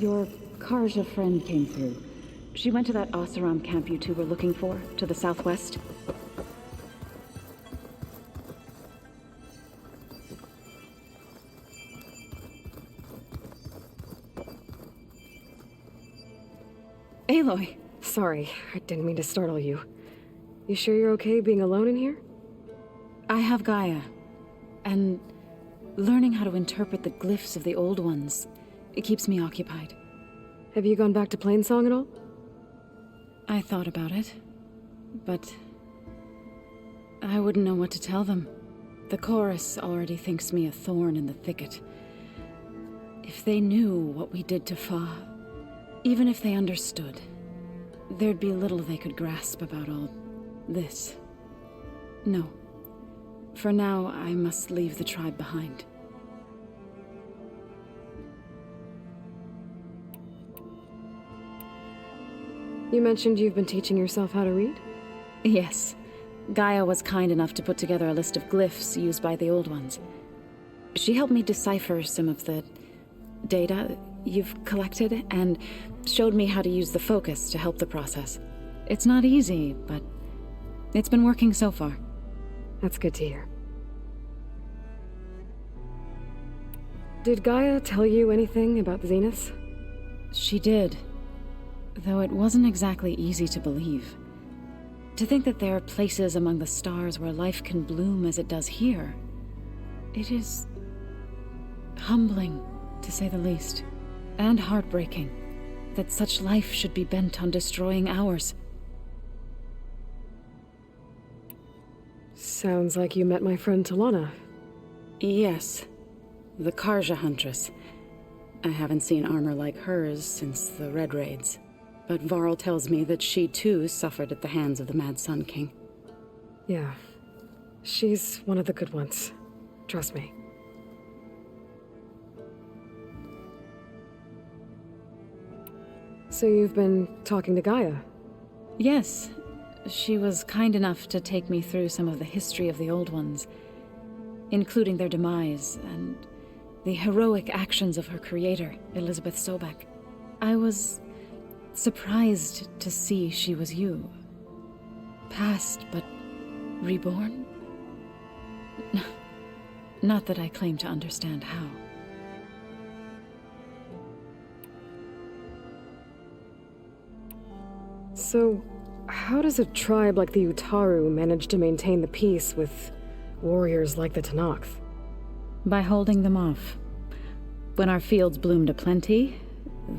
Your Karja friend came through. She went to that Oseram camp you two were looking for, to the southwest. Aloy! Sorry, I didn't mean to startle you. You sure you're okay being alone in here? I have Gaia, and learning how to interpret the glyphs of the old ones, it keeps me occupied. Have you gone back to Plainsong at all? I thought about it, but I wouldn't know what to tell them. The chorus already thinks me a thorn in the thicket. If they knew what we did to Fa, even if they understood, there'd be little they could grasp about all this. No. For now, I must leave the tribe behind. You mentioned you've been teaching yourself how to read? Yes. Gaia was kind enough to put together a list of glyphs used by the old ones. She helped me decipher some of the data you've collected, and showed me how to use the focus to help the process. It's not easy, but it's been working so far. That's good to hear. Did Gaia tell you anything about the Zeniths? She did, though it wasn't exactly easy to believe. To think that there are places among the stars where life can bloom as it does here, it is humbling, to say the least, and heartbreaking that such life should be bent on destroying ours. Sounds like you met my friend Talana. Yes, the Karja Huntress. I haven't seen armor like hers since the Red Raids, but Varl tells me that she too suffered at the hands of the Mad Sun King. Yeah, she's one of the good ones. Trust me. So you've been talking to Gaia? Yes. She was kind enough to take me through some of the history of the Old Ones, including their demise and the heroic actions of her creator, Elizabeth Sobek. I was surprised to see she was you. Past, but reborn? Not that I claim to understand how. So, how does a tribe like the Utaru manage to maintain the peace with warriors like the Tenakth? By holding them off. When our fields bloomed aplenty,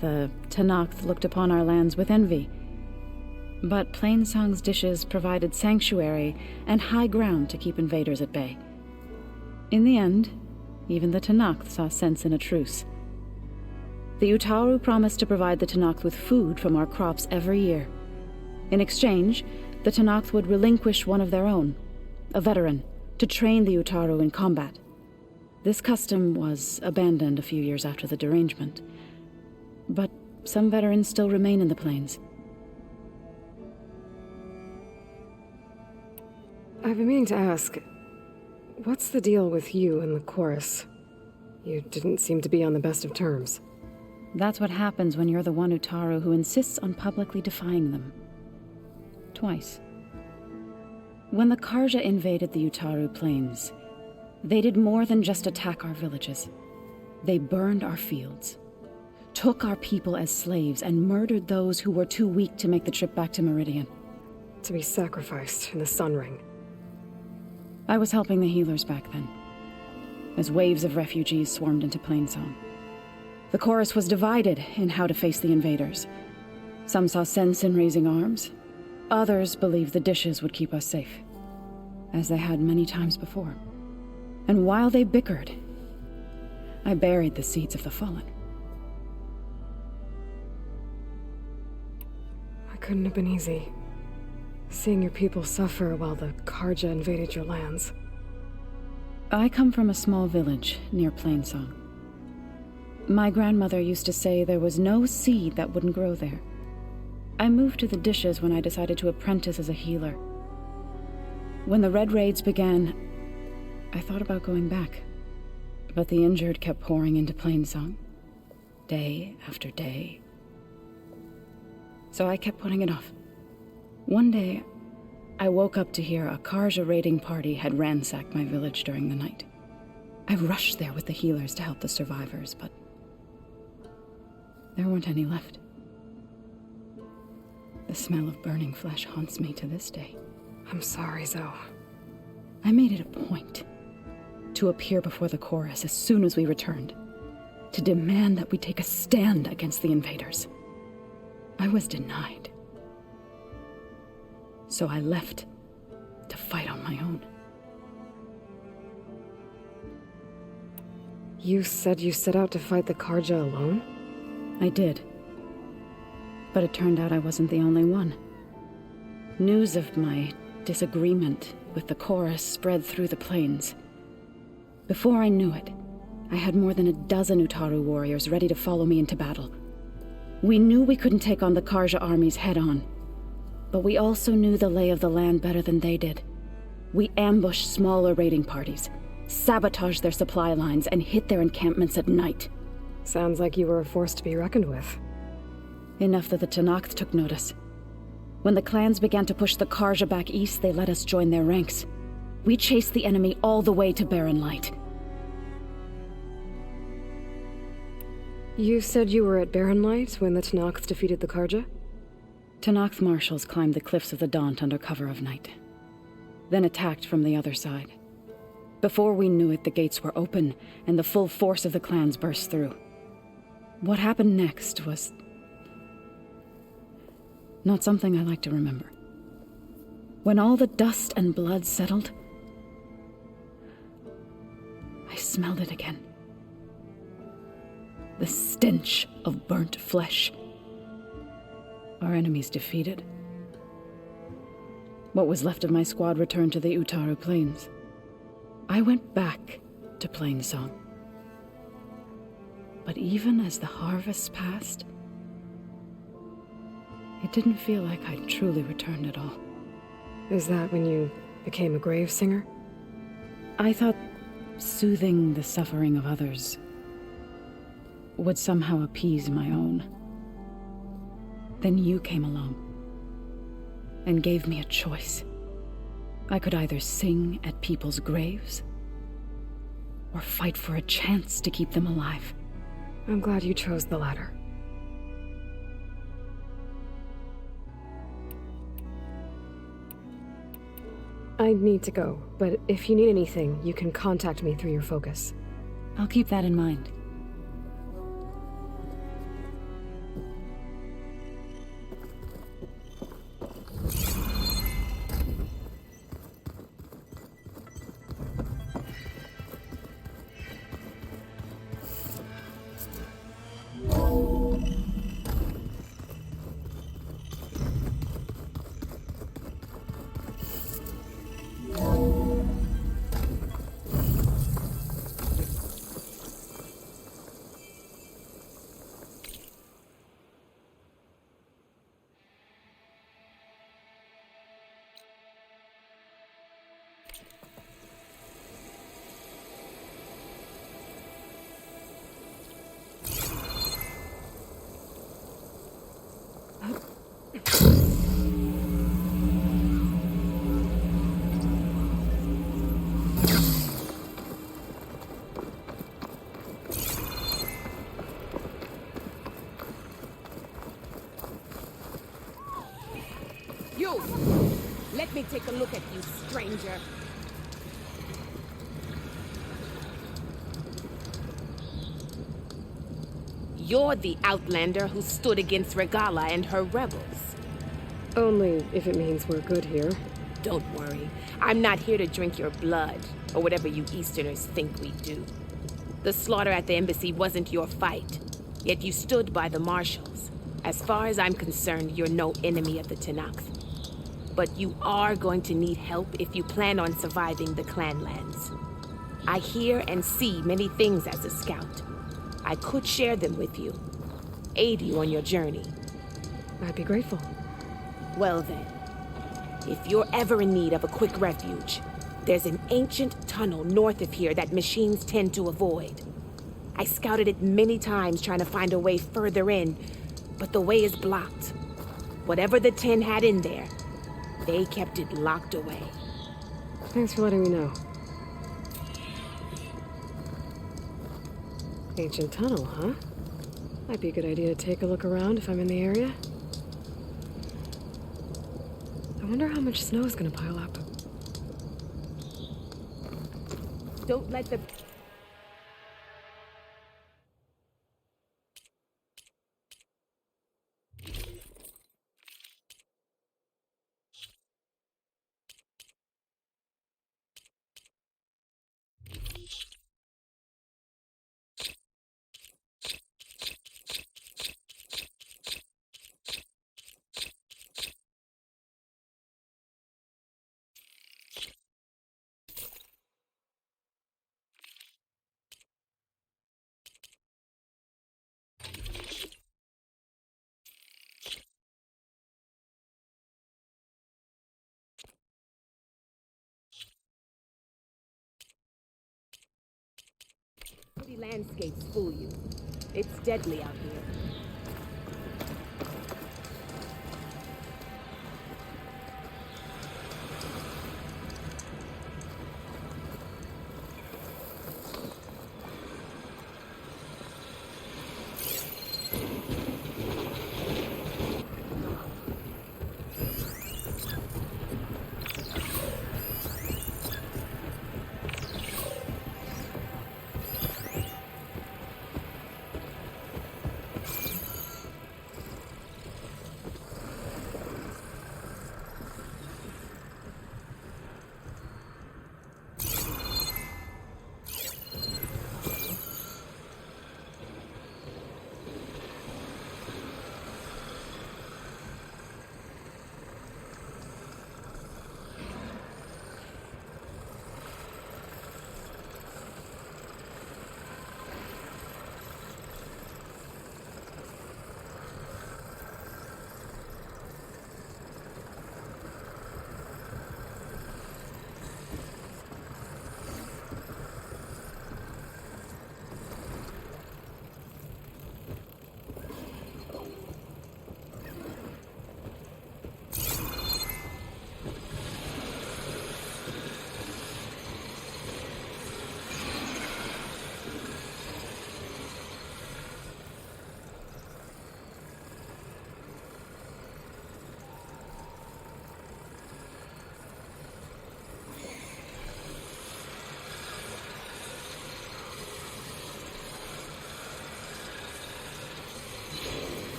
the Tenakth looked upon our lands with envy. But Plainsong's dishes provided sanctuary and high ground to keep invaders at bay. In the end, even the Tenakth saw sense in a truce. The Utaru promised to provide the Tenakth with food from our crops every year. In exchange, the Tenakth would relinquish one of their own, a veteran, to train the Utaru in combat. This custom was abandoned a few years after the derangement, but some veterans still remain in the plains. I've been meaning to ask, what's the deal with you and the chorus? You didn't seem to be on the best of terms. That's what happens when you're the one Utaru who insists on publicly defying them. Twice. When the Karja invaded the Utaru plains, they did more than just attack our villages. They burned our fields, took our people as slaves, and murdered those who were too weak to make the trip back to Meridian. To be sacrificed in the Sun Ring. I was helping the healers back then, as waves of refugees swarmed into Plainsong. The chorus was divided in how to face the invaders. Some saw sense in raising arms. Others believed the dishes would keep us safe, as they had many times before. And while they bickered, I buried the seeds of the fallen. That couldn't have been easy. Seeing your people suffer while the Karja invaded your lands. I come from a small village near Plainsong. My grandmother used to say there was no seed that wouldn't grow there. I moved to the dishes when I decided to apprentice as a healer. When the Red Raids began, I thought about going back, but the injured kept pouring into Plainsong. day after day. So I kept putting it off. One day, I woke up to hear a Karja raiding party had ransacked my village during the night. I rushed there with the healers to help the survivors, but there weren't any left. The smell of burning flesh haunts me to this day. I'm sorry, Zoe. I made it a point to appear before the chorus as soon as we returned, to demand that we take a stand against the invaders. I was denied. So I left to fight on my own. You said you set out to fight the Karja alone? I did. But it turned out I wasn't the only one. News of my disagreement with the chorus spread through the plains. Before I knew it, I had more than a dozen Utaru warriors ready to follow me into battle. We knew we couldn't take on the Karja armies head-on, but we also knew the lay of the land better than they did. We ambushed smaller raiding parties, sabotaged their supply lines, and hit their encampments at night. Sounds like you were a force to be reckoned with. Enough that the Tenakth took notice. When the clans began to push the Karja back east, they let us join their ranks. We chased the enemy all the way to Barren Light. You said you were at Barren Light when the Tenakth defeated the Karja? Tenakth marshals climbed the cliffs of the Daunt under cover of night, then attacked from the other side. Before we knew it, the gates were open, and the full force of the clans burst through. What happened next was not something I like to remember. When all the dust and blood settled, I smelled it again. The stench of burnt flesh. Our enemies defeated. What was left of my squad returned to the Utaru Plains. I went back to Plainsong. But even as the harvest passed, it didn't feel like I'd truly returned at all. Is that when you became a grave singer? I thought soothing the suffering of others would somehow appease my own. Then you came along and gave me a choice. I could either sing at people's graves or fight for a chance to keep them alive. I'm glad you chose the latter. I need to go, but if you need anything, you can contact me through your focus. I'll keep that in mind. You! Let me take a look at you, stranger. You're the outlander who stood against Regala and her rebels. Only if it means we're good here. Don't worry. I'm not here to drink your blood, or whatever you Easterners think we do. The slaughter at the embassy wasn't your fight, yet you stood by the marshals. As far as I'm concerned, you're no enemy of the Tenakth. But you are going to need help if you plan on surviving the clanlands. I hear and see many things as a scout. I could share them with you, aid you on your journey. I'd be grateful. Well then, if you're ever in need of a quick refuge, there's an ancient tunnel north of here that machines tend to avoid. I scouted it many times trying to find a way further in, but the way is blocked. Whatever the 10 had in there, they kept it locked away. Thanks for letting me know. Ancient tunnel, huh? Might be a good idea to take a look around if I'm in the area. I wonder how much snow is gonna pile up. Don't let the... Pretty landscapes fool you. It's deadly out here.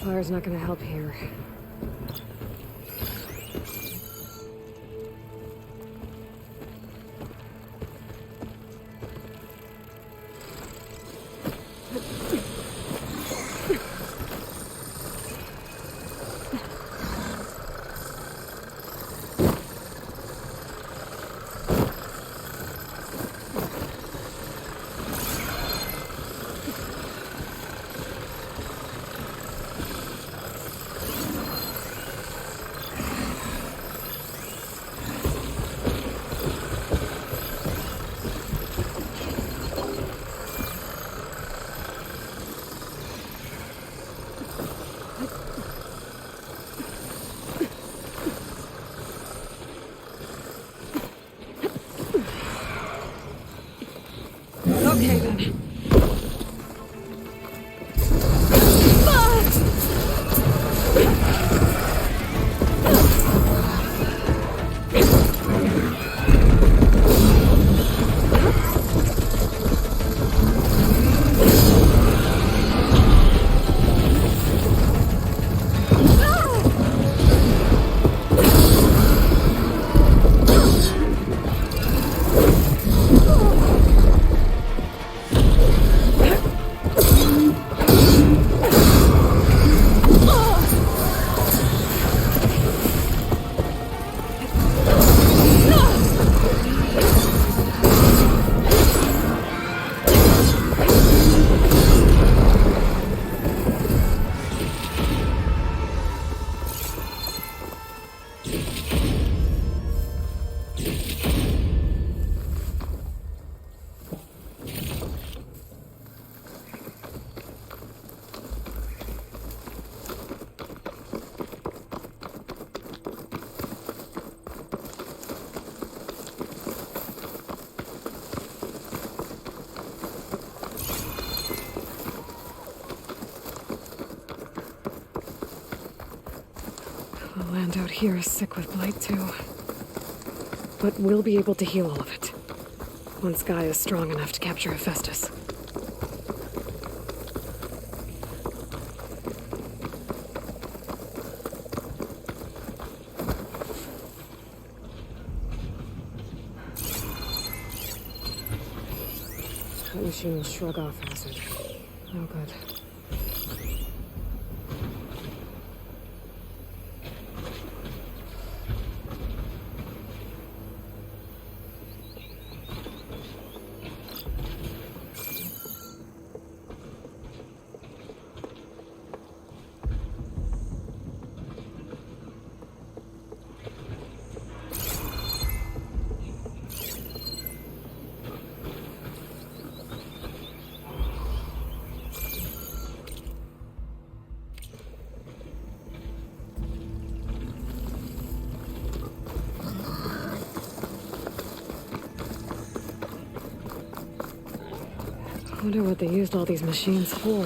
Fire's not gonna help here. The land out here is sick with blight too. But we'll be able to heal all of it. Once Guy is strong enough to capture Hephaestus. That machine will shrug off acid. No good. I wonder what they used all these machines for.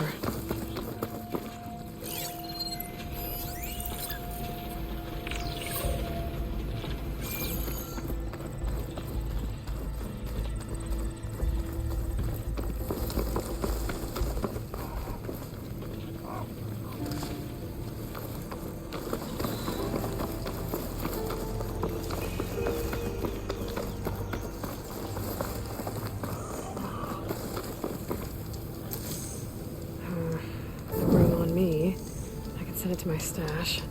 Send it to my stash.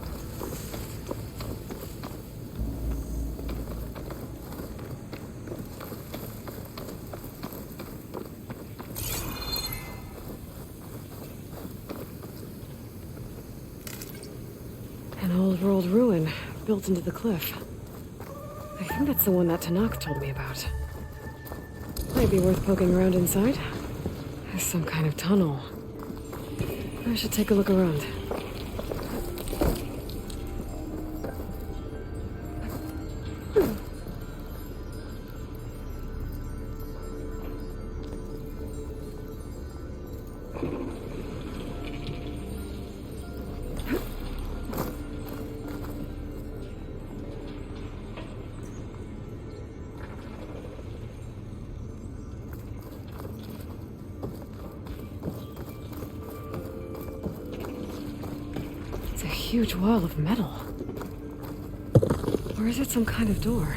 An old world ruin built into the cliff. I think that's the one that Tanakh told me about. Might be worth poking around inside. There's some kind of tunnel. I should take a look around. Huge wall of metal. Or is it some kind of door?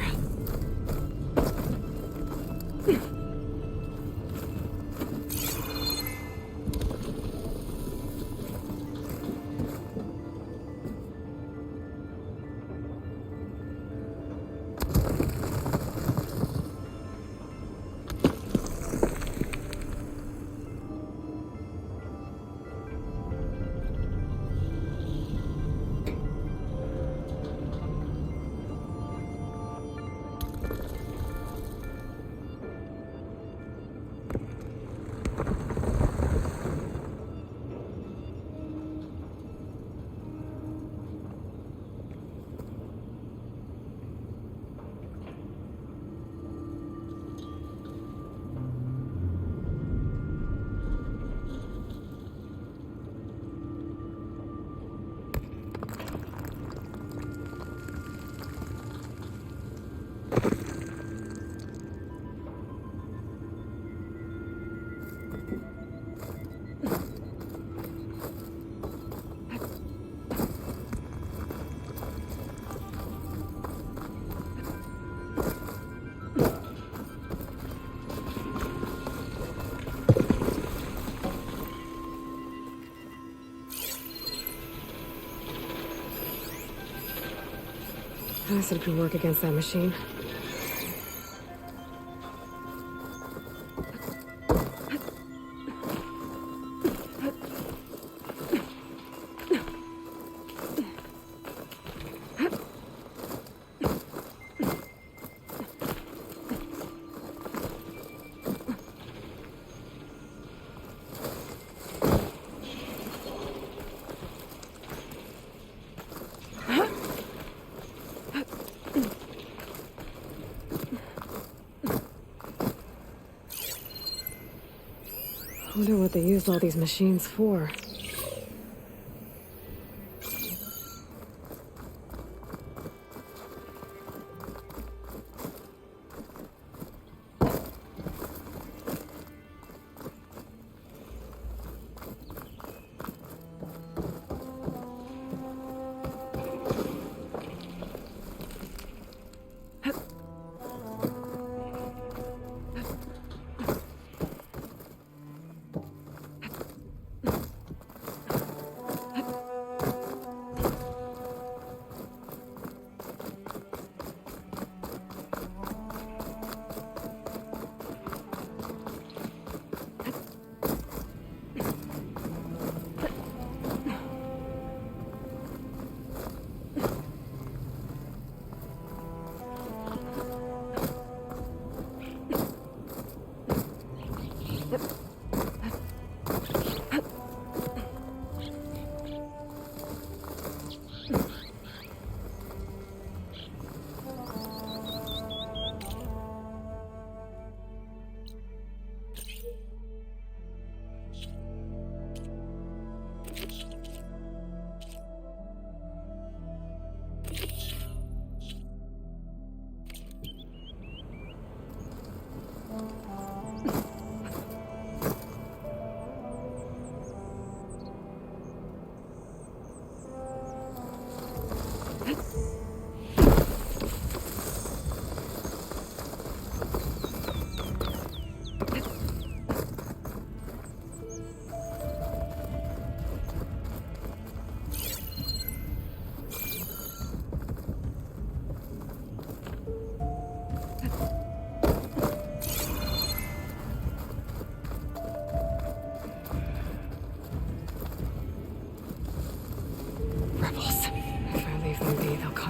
Acid could work against that machine. I wonder what they used all these machines for.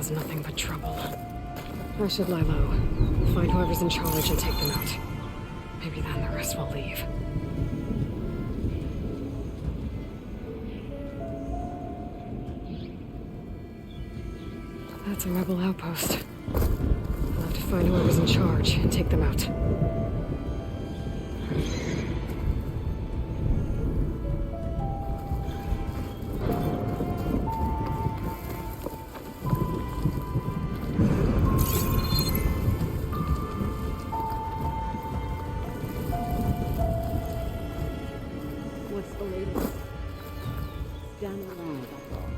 cause nothing but trouble. I should lie low, find whoever's in charge and take them out. Maybe then the rest will leave. That's a rebel outpost. I'll have to find whoever's in charge and take them out. What's the latest? Down the line, that's all.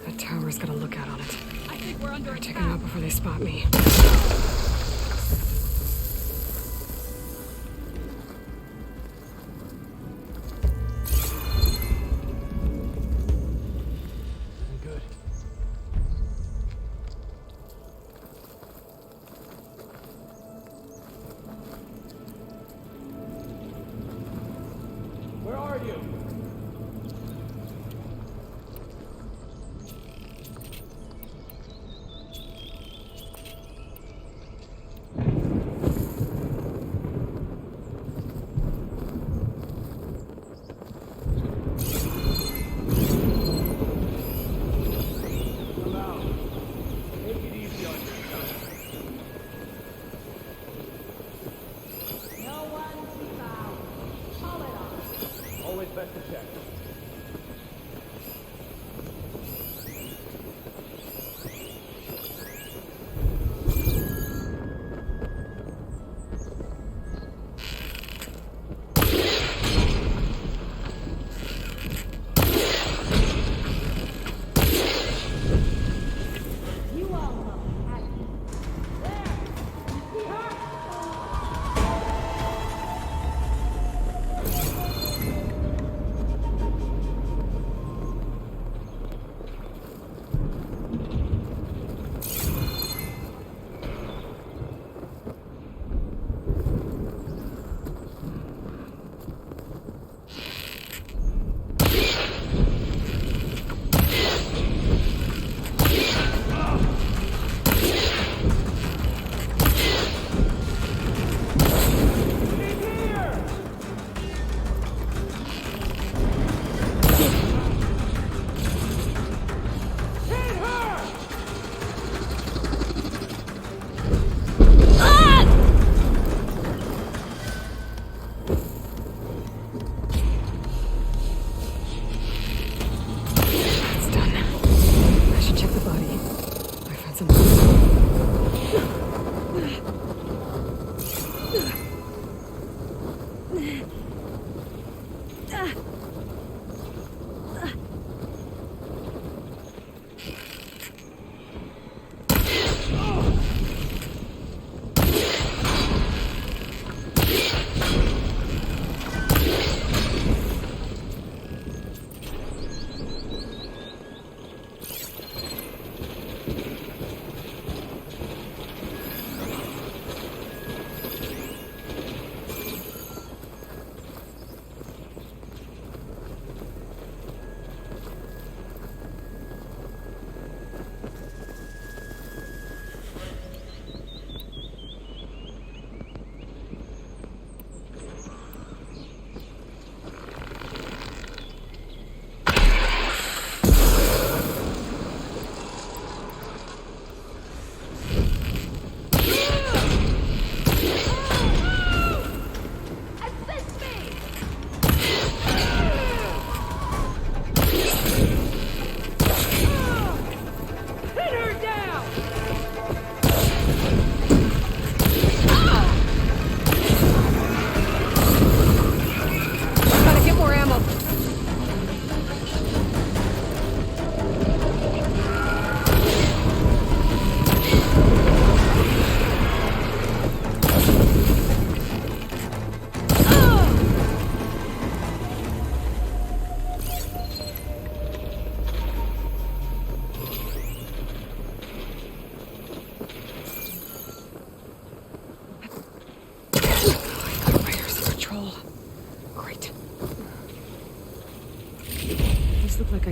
That tower's got a lookout on it. I think we're under attack. Take them out before they spot me. Good. Where are you?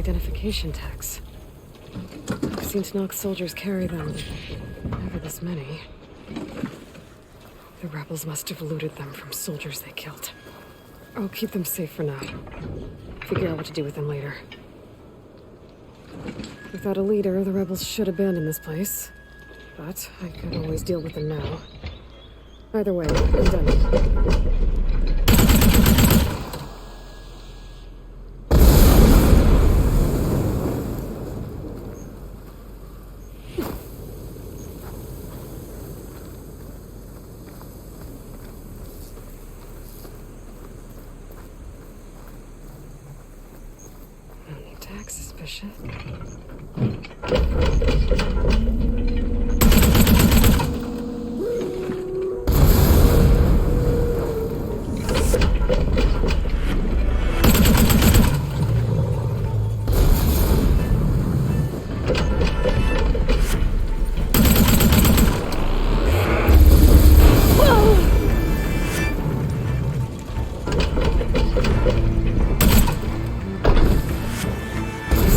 identification tags. I've seen Tenakth soldiers carry them, but never this many. The rebels must have looted them from soldiers they killed. I'll keep them safe for now. Figure out what to do with them later. Without a leader, the rebels should abandon this place. But I could always deal with them now. Either way, I'm done. No need to act suspicious.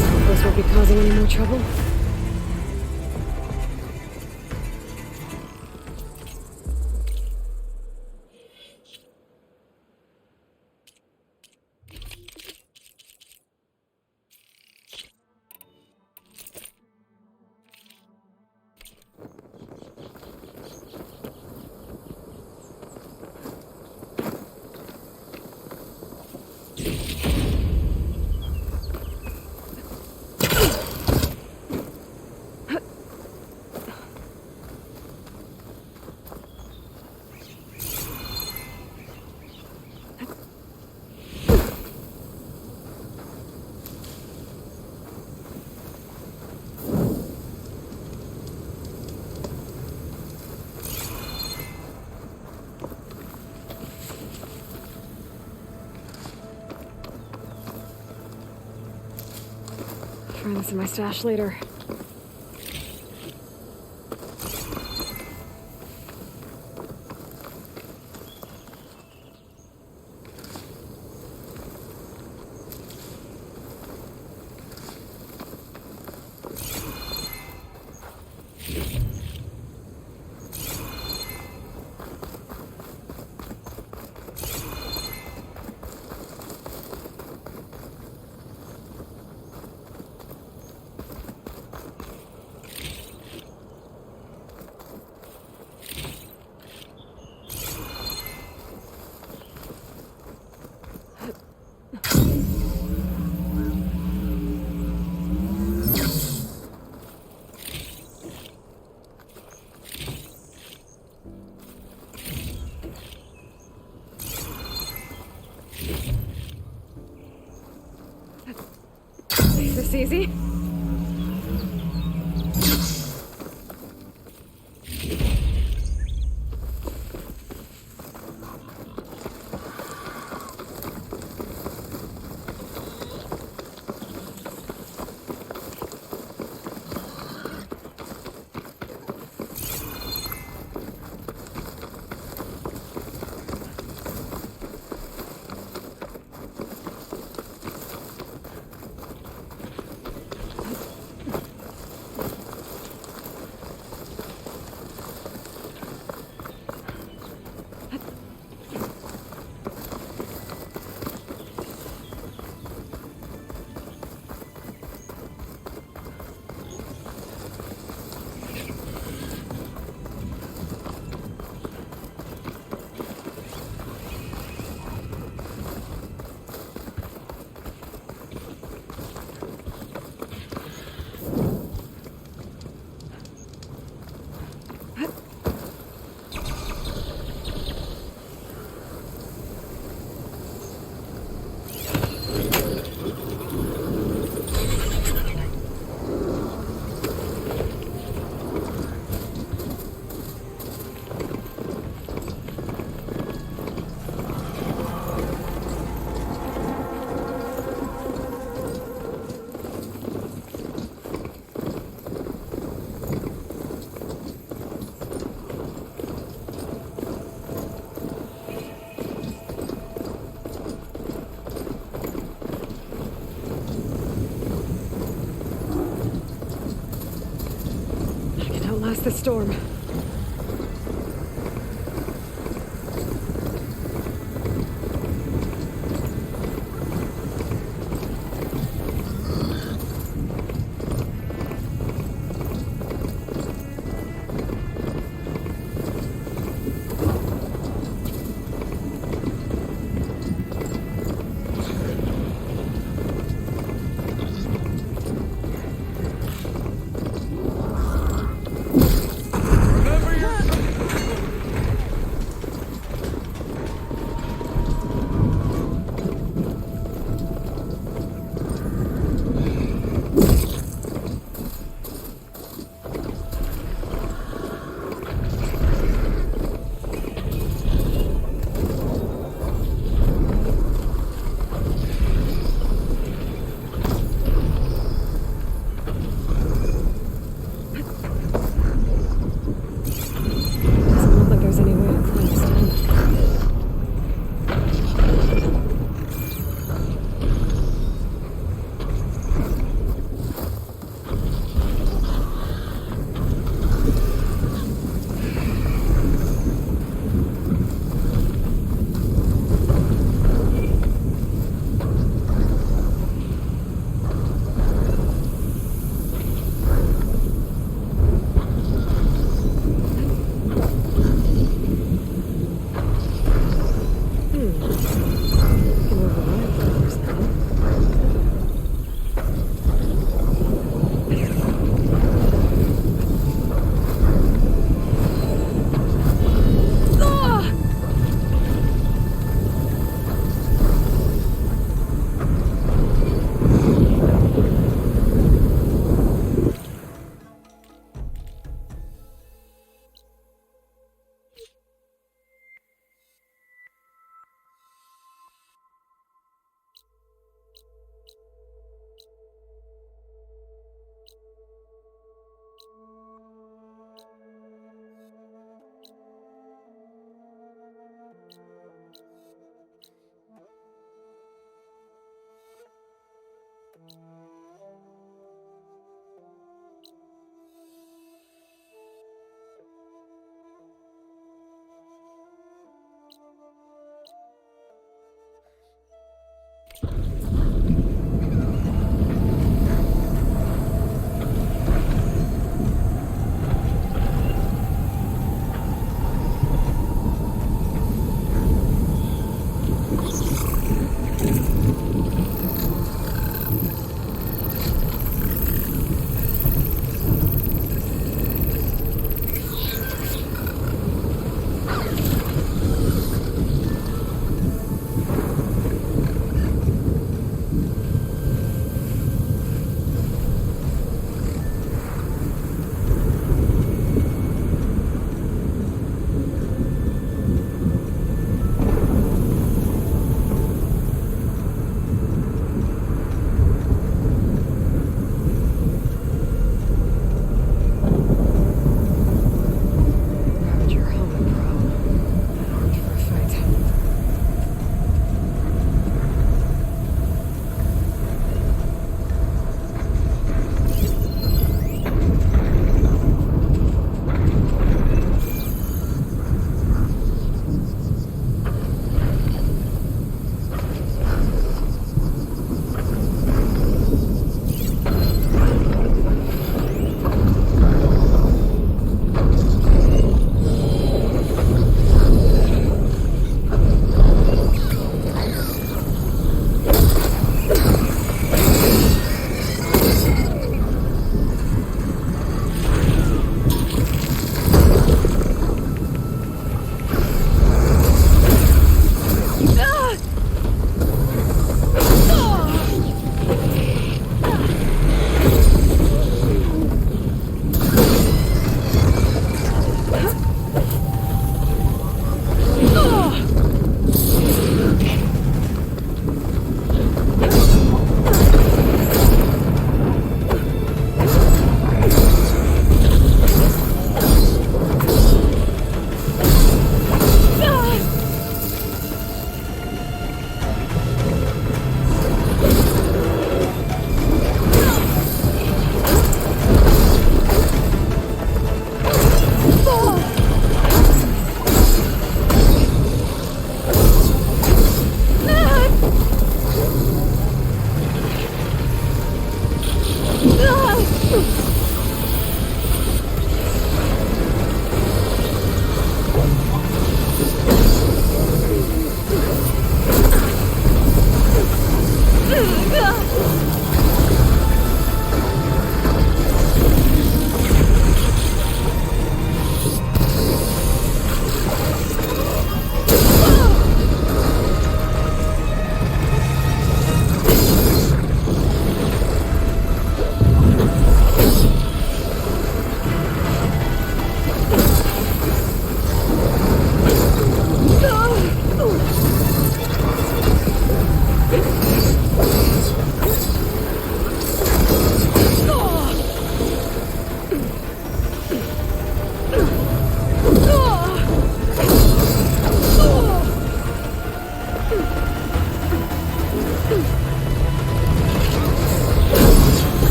Suppose won't be causing any more trouble? Try this in my stash later. Is this easy? past the storm.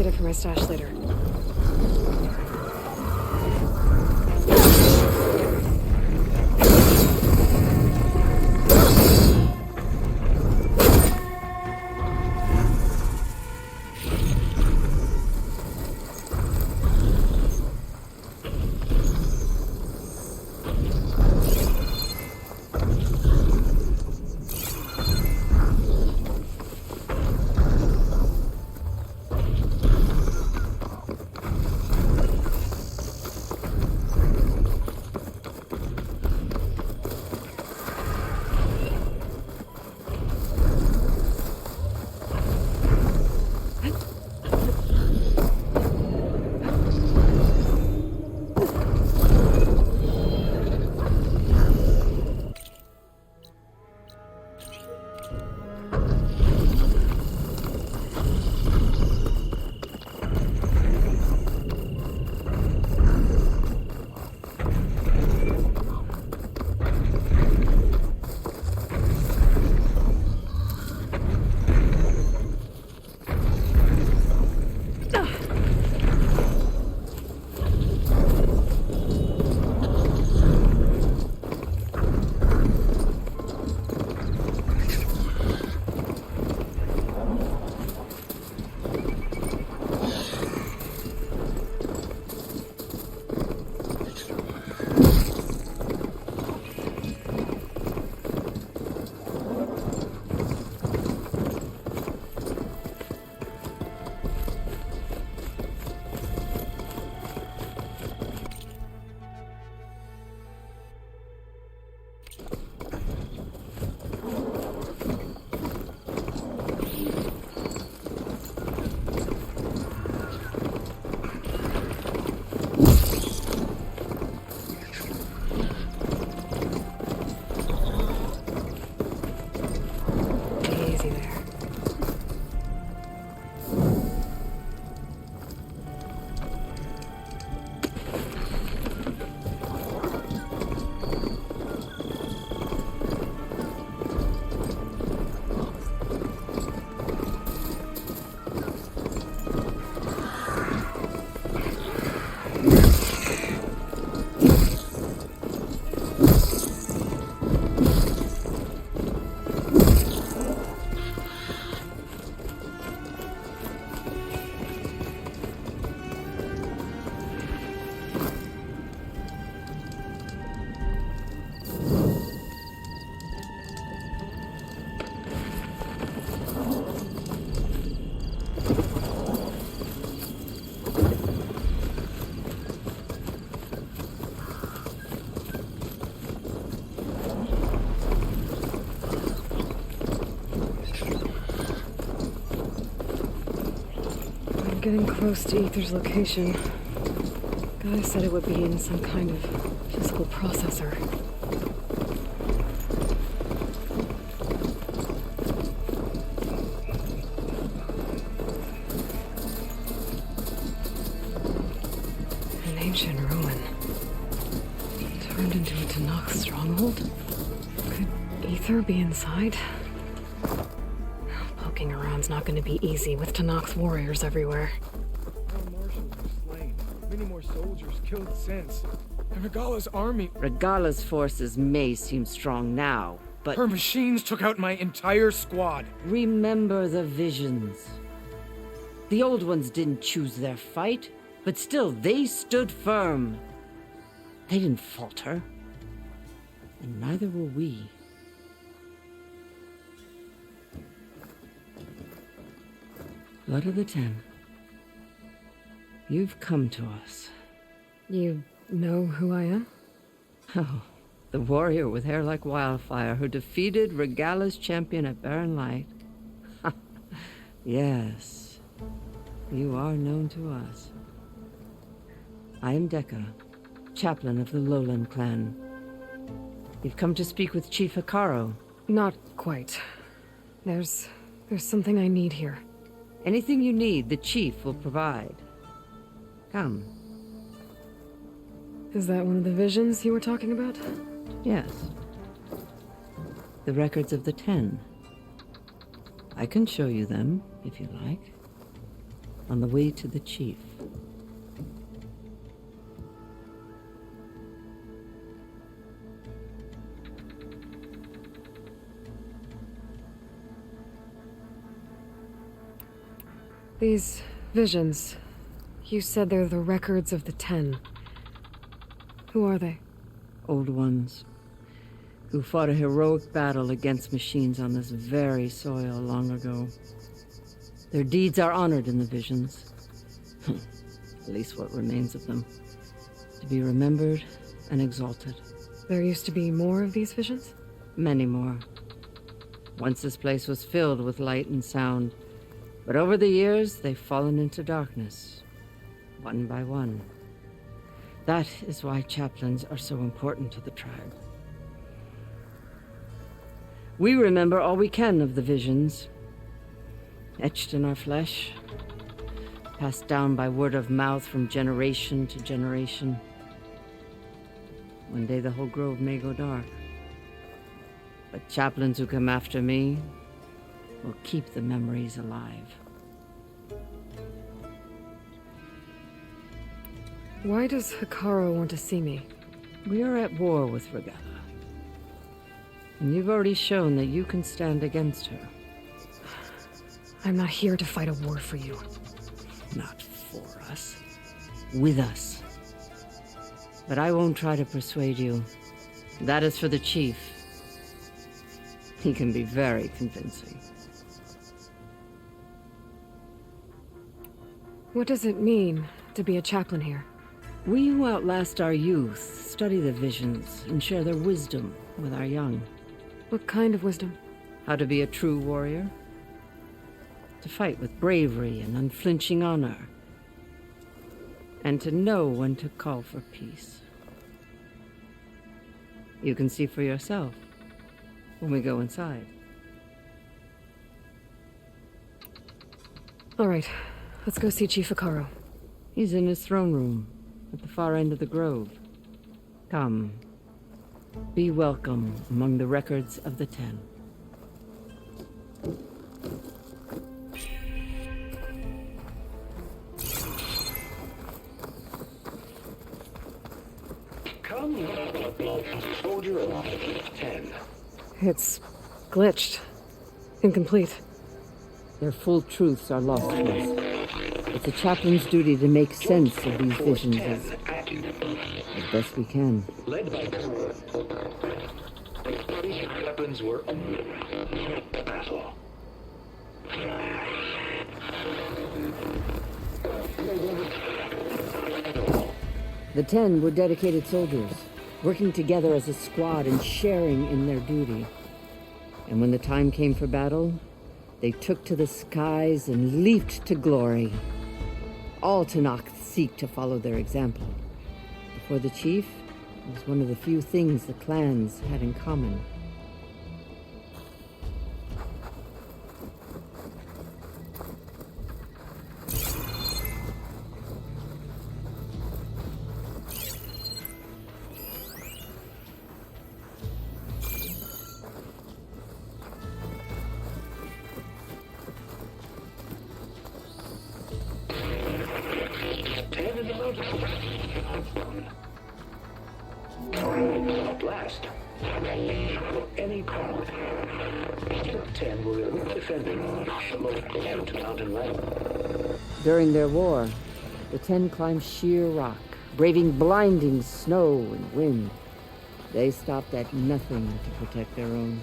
it for my stash later. Getting close to Ether's location. Guy said it would be in some kind of physical processor. An ancient ruin. Turned into a Tanakh stronghold? Could Ether be inside? Poking around's not going to be easy with Tanakh's warriors everywhere. More marshals were slain. Many more soldiers killed since. And Regala's army... Regala's forces may seem strong now, but... Her machines took out my entire squad. Remember the visions. The old ones didn't choose their fight, but still they stood firm. They didn't falter. And neither will we. Blood of the Ten. You've come to us. You know who I am? Oh, the warrior with hair like wildfire who defeated Regala's champion at Barren Light. Yes, you are known to us. I am Dekka, chaplain of the Lowland clan. You've come to speak with Chief Hikaru. Not quite. There's something I need here. Anything you need, the chief will provide. Come. Is that one of the visions you were talking about? Yes. The records of the 10. I can show you them, if you like. on the way to the chief. These visions, you said they're the records of the Ten. Who are they? Old ones, who fought a heroic battle against machines on this very soil long ago. Their deeds are honored in the visions. At least what remains of them. To be remembered and exalted. There used to be more of these visions? Many more. Once this place was filled with light and sound, but over the years they've fallen into darkness, one by one. That is why chaplains are so important to the tribe. We remember all we can of the visions, etched in our flesh, passed down by word of mouth from generation to generation. One day the whole grove may go dark, but chaplains who come after me will keep the memories alive. Why does Hikaru want to see me? We are at war with Regalla, and you've already shown that you can stand against her. I'm not here to fight a war for you. Not for us. With us. But I won't try to persuade you. That is for the chief. He can be very convincing. What does it mean to be a chaplain here? We who outlast our youth study the visions and share their wisdom with our young. What kind of wisdom? How to be a true warrior. To fight with bravery and unflinching honor. And to know when to call for peace. You can see for yourself when we go inside. All right, let's go see Chief Hikaru. He's in his throne room at the far end of the grove. Come. Be welcome among the records of the Ten. Come, soldier of 10. It's glitched. Incomplete. Their full truths are lost to us. It's a chaplain's duty to make sense of these visions as best we can. Led by weapons were battle. The 10 were dedicated soldiers, working together as a squad and sharing in their duty. And when the time came for battle, they took to the skies and leaped to glory. All Tenakth seek to follow their example. Before the chief, it was one of the few things the clans had in common. At last, any call. 10 were defending the most mountain land. During their war, the 10 climbed sheer rock, braving blinding snow and wind. They stopped at nothing to protect their own.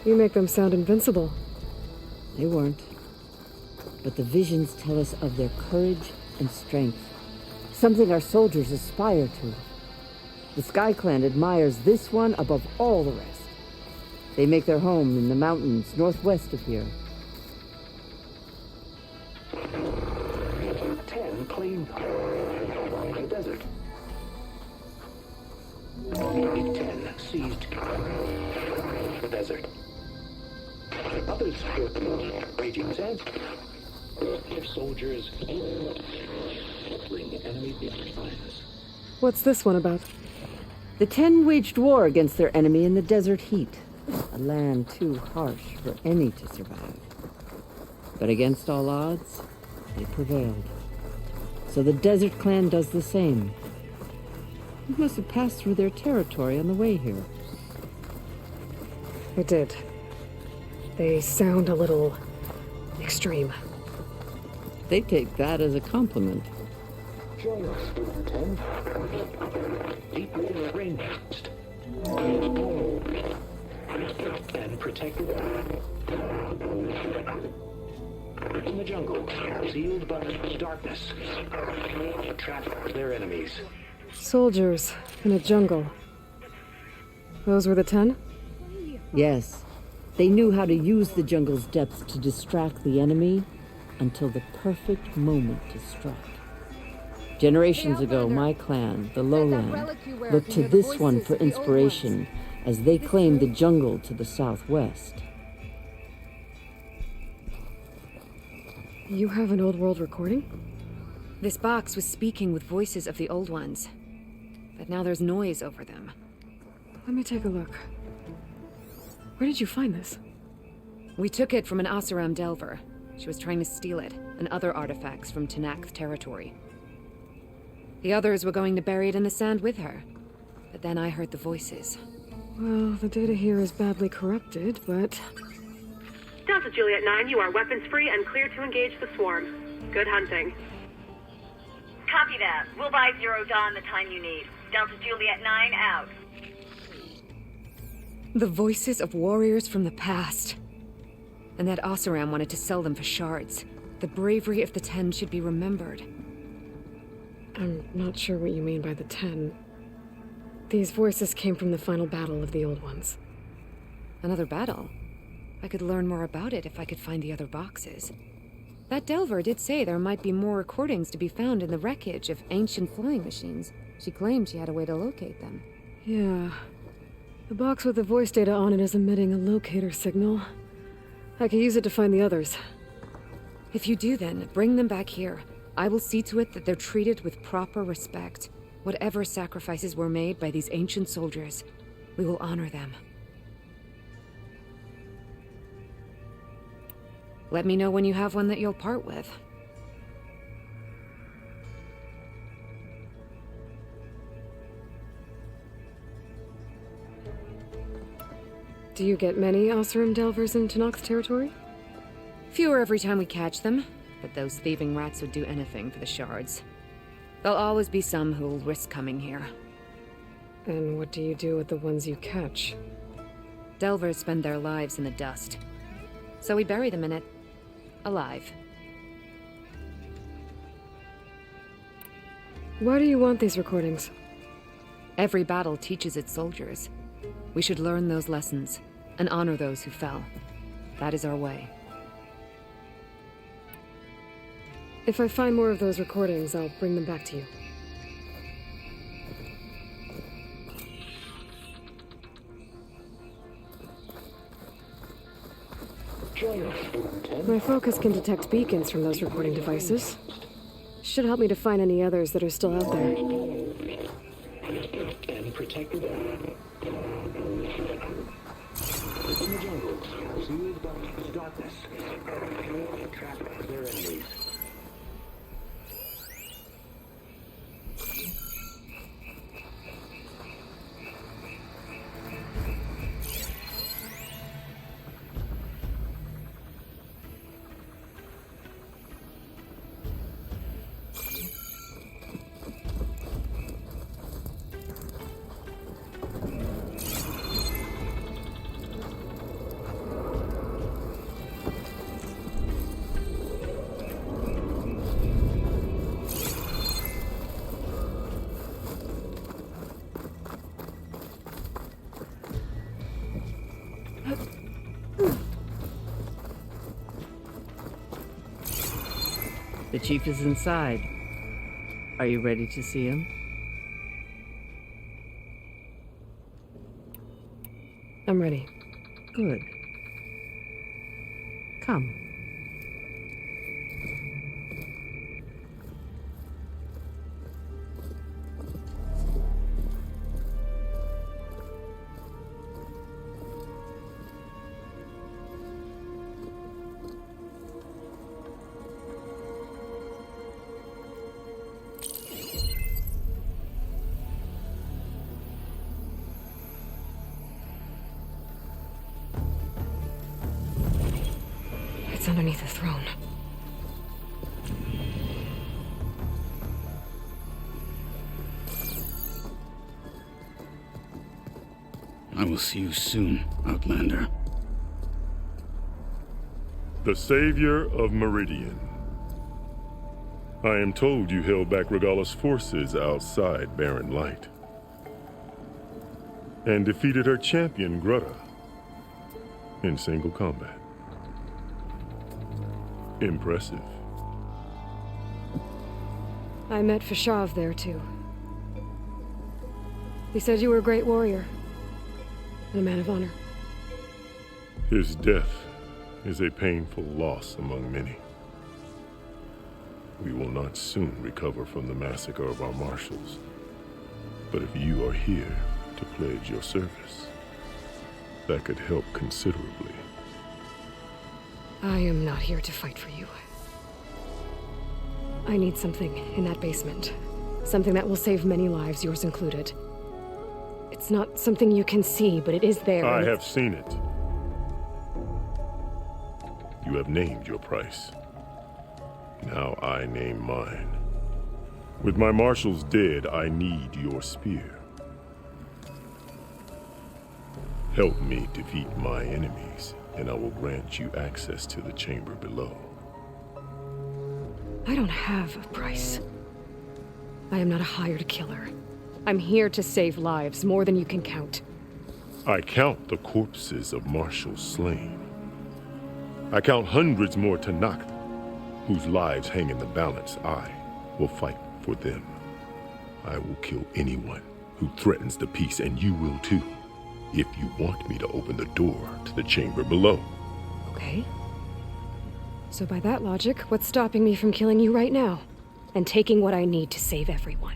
You make them sound invincible. They weren't. But the visions tell us of their courage and strength, something our soldiers aspire to. The Sky Clan admires this one above all the rest. They make their home in the mountains northwest of here. 10 claimed the desert. 10 seized the desert. Others heard the raging sands. Their soldiers fling enemy lines. What's this one about? The 10 waged war against their enemy in the desert heat, a land too harsh for any to survive. But against all odds, They prevailed. So the Desert Clan does the same. You must have passed through their territory on the way here. It did. They sound a little extreme. They take that as a compliment. Join us, Student 10. Deeply rain-based. And protected. In the jungle, sealed by darkness. Trap their enemies. Soldiers in a jungle. Those were the 10? Yes. They knew how to use the jungle's depths to distract the enemy until the perfect moment to strike. Generations ago, my clan, the Lowland, looked to this one for inspiration as they claimed the jungle to the southwest. You have an old world recording? This box was speaking with voices of the old ones, but now there's noise over them. Let me take a look. Where did you find this? We took it from an Oseram Delver. She was trying to steal it, and other artifacts from Tenakth territory. The others were going to bury it in the sand with her, but then I heard the voices. Well, the data here is badly corrupted, but... Delta Juliet 9, you are weapons-free and clear to engage the swarm. Good hunting. Copy that. We'll buy Zero Dawn the time you need. Delta Juliet 9 out. The voices of warriors from the past. And that Oseram wanted to sell them for shards. The bravery of the 10 should be remembered. I'm not sure what you mean by the 10. These voices came from the final battle of the Old Ones. Another battle? I could learn more about it if I could find the other boxes. That Delver did say there might be more recordings to be found in the wreckage of ancient flying machines. She claimed she had a way to locate them. Yeah. The box with the voice data on it is emitting a locator signal. I could use it to find the others. If you do then, bring them back here. I will see to it that they're treated with proper respect. Whatever sacrifices were made by these ancient soldiers, we will honor them. Let me know when you have one that you'll part with. Do you get many Oseram Delvers in Tenakth territory? Fewer every time we catch them, but those thieving rats would do anything for the shards. There'll always be some who'll risk coming here. And what do you do with the ones you catch? Delvers spend their lives in the dust. So we bury them in it. Alive. Why do you want these recordings? Every battle teaches its soldiers. We should learn those lessons, and honor those who fell. That is our way. If I find more of those recordings, I'll bring them back to you. My focus can detect beacons from those recording devices. Should help me to find any others that are still out there. And protected. In the jungle, sealed by darkness. Trap their enemies. The chief is inside. Are you ready to see him? I'm ready. Good. Come. underneath the throne. I will see you soon, Outlander. The Savior of Meridian. I am told you held back Regalla's forces outside Barren Light. And defeated her champion, Grutta, in single combat. Impressive. I met Fashav there, too. He said you were a great warrior. And a man of honor. His death is a painful loss among many. We will not soon recover from the massacre of our marshals. But if you are here to pledge your service, that could help considerably. I am not here to fight for you. I need something in that basement. Something that will save many lives, yours included. It's not something you can see, but it is there. I have seen it. You have named your price. Now I name mine. With my marshals dead, I need your spear. Help me defeat my enemies, and I will grant you access to the chamber below. I don't have a price. I am not a hired killer. I'm here to save lives, more than you can count. I count the corpses of marshals slain. I count hundreds more Tanakh, whose lives hang in the balance. I will fight for them. I will kill anyone who threatens the peace, and you will too, if you want me to open the door to the chamber below. Okay. So by that logic, what's stopping me from killing you right now? And taking what I need to save everyone?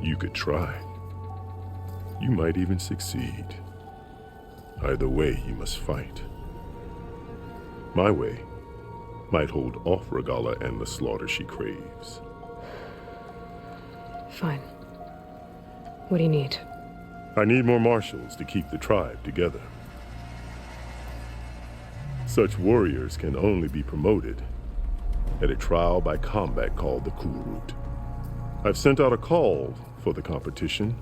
You could try. You might even succeed. Either way, you must fight. My way might hold off Regalla and the slaughter she craves. Fine. What do you need? I need more marshals to keep the tribe together. Such warriors can only be promoted at a trial by combat called the Kurut. I've sent out a call for the competition,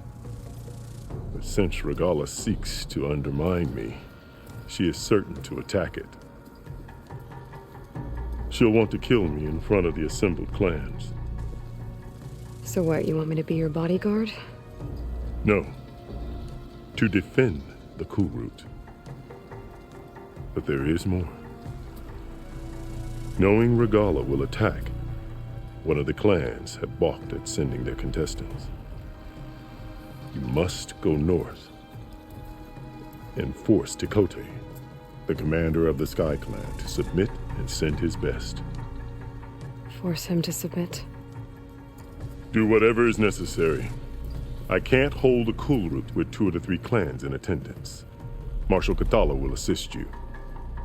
but since Regalla seeks to undermine me, she is certain to attack it. She'll want to kill me in front of the assembled clans. So what, you want me to be your bodyguard? No. To defend the Kurut. But there is more. Knowing Regalla will attack, one of the clans have balked at sending their contestants. You must go north and force Tekote, the commander of the Sky Clan, to submit and send his best. Force him to submit? Do whatever is necessary. I can't hold a Kulrut with 2 of the 3 clans in attendance. Marshal Kathala will assist you.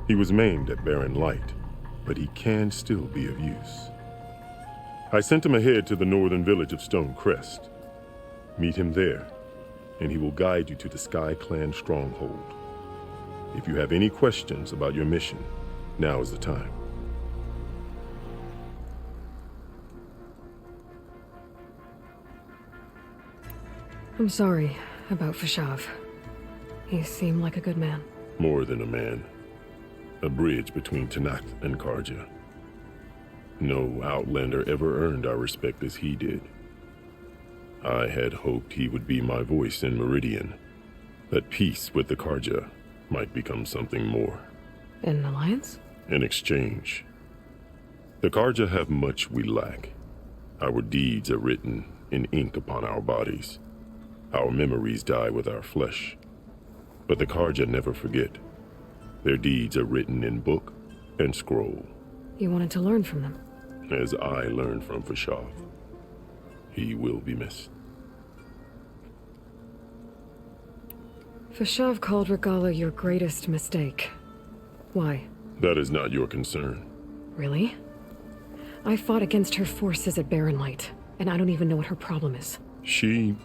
He was maimed at Barren Light, but he can still be of use. I sent him ahead to the northern village of Stone Crest. Meet him there, and he will guide you to the Sky Clan stronghold. If you have any questions about your mission, now is the time. I'm sorry about Fashav. He seemed like a good man. More than a man. A bridge between Tanakh and Karja. No Outlander ever earned our respect as he did. I had hoped he would be my voice in Meridian, that peace with the Karja might become something more. An alliance? In exchange. The Karja have much we lack. Our deeds are written in ink upon our bodies. Our memories die with our flesh. But the Karja never forget. Their deeds are written in book and scroll. You wanted to learn from them? As I learned from Fashav. He will be missed. Fashav called Regalla your greatest mistake. Why? That is not your concern. Really? I fought against her forces at Barren Light, and I don't even know what her problem is. She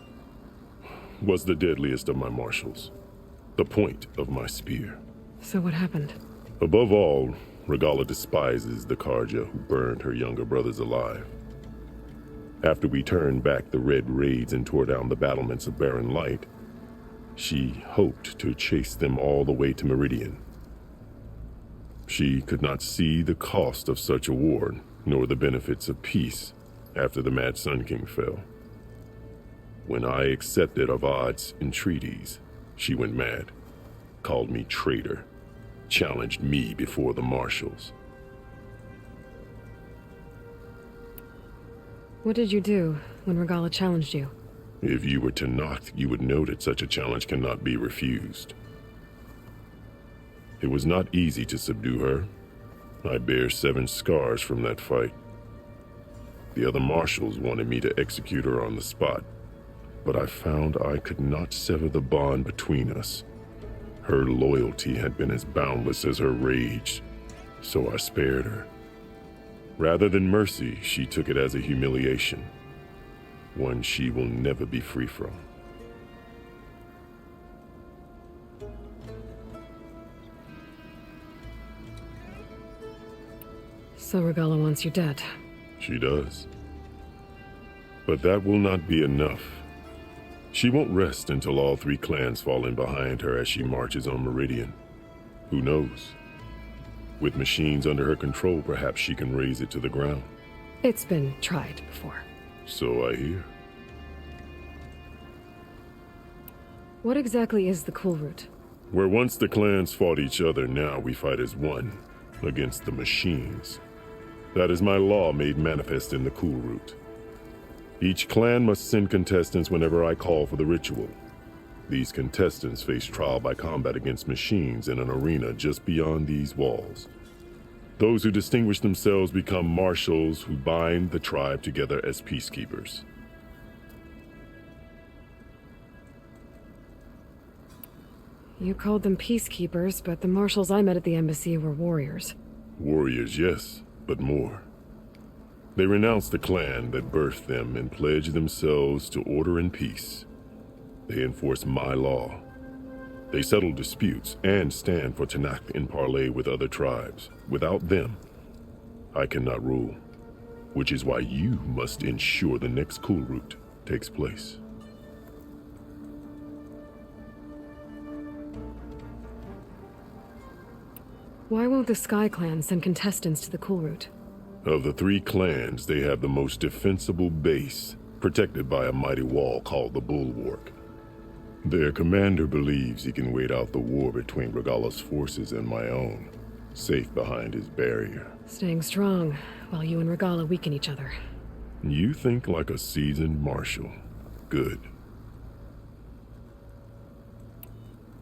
was the deadliest of my marshals. the point of my spear. So what happened? Above all, Regala despises the Karja who burned her younger brothers alive. After we turned back the red raids and tore down the battlements of Barren Light, she hoped to chase them all the way to Meridian. She could not see the cost of such a war, nor the benefits of peace after the Mad Sun King fell. When I accepted Avad's entreaties, she went mad, called me traitor, challenged me before the marshals. What did you do when Regala challenged you? If you were Tenakth, you would know that such a challenge cannot be refused. It was not easy to subdue her. I bear 7 scars from that fight. The other marshals wanted me to execute her on the spot, but I found I could not sever the bond between us. Her loyalty had been as boundless as her rage, so I spared her. Rather than mercy, she took it as a humiliation, one she will never be free from. So Regala wants you dead. She does. But that will not be enough. She won't rest until all 3 clans fall in behind her as she marches on Meridian. Who knows? With machines under her control, perhaps she can raze it to the ground. It's been tried before. So I hear. What exactly is the Cool Route? Where once the clans fought each other, now we fight as one, against the machines. That is my law made manifest in the Cool Route. Each clan must send contestants whenever I call for the ritual. These contestants face trial by combat against machines in an arena just beyond these walls. Those who distinguish themselves become marshals who bind the tribe together as peacekeepers. You called them peacekeepers, but the marshals I met at the embassy were warriors. Warriors, yes, but more. They renounce the clan that birthed them and pledge themselves to order and peace. They enforce my law. They settle disputes and stand for Tenakth in parley with other tribes. Without them, I cannot rule, which is why you must ensure the next Cool Route takes place. Why won't the Sky Clan send contestants to the Cool Route? Of the 3 clans, they have the most defensible base, protected by a mighty wall called the Bulwark. Their commander believes he can wait out the war between Regala's forces and my own, safe behind his barrier. Staying strong, while you and Regala weaken each other. You think like a seasoned marshal. Good.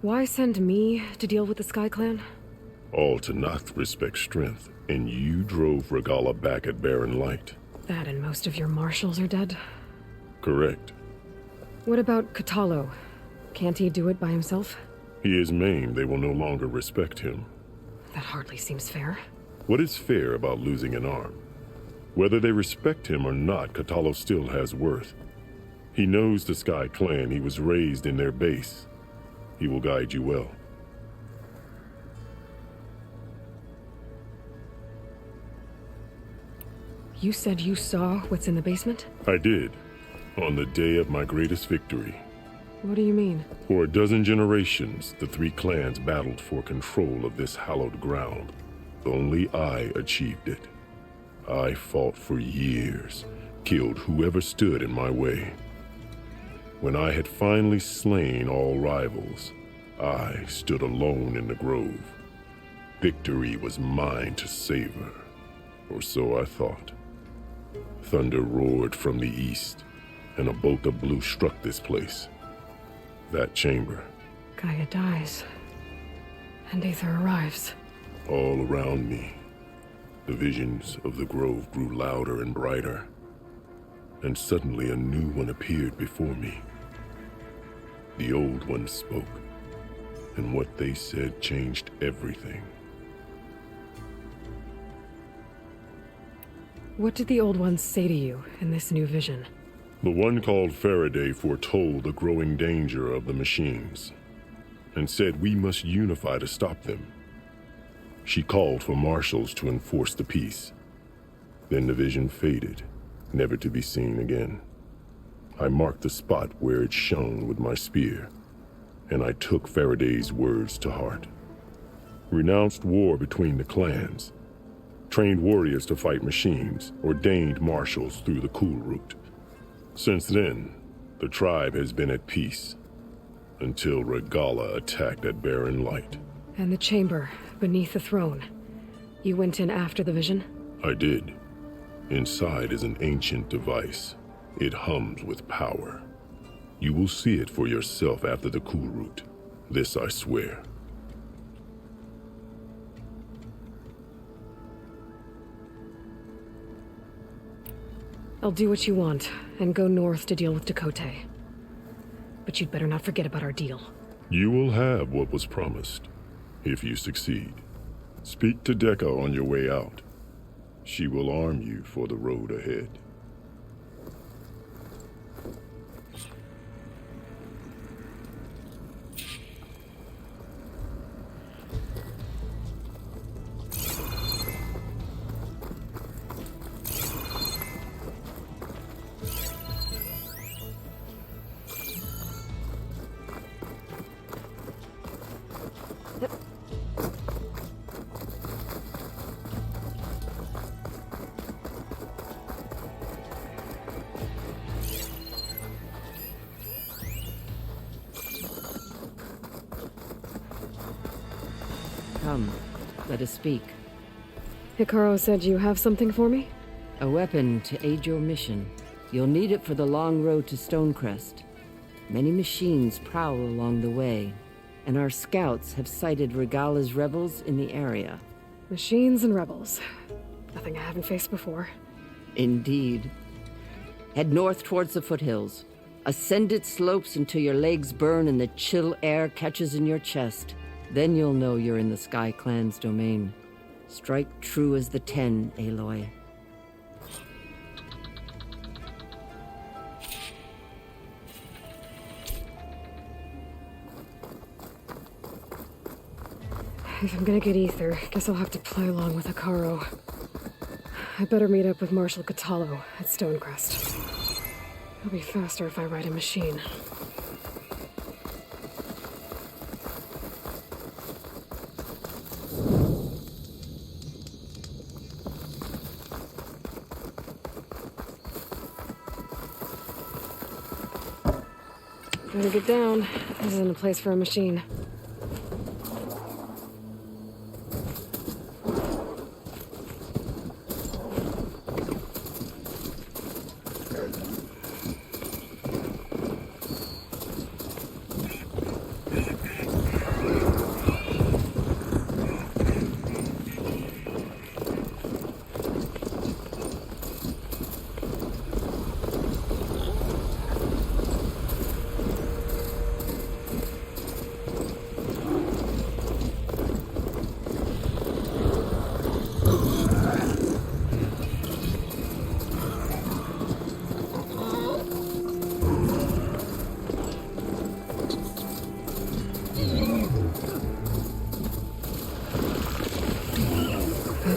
Why send me to deal with the Sky Clan? All Tenakth respect strength, and you drove Regala back at Barren Light. That and most of your marshals are dead? Correct. What about Katalo? Can't he do it by himself? He is maimed. They will no longer respect him. That hardly seems fair. What is fair about losing an arm? Whether they respect him or not, Katalo still has worth. He knows the Sky Clan. He was raised in their base. He will guide you well. You said you saw what's in the basement? I did, on the day of my greatest victory. What do you mean? For a dozen generations, the 3 clans battled for control of this hallowed ground. Only I achieved it. I fought for years, killed whoever stood in my way. When I had finally slain all rivals, I stood alone in the grove. Victory was mine to savor, or so I thought. Thunder roared from the east, and a bolt of blue struck this place. That chamber. Gaia dies, and Aether arrives. All around me, the visions of the grove grew louder and brighter, and suddenly a new one appeared before me. The old one spoke, and what they said changed everything. What did the old ones say to you in this new vision? The one called Faraday foretold the growing danger of the machines. and said we must unify to stop them. She called for marshals to enforce the peace. Then the vision faded, never to be seen again. I marked the spot where it shone with my spear, and I took Faraday's words to heart. Renounced war between the clans, trained warriors to fight machines, ordained marshals through the cool route. Since then, the tribe has been at peace, until Regala attacked at Barren Light. And the chamber, beneath the throne. You went in after the vision? I did. Inside is an ancient device. It hums with power. You will see it for yourself after the cool route. This I swear. I'll do what you want, and go north to deal with Dakota. But you'd better not forget about our deal. You will have what was promised, if you succeed. Speak to Decca on your way out. She will arm you for the road ahead. Come, let us speak. Hikaru said you have something for me? A weapon to aid your mission. You'll need it for the long road to Stonecrest. Many machines prowl along the way, and our scouts have sighted Regala's rebels in the area. Machines and rebels. Nothing I haven't faced before. Indeed. Head north towards the foothills. Ascend its slopes until your legs burn and the chill air catches in your chest. Then you'll know you're in the Sky Clan's domain. Strike true as the 10, Aloy. If I'm gonna get ether, guess I'll have to play along with Hikaru. I better meet up with Marshal Catallo at Stonecrest. It'll be faster if I ride a machine. Better get down. This isn't a place for a machine.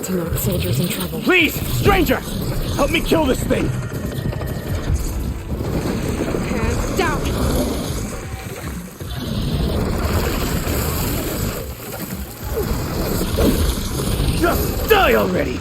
To knock soldiers in trouble. Please, stranger! Help me kill this thing! Hands down! Just die already!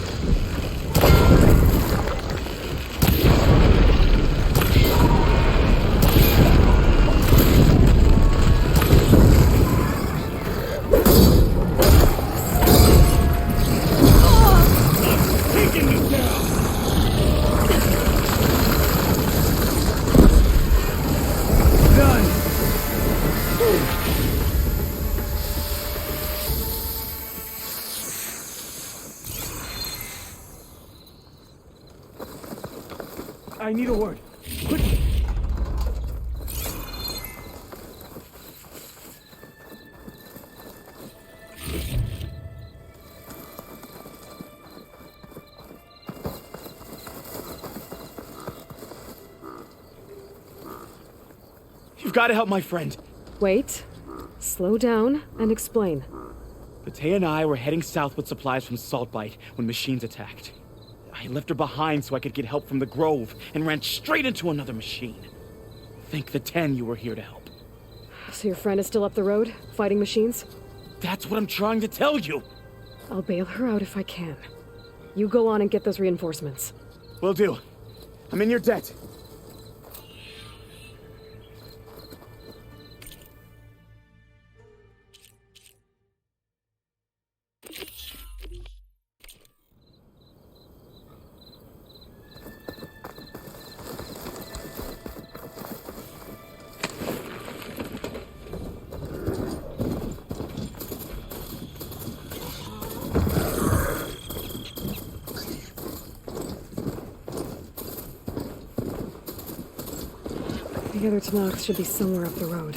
I need a word. Quickly! You've got to help my friend. Wait. Slow down and explain. Batea and I were heading south with supplies from Saltbite when machines attacked. I left her behind so I could get help from the Grove and ran straight into another machine. Thank the 10 you were here to help. So your friend is still up the road, fighting machines? That's what I'm trying to tell you. I'll bail her out if I can. You go on and get those reinforcements. Will do. I'm in your debt. The other Tanox should be somewhere up the road.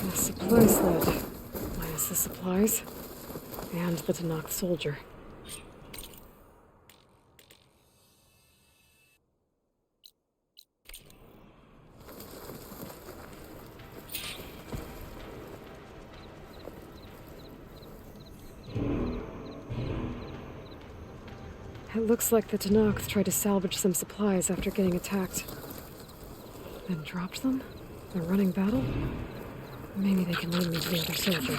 A supply sled. Minus the supplies. And the Tanox soldier. It looks like the Tanox tried to salvage some supplies after getting attacked. Then dropped them? They're running battle? Maybe they can lead me to the other soldier.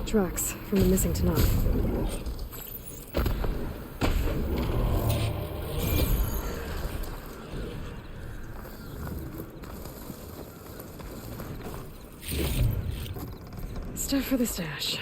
Tracks from the missing Tanox. Stuff for the stash.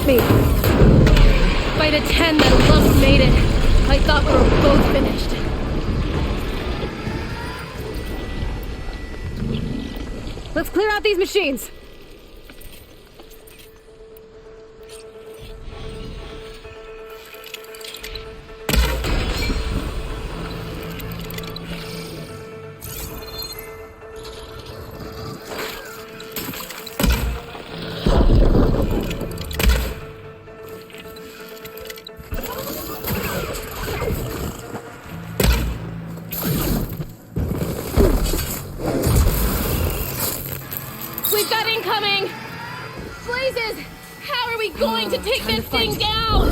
Me. By the 10 that lump made it, I thought we were both finished. Let's clear out these machines! We've got incoming! Blazes! How are we going to take this thing down?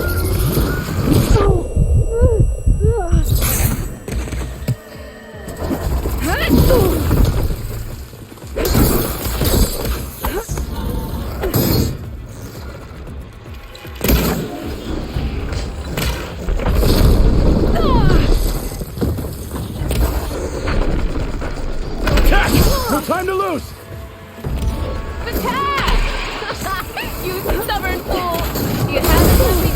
No time to lose! You stubborn fool! You haven't let me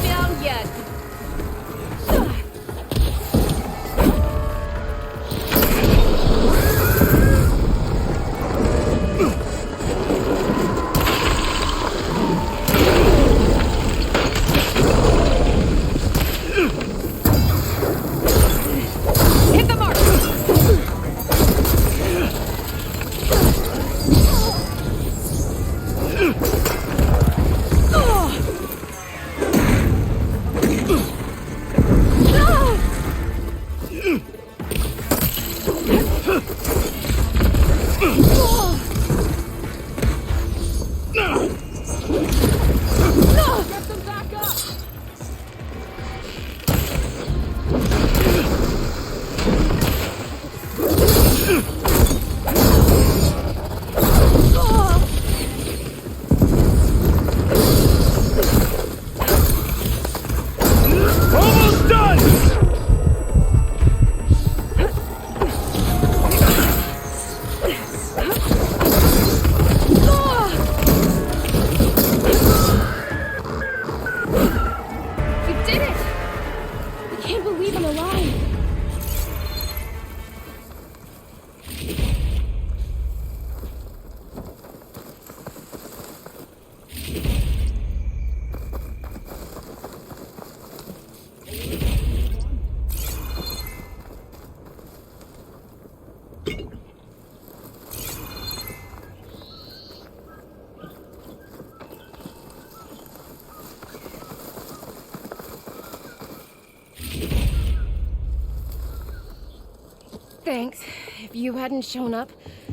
Thanks. If you hadn't shown up,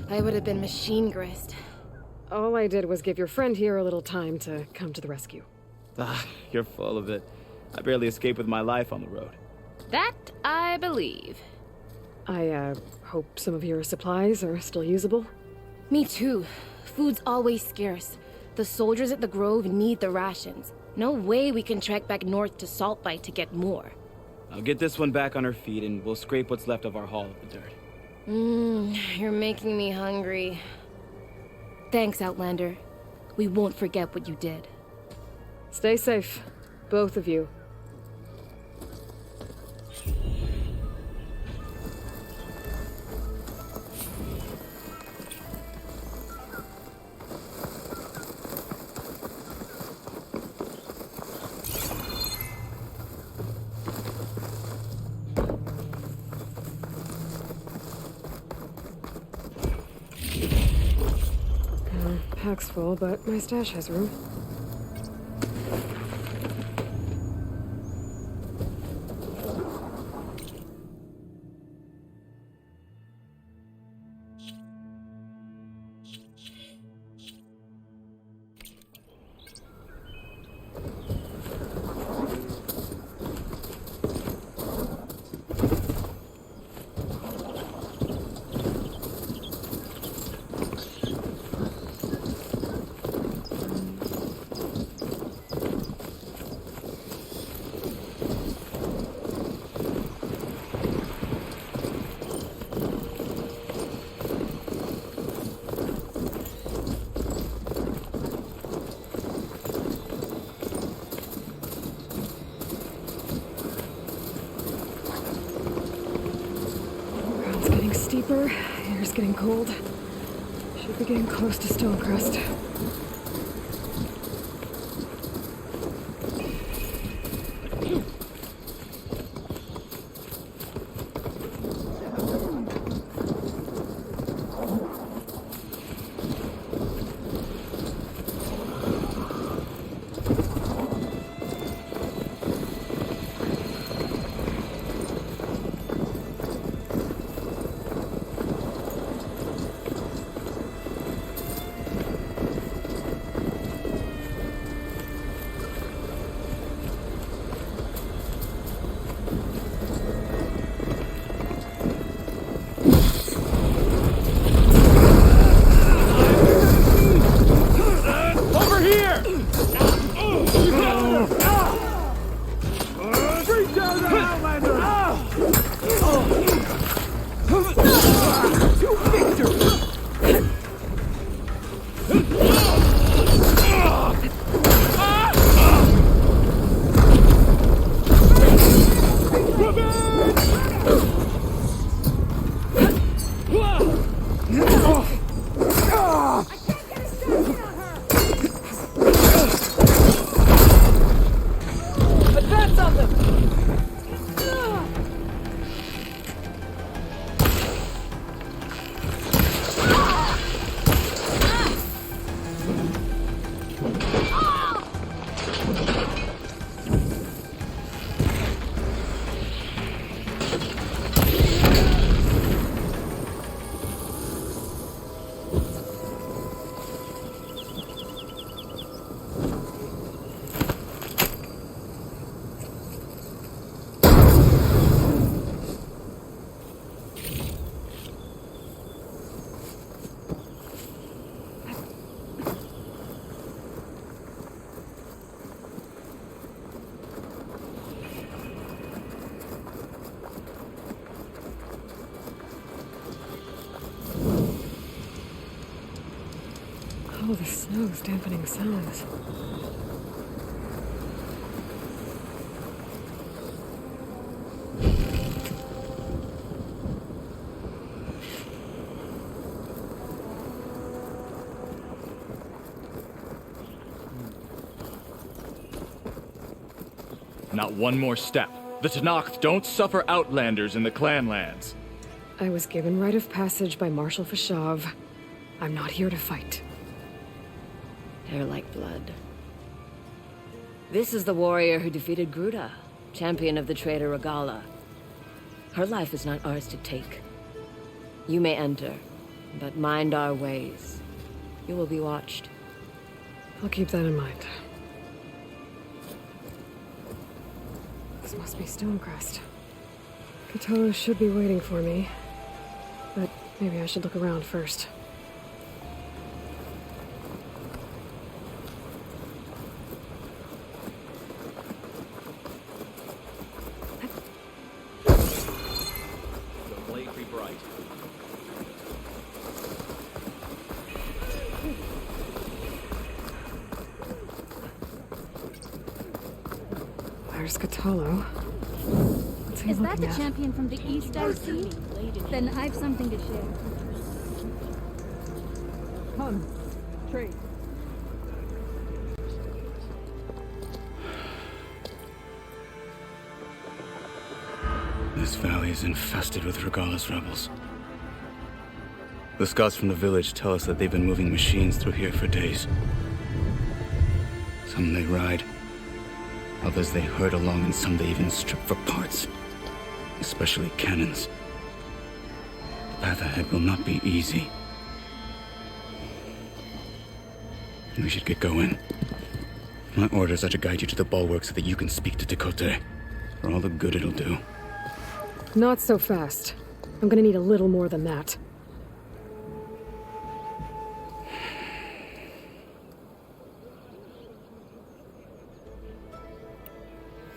I would have been machine grist. All I did was give your friend here a little time to come to the rescue. Ah, you're full of it. I barely escape with my life on the road. That I believe. I, hope some of your supplies are still usable. Me too. Food's always scarce. The soldiers at the Grove need the rations. No way we can trek back north to Saltbite to get more. I'll get this one back on her feet and we'll scrape what's left of our haul of the dirt. You're making me hungry. Thanks, Outlander. We won't forget what you did. Stay safe, both of you. Pack's full, but my stash has room. Steeper, air's getting cold. Should be getting close to Stonecrest. Oh, the snow's dampening sounds. Not one more step. The Tenakth don't suffer outlanders in the Clanlands. I was given rite of passage by Marshal Fashav. I'm not here to fight. Hair like blood. This is the warrior who defeated Gruda, champion of the traitor Regala. Her life is not ours to take. You may enter, but mind our ways. You will be watched. I'll keep that in mind. This must be Stonecrest. Katana should be waiting for me, but maybe I should look around first. The blade be bright. There's Katalo. What's he Is that looking the at? champion from the East I see? Then I've something to share. Come, trade. This valley is infested with Regalla's rebels. The scouts from the village tell us that they've been moving machines through here for days. Some they ride, others they herd along, and some they even strip for parts, especially cannons. The path ahead will not be easy. We should get going. My orders are to guide you to the bulwark so that you can speak to Tekote, for all the good it'll do. Not so fast. I'm gonna need a little more than that.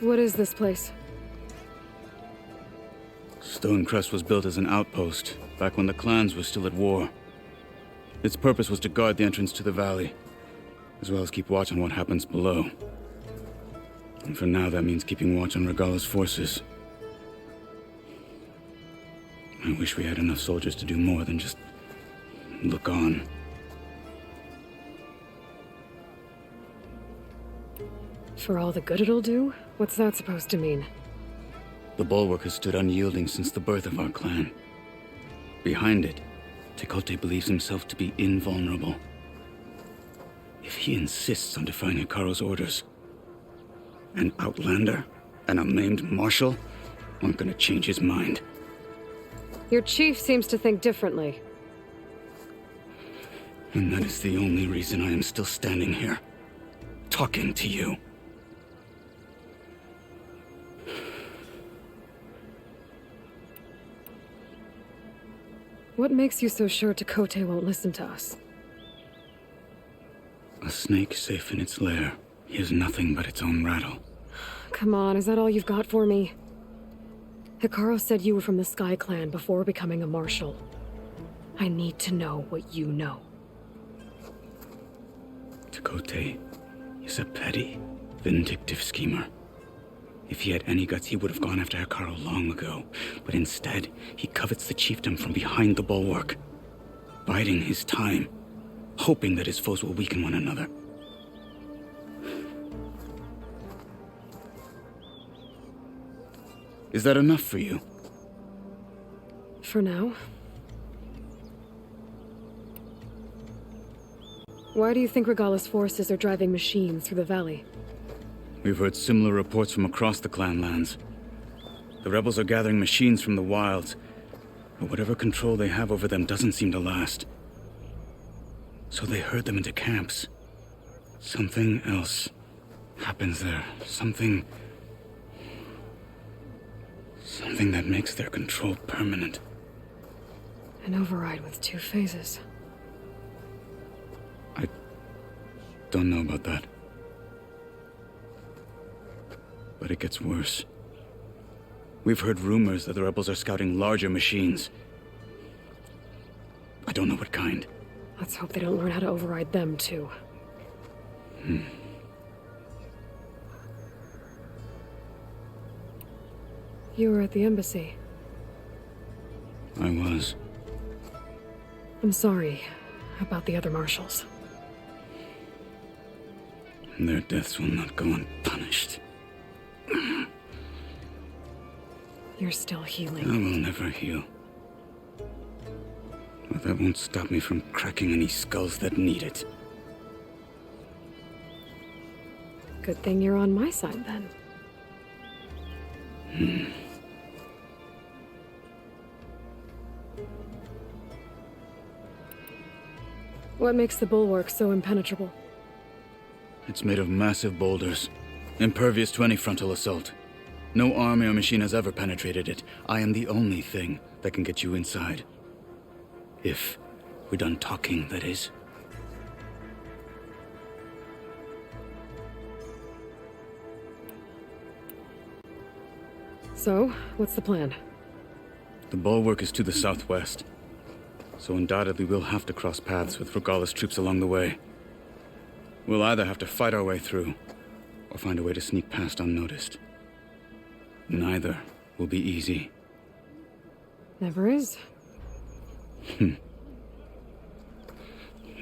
What is this place? Stonecrest was built as an outpost, back when the clans were still at war. Its purpose was to guard the entrance to the valley, as well as keep watch on what happens below. And for now, that means keeping watch on Regalla's forces. I wish we had enough soldiers to do more than just look on. For all the good it'll do? What's that supposed to mean? The bulwark has stood unyielding since the birth of our clan. Behind it, Tekote believes himself to be invulnerable. If he insists on defying Hikaru's orders, an outlander and a maimed marshal aren't gonna change his mind. Your chief seems to think differently. And that is the only reason I am still standing here, talking to you. What makes you so sure Tekote won't listen to us? A snake safe in its lair hears nothing but its own rattle. Come on, is that all you've got for me? Hikaru said you were from the Sky Clan before becoming a marshal. I need to know what you know. Tekote is a petty, vindictive schemer. If he had any guts, he would have gone after Hikaru long ago. But instead, he covets the chiefdom from behind the bulwark, biding his time, hoping that his foes will weaken one another. Is that enough for you? For now. Why do you think Regalla's forces are driving machines through the valley? We've heard similar reports from across the clan lands. The rebels are gathering machines from the wilds, but whatever control they have over them doesn't seem to last. So they herd them into camps. Something else happens there. Something that makes their control permanent. An override with 2 phases. I don't know about that. But it gets worse. We've heard rumors that the rebels are scouting larger machines. I don't know what kind. Let's hope they don't learn how to override them, too. You were at the embassy. I was. I'm sorry about the other marshals. Their deaths will not go unpunished. You're still healing. I will never heal. But that won't stop me from cracking any skulls that need it. Good thing you're on my side, then. What makes the bulwark so impenetrable? It's made of massive boulders, impervious to any frontal assault. No army or machine has ever penetrated it. I am the only thing that can get you inside. If we're done talking, that is. So, what's the plan? The bulwark is to the southwest, so undoubtedly we'll have to cross paths with Regalla's troops along the way. We'll either have to fight our way through, or find a way to sneak past unnoticed. Neither will be easy. Never is.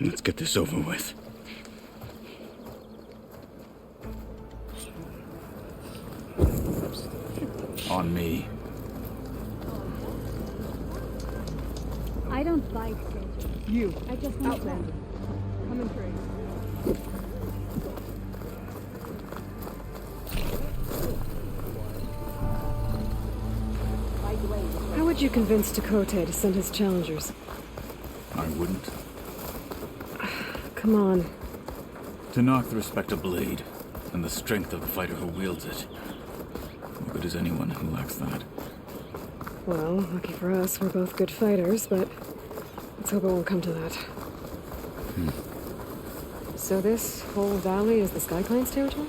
Let's get this over with. On me. I don't fight, soldier. You. I just want Outlander. Come and trade. How would you convince Tekote to send his challengers? I wouldn't. Come on. Tenakth respect a blade, and the strength of the fighter who wields it. What good is anyone who lacks that? Well, lucky for us, we're both good fighters, but let's hope it won't come to that. So this whole valley is the Sky Clan's territory?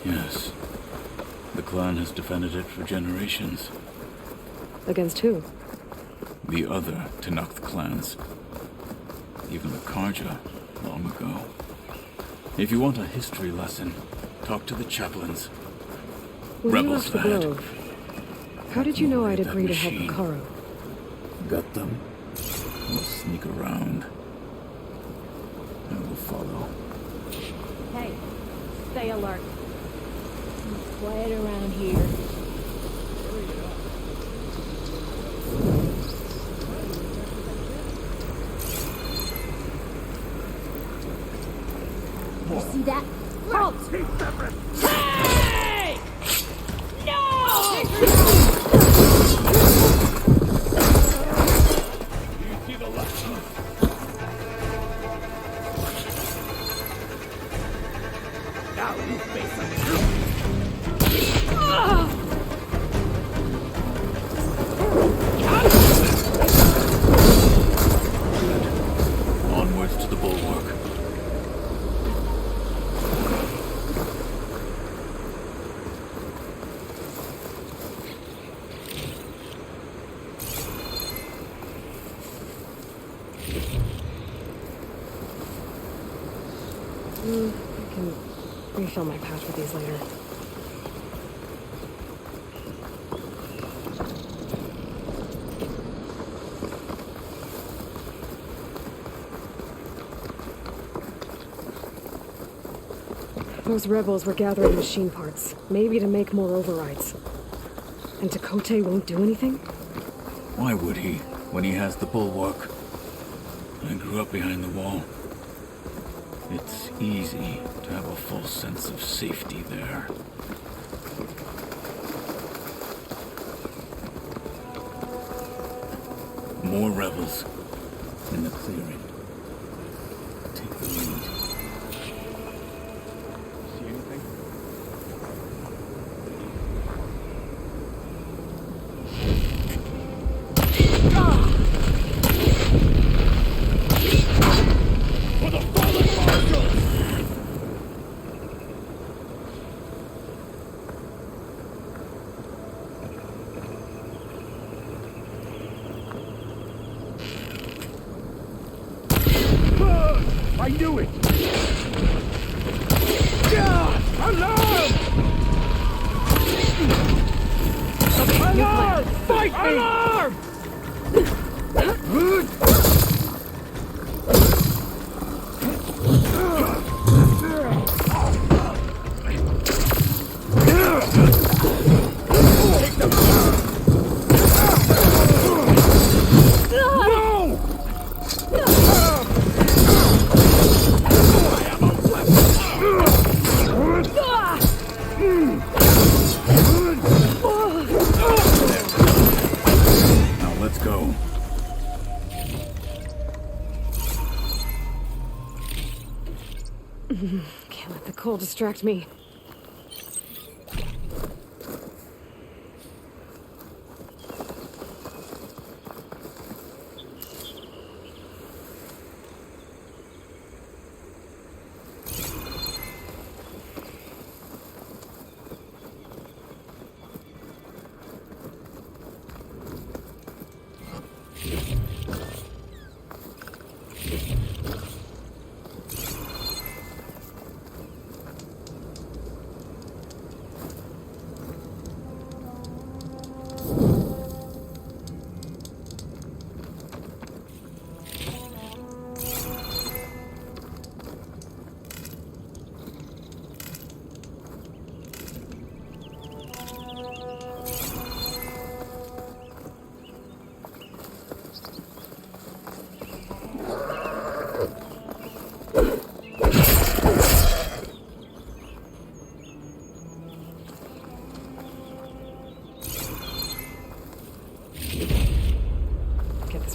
Yes. The clan has defended it for generations. Against who? The other Tenakth clans. Even the Karja, long ago. If you want a history lesson, talk to the chaplains. When you Rebels, left the lad. Grove, how did you know I'd That agree to help machine. Karo? Got them. We'll sneak around. I will follow. Hey, stay alert. It's quiet around here. You see that? Halt! Hey! No! You see the left? Now you face the truth. Onwards to the bulwark. I can refill my pouch with these later. Those rebels were gathering machine parts, maybe to make more overrides. And Tekote won't do anything? Why would he, when he has the bulwark? I grew up behind the wall. It's easy to have a false sense of safety there. More rebels in the clearing. Take the lead. See anything? For the fallen marshals! I knew it! Alarm! Alarm! Fight me! Alarm! Now let's go. hole distract me.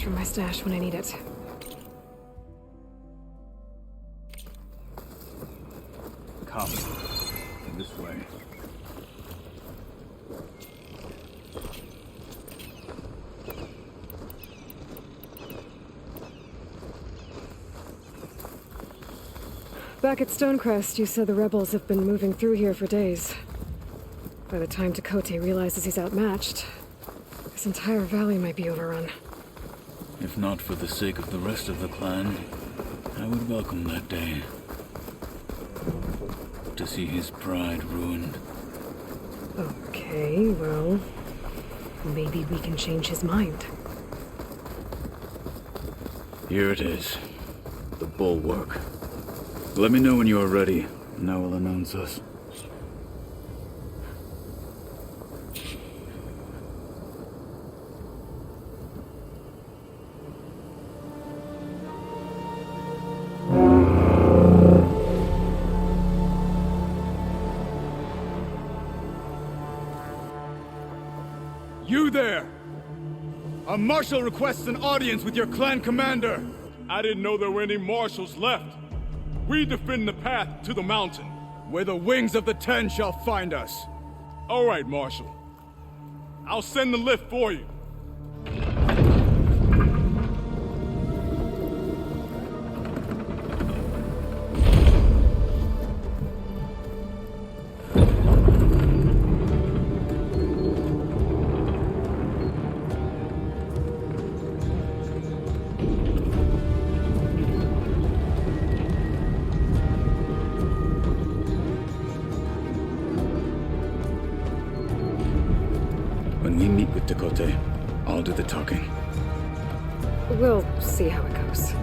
From my stash when I need it. Come. This way. Back at Stonecrest, you said the rebels have been moving through here for days. By the time Tekote realizes he's outmatched, this entire valley might be overrun. If not for the sake of the rest of the clan, I would welcome that day. To see his pride ruined. Okay, well, maybe we can change his mind. Here it is. The bulwark. Let me know when you are ready, and I will announce us. You there! A marshal requests an audience with your clan commander. I didn't know there were any marshals left. We defend the path to the mountain. Where the wings of the Ten shall find us. All right, Marshal. I'll send the lift for you. When we meet with Tekote, I'll do the talking. We'll see how it goes.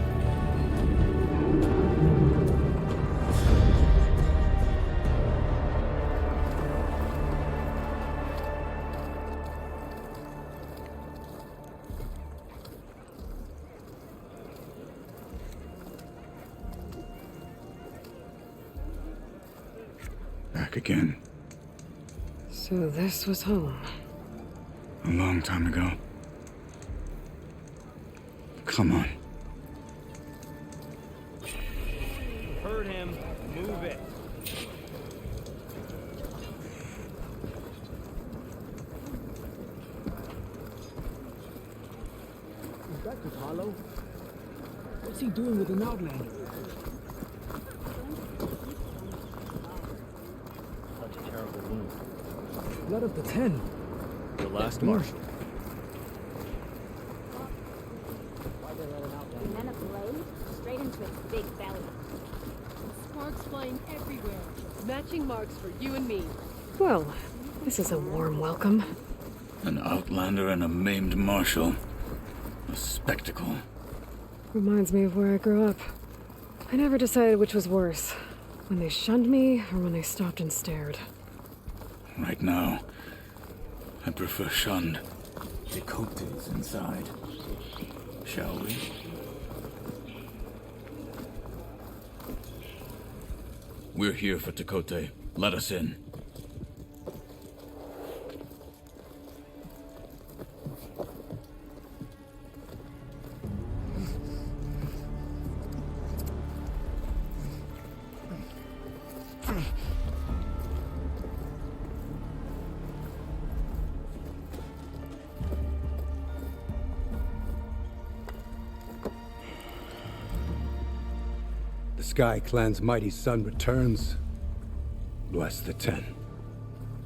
Back again. So this was home. A long time ago. Come on. Heard him. Move it. Is that Apollo? What's he doing with an outlander? Such a terrible wound. Blood of the Ten. Your last marshal. And then a blade straight into its big belly. Sparks flying everywhere. Matching marks for you and me. Well, this is a warm welcome. An outlander and a maimed marshal. A spectacle. Reminds me of where I grew up. I never decided which was worse. When they shunned me, or when they stopped and stared. Right now, I prefer shunned. Tekote's inside. Shall we? We're here for Tekote. Let us in. Sky Clan's mighty son returns, bless the Ten.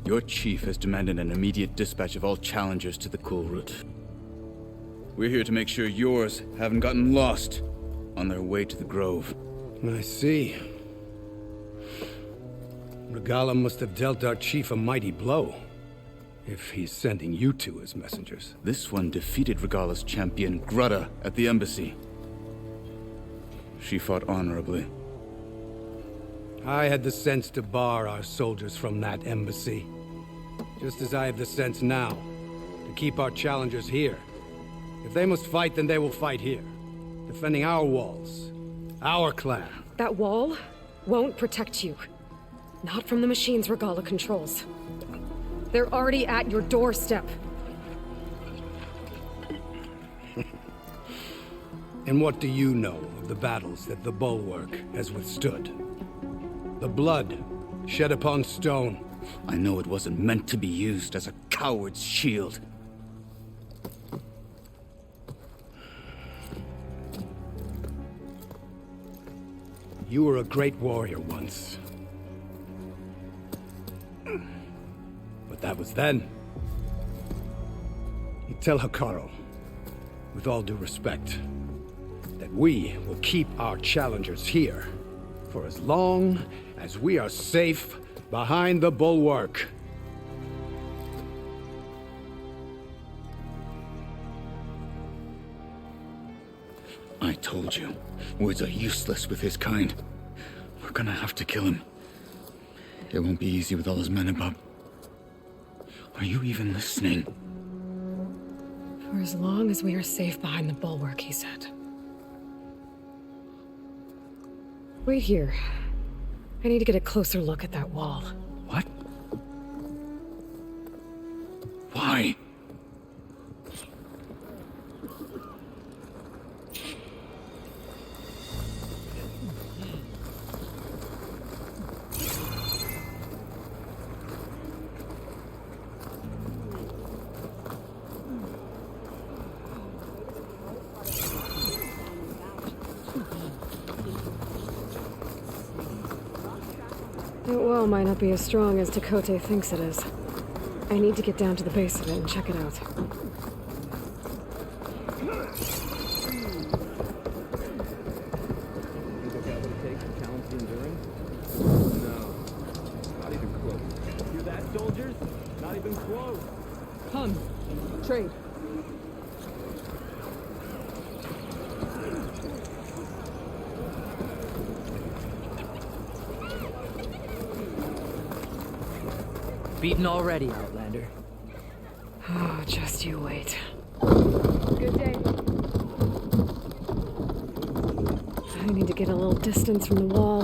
Your chief has demanded an immediate dispatch of all challengers to the cool route. We're here to make sure yours haven't gotten lost on their way to the Grove. I see. Regala must have dealt our chief a mighty blow, if he's sending you two as messengers. This one defeated Regala's champion, Grutta, at the embassy. She fought honorably. I had the sense to bar our soldiers from that embassy. Just as I have the sense now, to keep our challengers here. If they must fight, then they will fight here. Defending our walls. Our clan. That wall won't protect you. Not from the machines Regala controls. They're already at your doorstep. And what do you know of the battles that the Bulwark has withstood? The blood shed upon stone. I know it wasn't meant to be used as a coward's shield. You were a great warrior once. But that was then. You tell Hikaru, with all due respect, that we will keep our challengers here for as long as we are safe behind the Bulwark. I told you, words are useless with his kind. We're gonna have to kill him. It won't be easy with all his men about. Are you even listening? For as long as we are safe behind the Bulwark, he said. Wait here. I need to get a closer look at that wall. What? Why? That wall might not be as strong as Tekote thinks it is. I need to get down to the base of it and check it out. Think that would take to challenge the endurance? No. Not even close. Hear that, soldiers? Not even close. Hun, trade. Beaten already, Outlander. Oh, just you wait. Good day. I need to get a little distance from the wall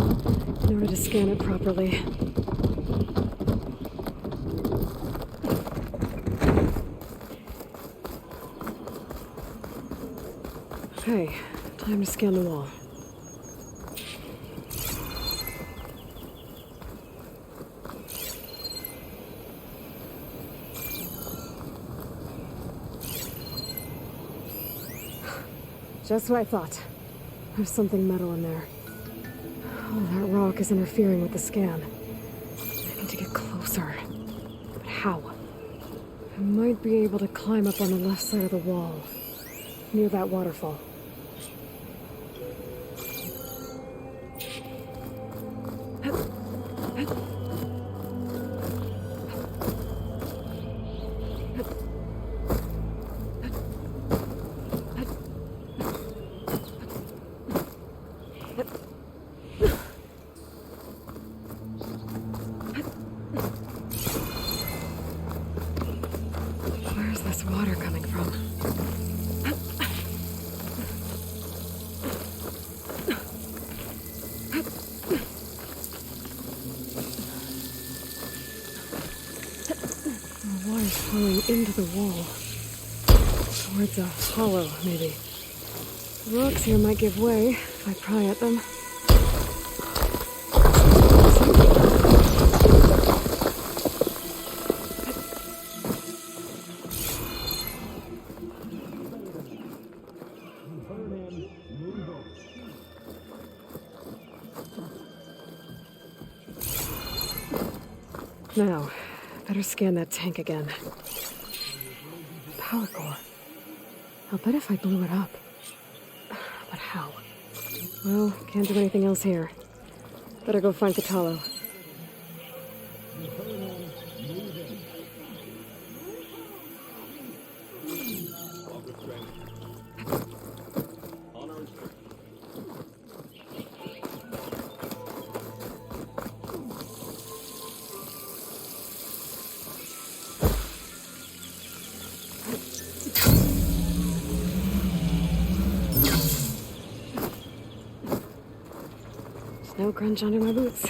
in order to scan it properly. Okay, time to scan the wall. Just what I thought. There's something metal in there. Oh, that rock is interfering with the scan. I need to get closer. But how? I might be able to climb up on the left side of the wall, near that waterfall. Where's this water coming from? The water's flowing into the wall. Towards a hollow, maybe. The rocks here might give way if I pry at them. Now, better scan that tank again. Power core. I'll bet if I blew it up. But how? Well, can't do anything else here. Better go find Catalo. No crunch under my boots.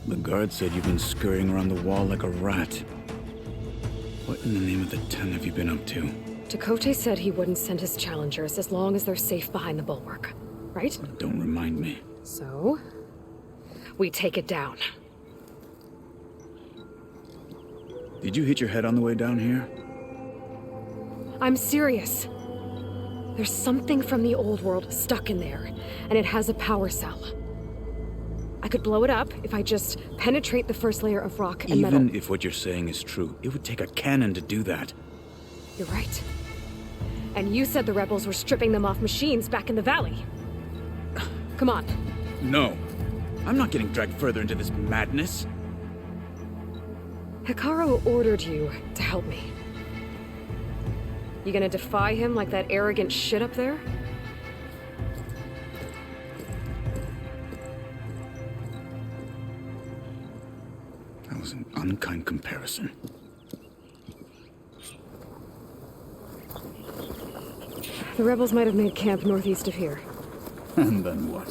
The guard said you've been scurrying around the wall like a rat. What in the name of the 10 have you been up to? Chakotay said he wouldn't send his challengers as long as they're safe behind the bulwark, right? Don't remind me. So, we take it down. Did you hit your head on the way down here? I'm serious. There's something from the old world stuck in there, and it has a power cell. I could blow it up if I just penetrate the first layer of rock and metal. Even if what you're saying is true, it would take a cannon to do that. You're right. And you said the rebels were stripping them off machines back in the valley. Come on. No. I'm not getting dragged further into this madness. Hikaru ordered you to help me. You gonna defy him like that arrogant shit up there? That was an unkind comparison. The rebels might have made camp northeast of here. And then what?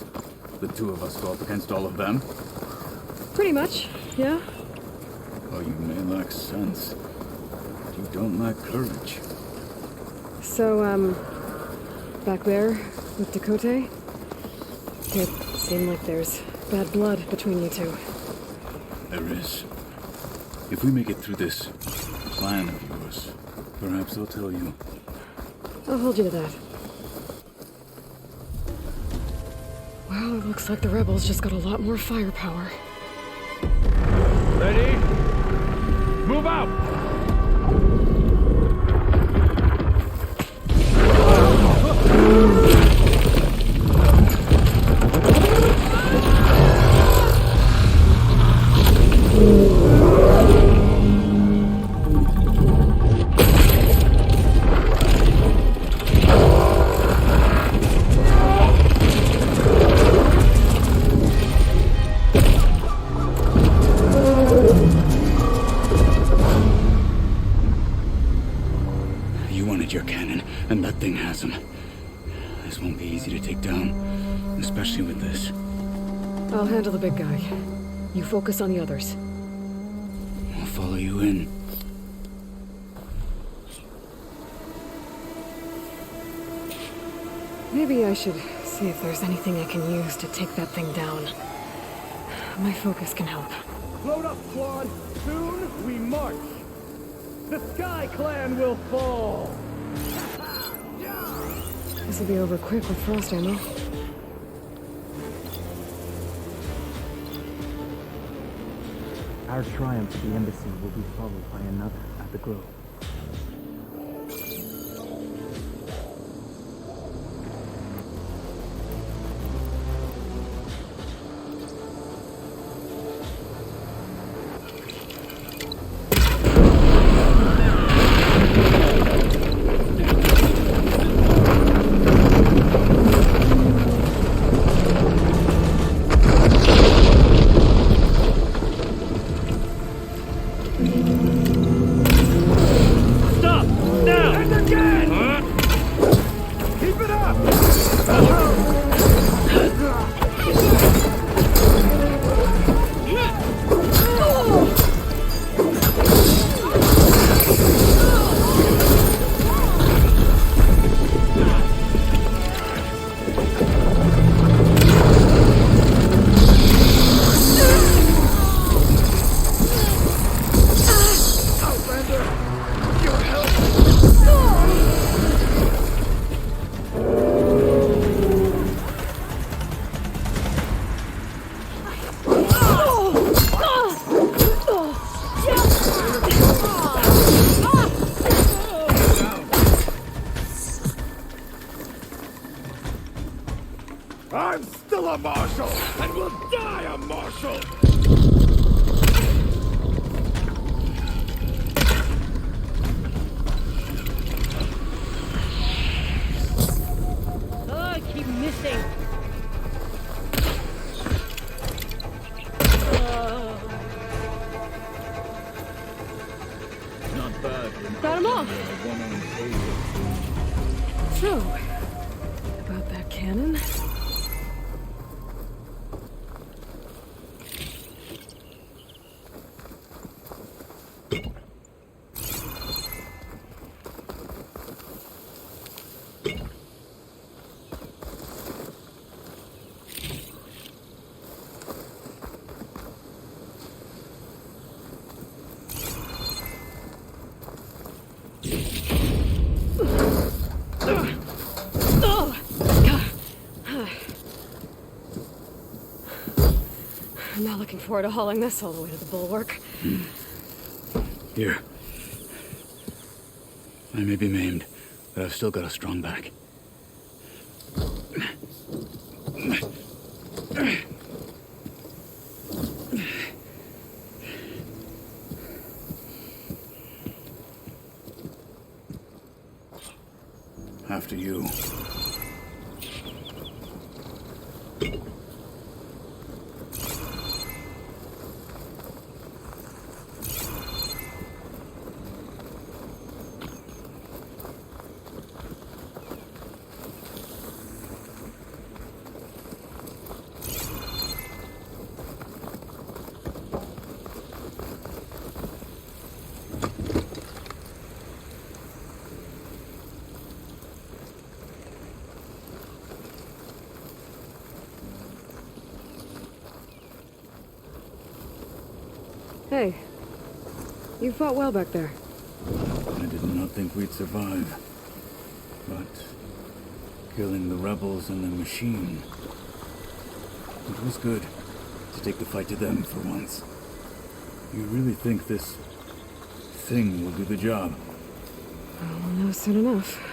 The two of us go up against all of them? Pretty much, yeah. Oh, you may lack sense, but you don't lack courage. So, back there with Chakotay? It seemed like there's bad blood between you two. There is. If we make it through this plan of yours, perhaps I'll tell you. I'll hold you to that. Well, it looks like the rebels just got a lot more firepower. Ready? Move out! Your cannon, and that thing has him. This won't be easy to take down, especially with this. I'll handle the big guy. You focus on the others. I'll follow you in. Maybe I should see if there's anything I can use to take that thing down. My focus can help. Load up, squad! Soon we march! The Sky Clan will fall! This will be over quick with frost ammo. Our triumph at the embassy will be followed by another at the Grove. kill a Marshal, and we'll die a Marshal! Oh, I keep missing. Not bad. Got 'em all. One-armed So, about that cannon. I'm not looking forward to hauling this all the way to the bulwark. Here. I may be maimed, but I've still got a strong back. After you. Hey, you fought well back there. I did not think we'd survive. But killing the rebels and the machine, it was good to take the fight to them for once. You really think this thing will do the job? We'll know soon enough.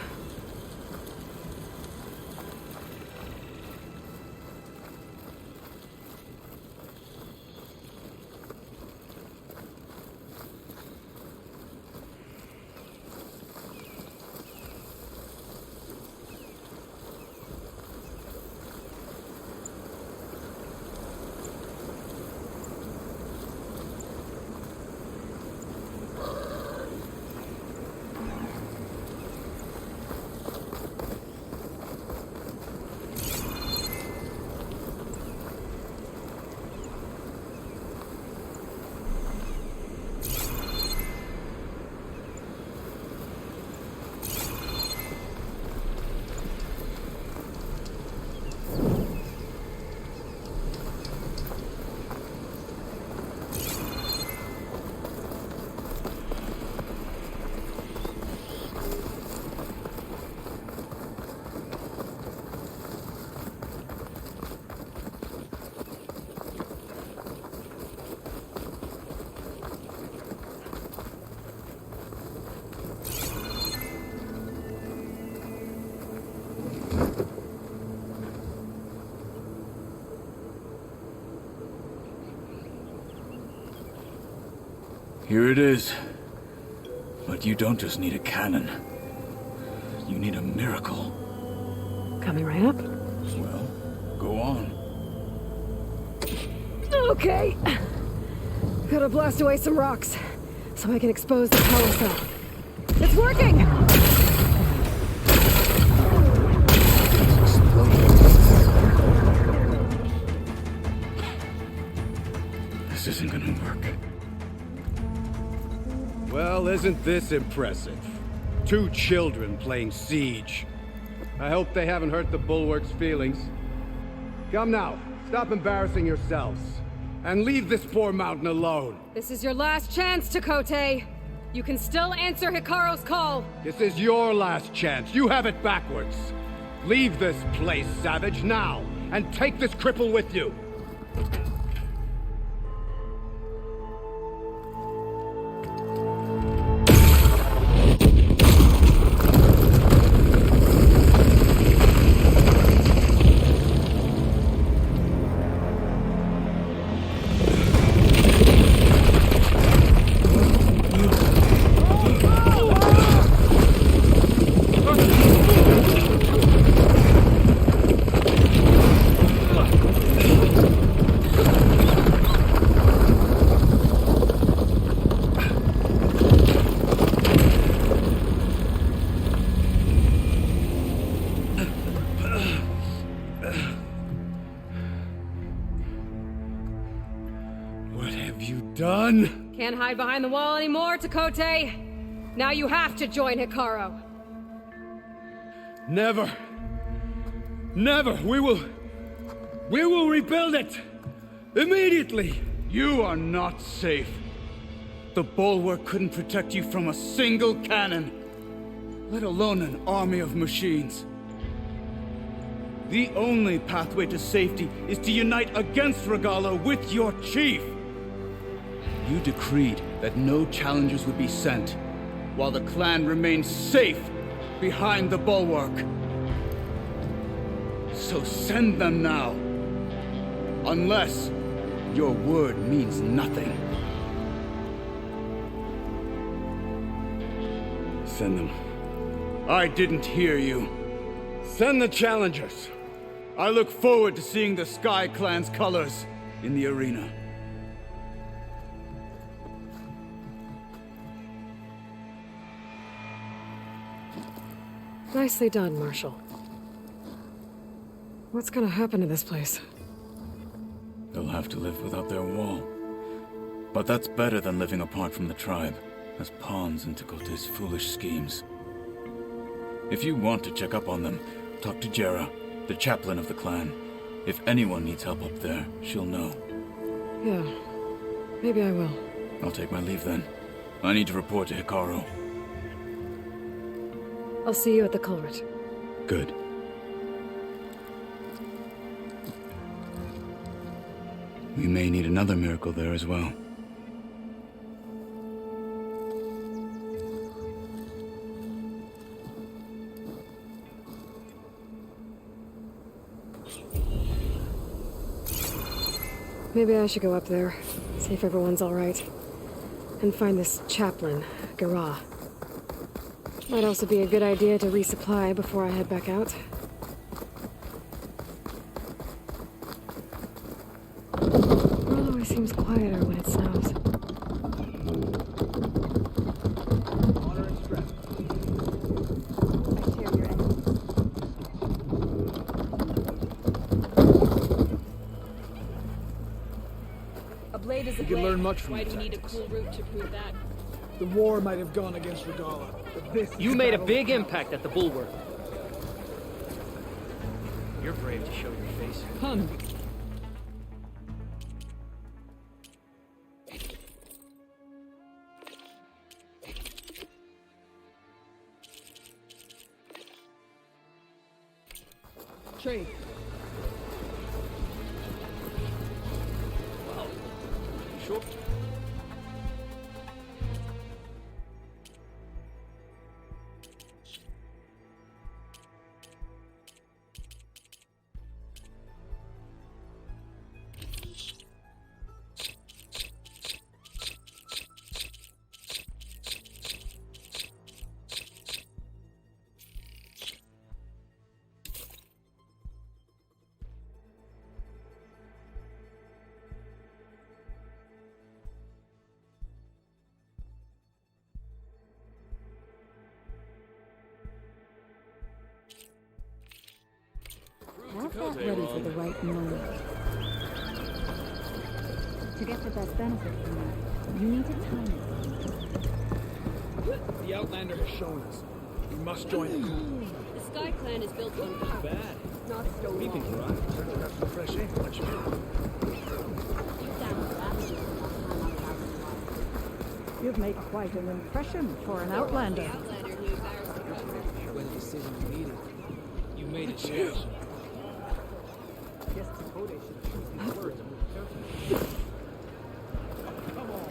Here it is. But you don't just need a cannon. You need a miracle. Coming right up. Well, go on. Okay. Gotta blast away some rocks, so I can expose the power cell. It's working! This isn't gonna work. Well, isn't this impressive? 2 children playing siege. I hope they haven't hurt the Bulwark's feelings. Come now, stop embarrassing yourselves. And leave this poor mountain alone. This is your last chance, Chakotay. You can still answer Hikaru's call. This is your last chance. You have it backwards. Leave this place, Savage, now. And take this cripple with you. What have you done? Can't hide behind the wall anymore, Takote. Now you have to join Hikaru. Never. Never. We will rebuild it. Immediately. You are not safe. The bulwark couldn't protect you from a single cannon, let alone an army of machines. The only pathway to safety is to unite against Regala with your chief. You decreed that no challengers would be sent, while the clan remained safe behind the bulwark. So send them now. Unless your word means nothing. Send them. I didn't hear you. Send the challengers. I look forward to seeing the Sky Clan's colors in the arena. Nicely done, Marshal. What's gonna happen to this place? They'll have to live without their wall. But that's better than living apart from the tribe, as pawns in Takote's foolish schemes. If you want to check up on them, talk to Jera, the chaplain of the clan. If anyone needs help up there, she'll know. Yeah, maybe I will. I'll take my leave then. I need to report to Hikaru. I'll see you at the culvert. Good. We may need another miracle there as well. Maybe I should go up there, see if everyone's all right. And find this chaplain, Guerrilla. Might also be a good idea to resupply before I head back out. The world always seems quieter when it snows. Honor and stress. I share your energy. A blade is a We blade. can learn much from Why the do you need a tactics. cool route to prove that? The war might have gone against Regala, but this is You made a battle big of- impact at the bulwark. You're brave to show your face. Come. Trade. Wow. You sure? Have that ready for the right moment. To get the best benefit from that, you need to time it. The Outlander has shown us. We must join the crew. The Sky Clan is built on power, Bad. not stone We think walls. you're right. Time to have some fresh air. Much better. You've made quite an impression for an Outlander. Outlander knew Barrow's When the decision you needed, you made it too. Guess Takote should choose his words more carefully. Come on.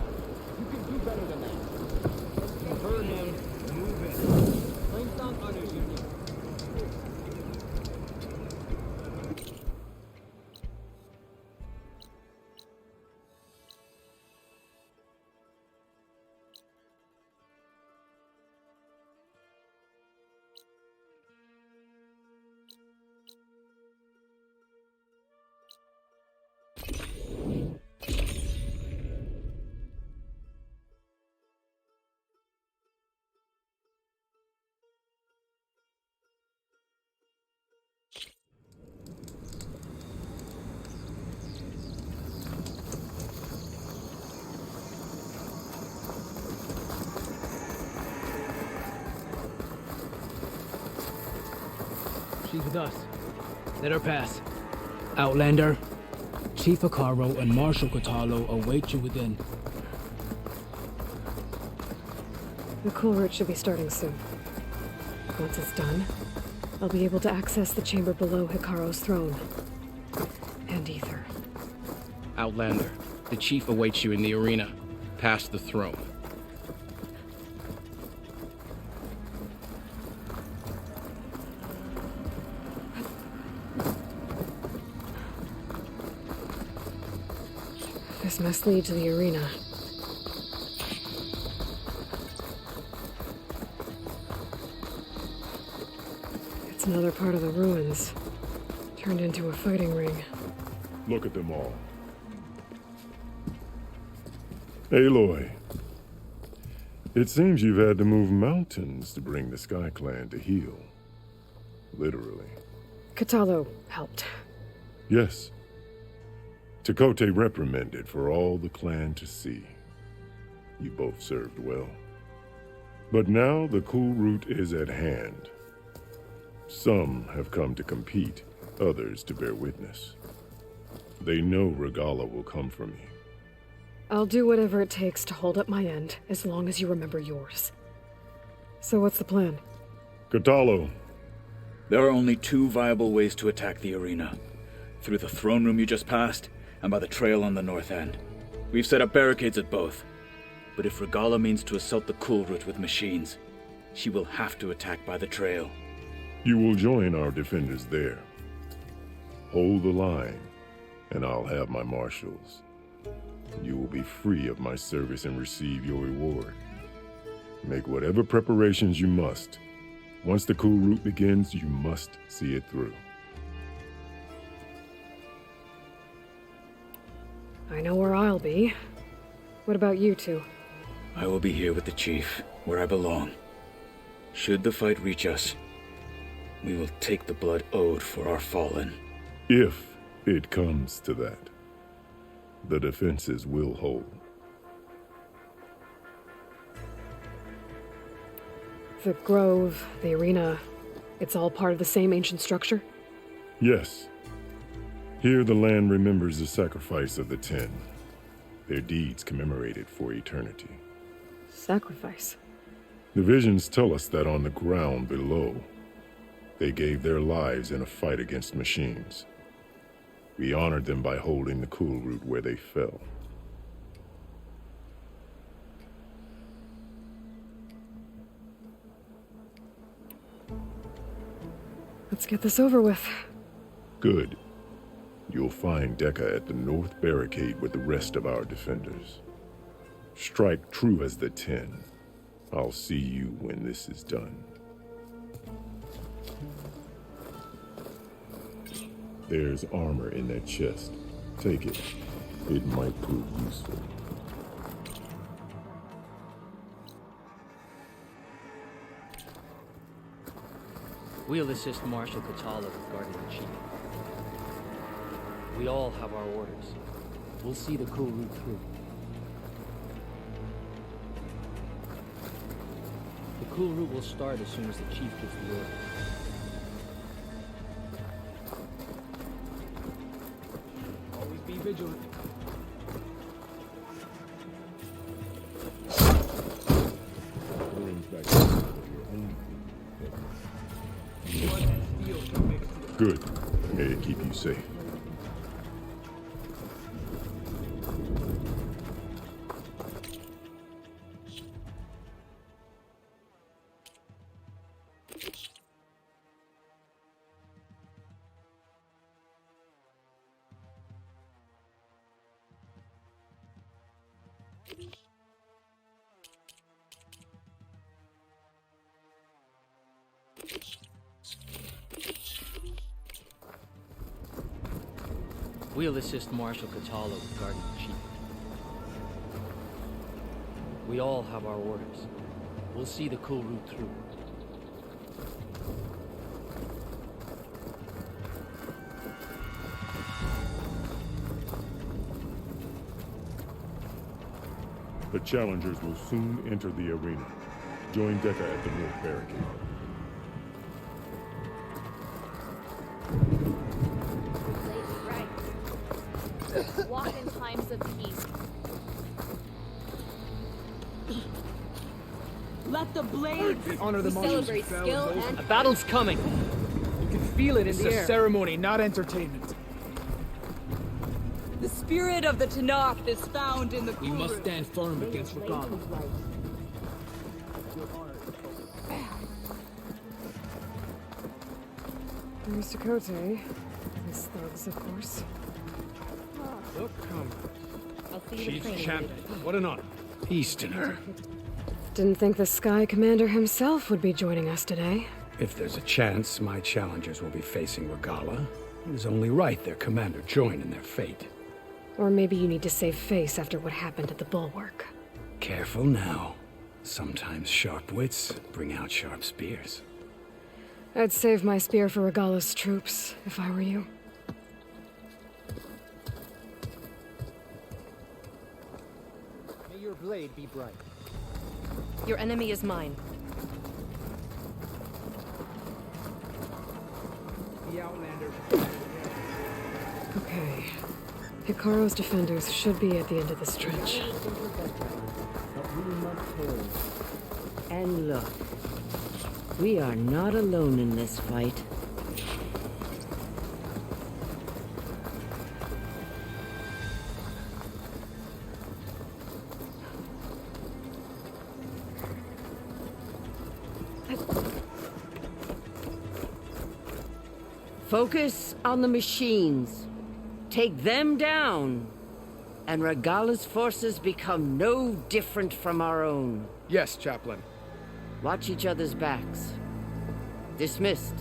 You can do better than that. Burn him. Move in. Flamestone honors you. with us. Let her pass. Outlander, Chief Akaro and Marshal Katalo await you within. The cool route should be starting soon. Once it's done, I'll be able to access the chamber below Hikaro's throne. And Ether. Outlander, the chief awaits you in the arena, past the throne. This must lead to the arena. It's another part of the ruins, turned into a fighting ring. Look at them all. Aloy, it seems you've had to move mountains to bring the Sky Clan to heel. Literally. Katalo helped. Yes. Tekote reprimanded for all the clan to see. You both served well. But now the cool route is at hand. Some have come to compete, others to bear witness. They know Regala will come for me. I'll do whatever it takes to hold up my end, as long as you remember yours. So what's the plan? Katalo. There are only two viable ways to attack the arena. Through the throne room you just passed, and by the trail on the north end. We've set up barricades at both. But if Regala means to assault the cool route with machines, she will have to attack by the trail. You will join our defenders there. Hold the line, and I'll have my marshals. You will be free of my service and receive your reward. Make whatever preparations you must. Once the cool route begins, you must see it through. I know where I'll be. What about you two? I will be here with the chief, where I belong. Should the fight reach us, we will take the blood owed for our fallen. If it comes to that, the defenses will hold. The grove, the arena, it's all part of the same ancient structure? Yes. Here the land remembers the sacrifice of the 10. Their deeds commemorated for eternity. Sacrifice? The visions tell us that on the ground below, they gave their lives in a fight against machines. We honored them by holding the cool route where they fell. Let's get this over with. Good. You'll find Dekka at the north barricade with the rest of our defenders. Strike true as the 10. I'll see you when this is done. There's armor in that chest. Take it. It might prove useful. We'll assist Marshal Katala with guarding the chief. We all have our orders. We'll see the cool route through. The cool route will start as soon as the chief gives the order. Always be vigilant. Good. May it keep you safe. We'll assist Marshal Katala with guarding the chief. We all have our orders. We'll see the cool route through. The challengers will soon enter the arena. Join Dekka at the north barricade. times of peace. Let the blades honor the marshals who fell and those- A battle's coming. You can feel it in the air. It's a ceremony, not entertainment. The spirit of the Tanakh is found in the We must stand firm against Regala. There's Dakota. His thugs, of course. Look, come. I'll see you She's in training. champion. What an honor. Easterner. Didn't think the Sky Commander himself would be joining us today. If there's a chance my challengers will be facing Regala, it is only right their commander join in their fate. Or maybe you need to save face after what happened at the Bulwark. Careful now. Sometimes sharp wits bring out sharp spears. I'd save my spear for Regala's troops, if I were you. May your blade be bright. Your enemy is mine. The Outlander. Okay. Hikaru's defenders should be at the end of this trench. But we must hold. And look, we are not alone in this fight. Focus on the machines. Take them down, and Regala's forces become no different from our own. Yes, Chaplain. Watch each other's backs. Dismissed.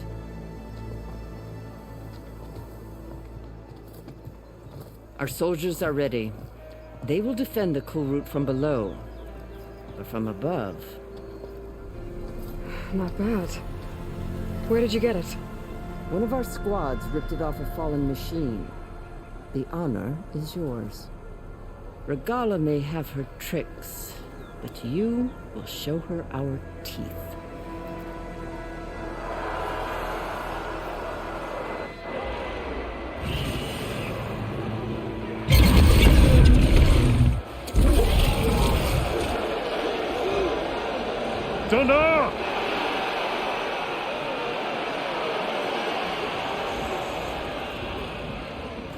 Our soldiers are ready. They will defend the cool route from below, but from above. Not bad. Where did you get it? One of our squads ripped it off a fallen machine. The honor is yours. Regala may have her tricks, but you will show her our teeth. Tanakh!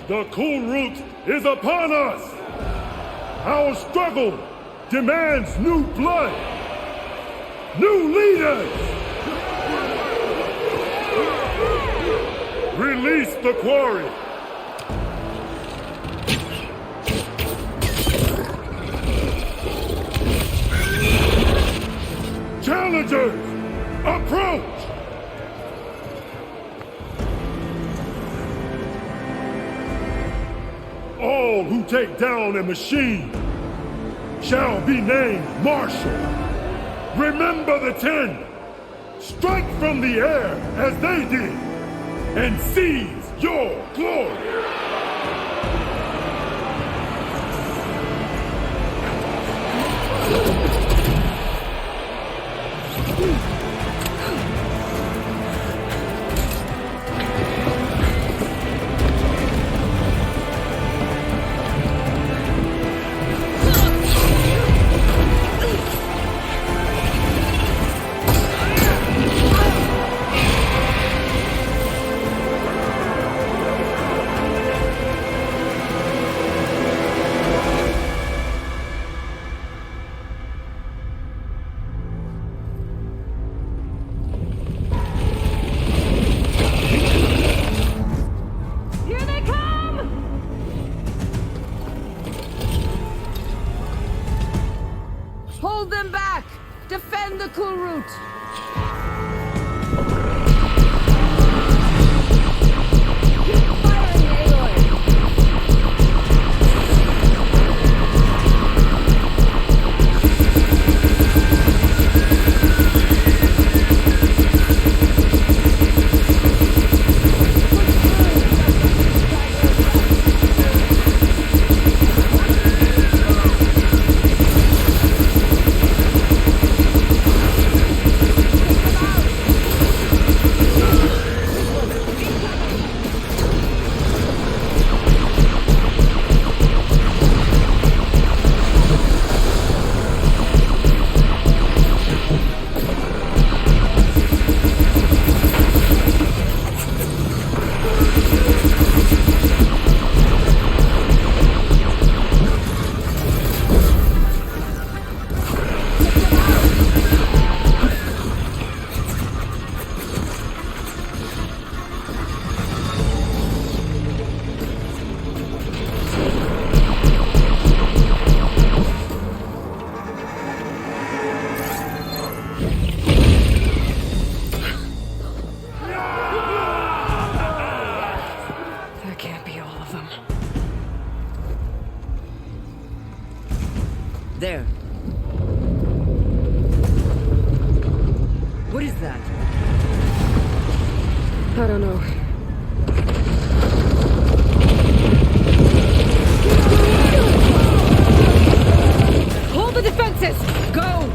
The cool route is upon us! Our struggle demands new blood! New leaders! Release the quarry! Challengers, approach! All who take down a machine shall be named Marshal. Remember the 10. Strike from the air as they did, and seize your glory. Hold them back! Defend the cool route! There. What is that? I don't know. Hold the defenses! Go!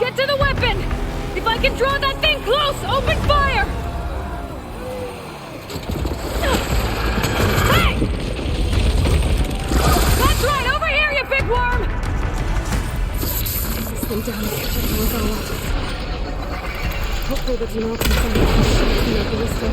Get to the weapon! If I can draw that thing close, open fire! Hey! That's right, over here, you big worm! This thing down and catch up to Regala. Hopefully the Tenok can find the ballista.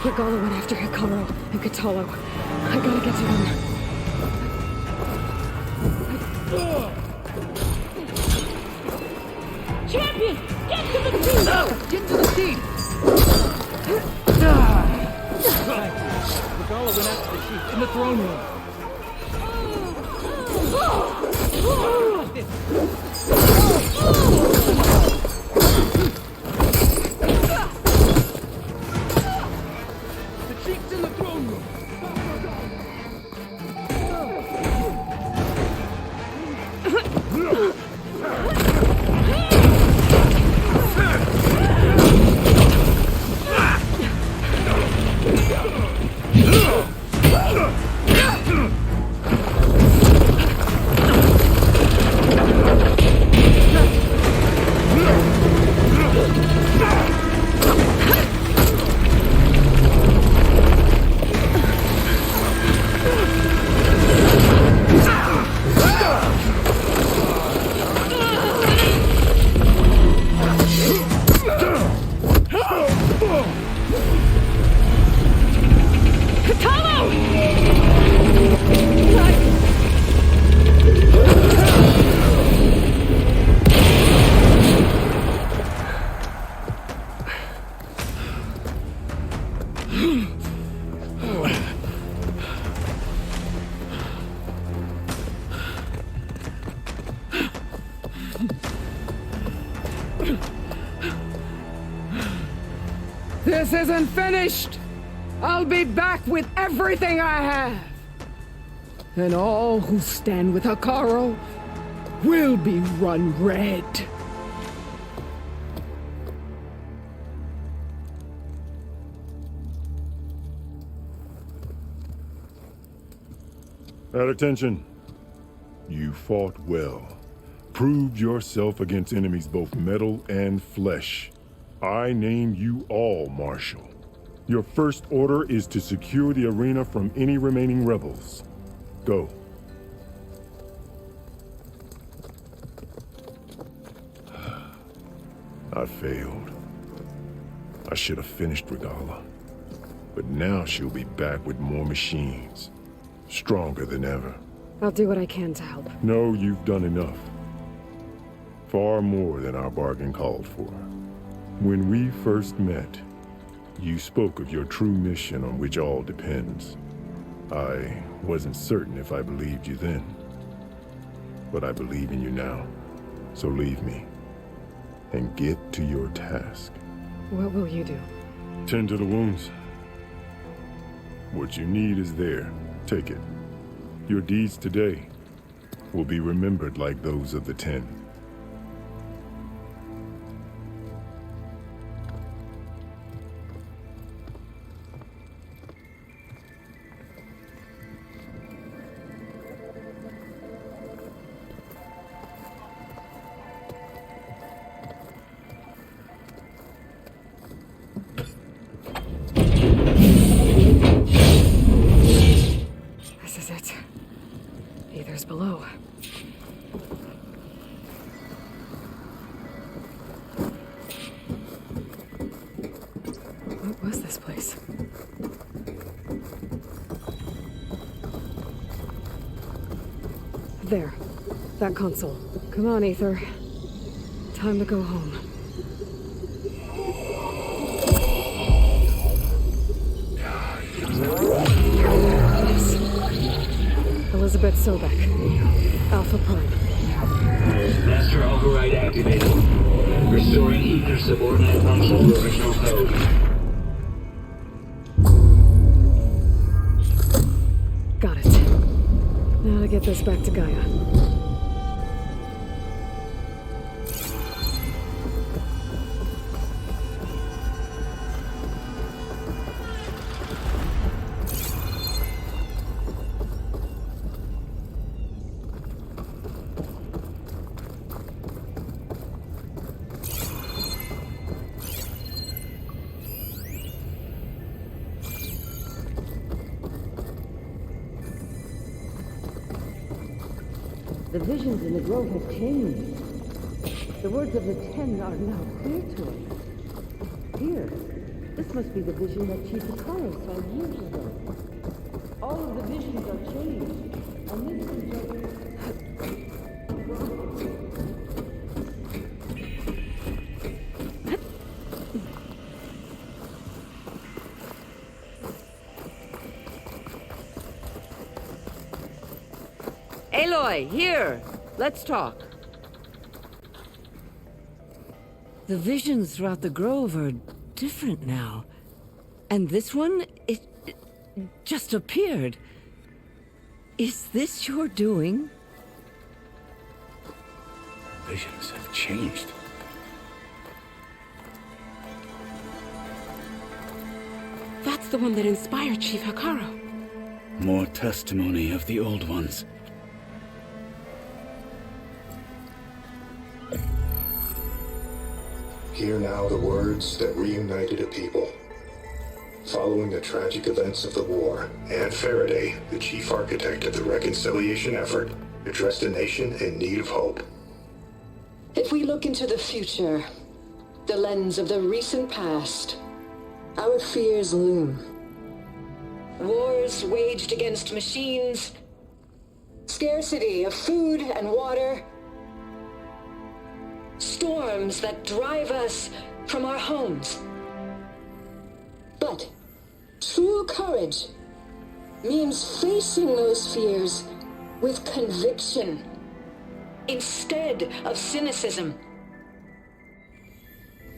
Regala went after Hikaru and Katalo. I gotta get to them. Champion! Get to the seat! No! Get to the seat! Regala went after the chief in the throne room. This isn't finished! I'll be back with everything I have! And all who stand with Hekarro will be run red. At attention. You fought well. Proved yourself against enemies both metal and flesh. I name you all Marshal. Your first order is to secure the arena from any remaining rebels. Go. I failed. I should have finished Regala. But now she'll be back with more machines. Stronger than ever. I'll do what I can to help. No, you've done enough. Far more than our bargain called for. When we first met, you spoke of your true mission on which all depends. I wasn't certain if I believed you then. But I believe in you now. So leave me. And get to your task. What will you do? Tend to the wounds. What you need is there. Take it. Your deeds today will be remembered like those of the 10. Below. What was this place? There. That console. Come on, Aether. Time to go home. Yes. Elizabeth Sobek. Alpha Prime. Master override activated. Restoring ether subordinate function to original code. Got it. Now to get this back to Gaia. The visions in the grove have changed. The words of the 10 are now clear to us. Here, this must be the vision that Chief Hekarro saw years ago. All of the visions are changed, and this Aloy, here! Let's talk. The visions throughout the grove are different now. And this one, it just appeared. Is this your doing? Visions have changed. That's the one that inspired Chief Hekarro. More testimony of the old ones. Hear now the words that reunited a people. Following the tragic events of the war, Anne Faraday, the chief architect of the reconciliation effort, addressed a nation in need of hope. If we look into the future, the lens of the recent past, our fears loom. Wars waged against machines, scarcity of food and water, storms that drive us from our homes. But true courage means facing those fears with conviction instead of cynicism.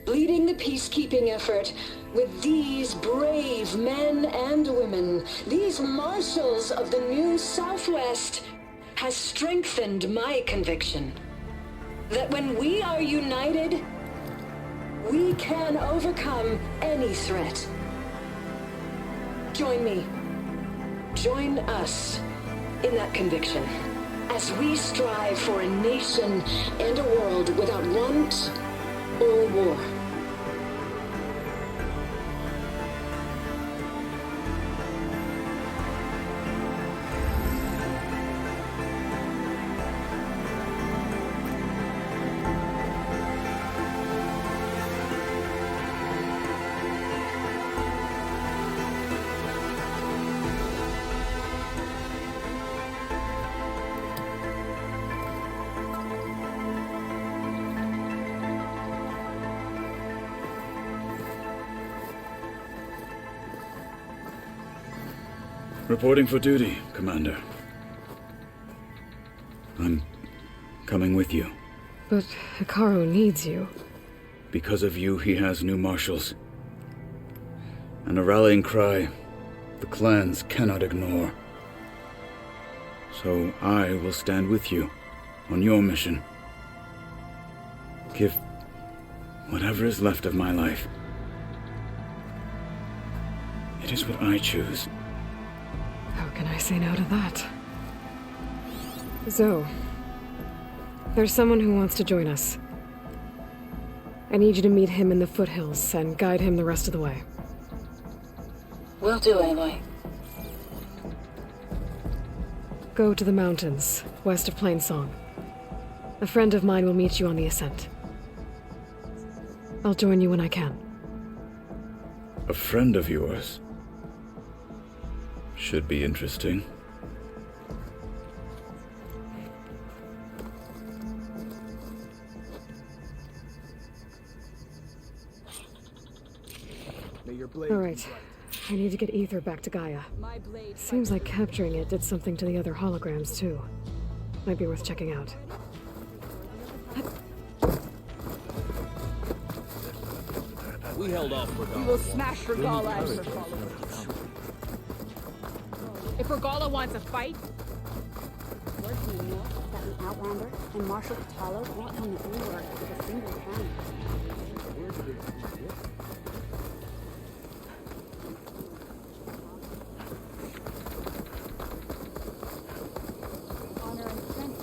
Leading the peacekeeping effort With these brave men and women, these marshals of the new Southwest, has strengthened my conviction that when we are united, we can overcome any threat. Join me. Join us in that conviction as we strive for a nation and a world without want or war. Reporting for duty, Commander. I'm coming with you. But Hikaru needs you. Because of you, he has new marshals. And a rallying cry the clans cannot ignore. So I will stand with you on your mission. Give whatever is left of my life. It is what I choose. How can I say no to that? Zoe, there's someone who wants to join us. I need you to meet him in the foothills and guide him the rest of the way. Will do, Aloy. Go to the mountains, west of Plainsong. A friend of mine will meet you on the ascent. I'll join you when I can. A friend of yours? Should be interesting. All right. I need to get Ether back to Gaia. Seems like capturing it did something to the other holograms, too. Might be worth checking out. We held off for We will smash Regala and Regala. If Regala wants a fight, Word from the north that an Outlander and Marshal Catalo brought down the Bulwark with a single cannon. Honor and strength.